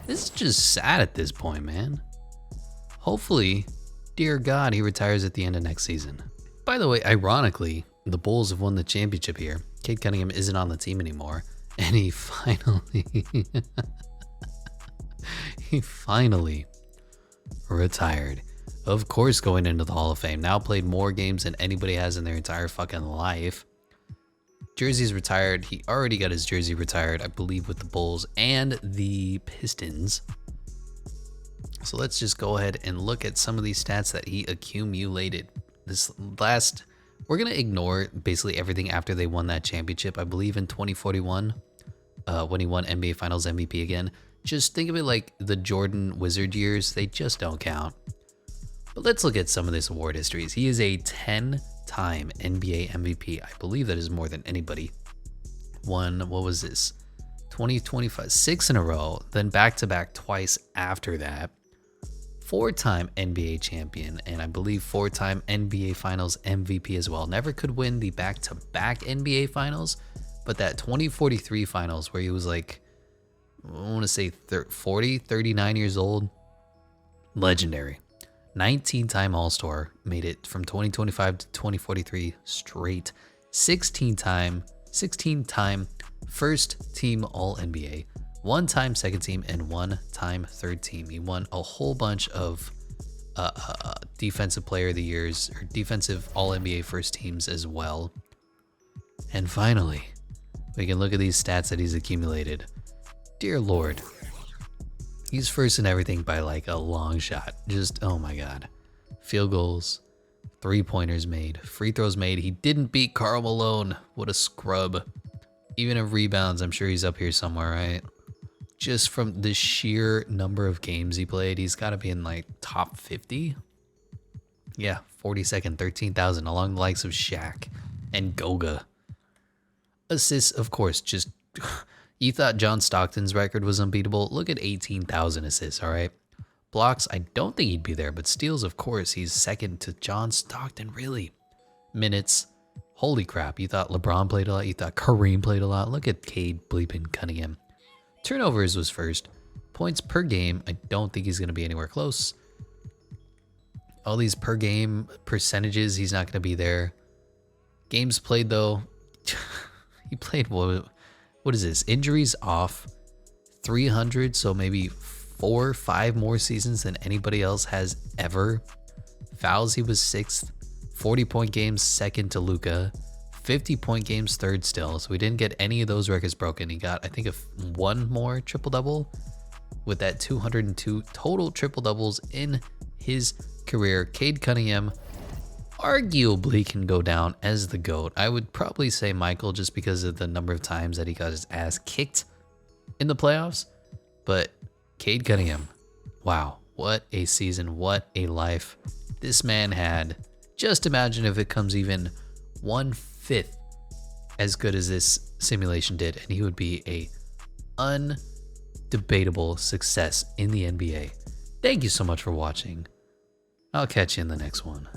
This is just sad at this point, man. Hopefully, dear God, he retires at the end of next season. By the way, ironically, the Bulls have won the championship here. Cade Cunningham isn't on the team anymore, and he finally retired. Of course, going into the Hall of Fame. Now played more games than anybody has in their entire fucking life. Jersey's retired. He already got his jersey retired, I believe, with the Bulls and the Pistons. So let's just go ahead and look at some of these stats that he accumulated. This last We're going to ignore basically everything after they won that championship. I believe in 2041, when he won NBA Finals MVP again. Just think of it like the Jordan Wizard years. They just don't count. But let's look at some of this award histories. He is a 10-time NBA MVP. I believe that is more than anybody. Won, what was this? 2025, 6 in a row, then back-to-back twice after that. 4-time NBA champion, and I believe 4-time NBA Finals MVP as well. Never could win the back-to-back NBA Finals, but that 2043 Finals where he was like, I want to say 39 years old. Legendary. 19-time All-Star, made it from 2025 to 2043 straight. 16-time first team All-NBA. 1-time second team and 1-time third team. He won a whole bunch of defensive player of the years or defensive All-NBA first teams as well. And finally, we can look at these stats that he's accumulated. Dear Lord, he's first in everything by like a long shot. Just, oh my God. Field goals, 3-pointers made, free throws made. He didn't beat Karl Malone. What a scrub. Even in rebounds, I'm sure he's up here somewhere, right? Just from the sheer number of games he played, he's got to be in like top 50. Yeah, 42nd, 13,000, along the likes of Shaq and Goga. Assists, of course, just... You thought John Stockton's record was unbeatable? Look at 18,000 assists, all right? Blocks, I don't think he'd be there, but steals, of course, he's second to John Stockton, really. Minutes, holy crap, you thought LeBron played a lot, you thought Kareem played a lot. Look at Cade bleeping Cunningham. Turnovers was first. Points per game, I don't think he's going to be anywhere close. All these per game percentages, he's not going to be there. Games played, though, he played, what is this? Injuries off 300, so maybe 4 or 5 more seasons than anybody else has ever. Fouls, he was 6th. 40-point games, second to Luka. 50-point games, third still. So we didn't get any of those records broken. He got, I think, one more triple-double with that 202 total triple-doubles in his career. Cade Cunningham arguably can go down as the GOAT. I would probably say Michael just because of the number of times that he got his ass kicked in the playoffs. But Cade Cunningham, wow, what a season, what a life this man had. Just imagine if it comes even 1/5 as good as this simulation did, and he would be a undebatable success in the NBA. Thank you so much for watching. I'll catch you in the next one.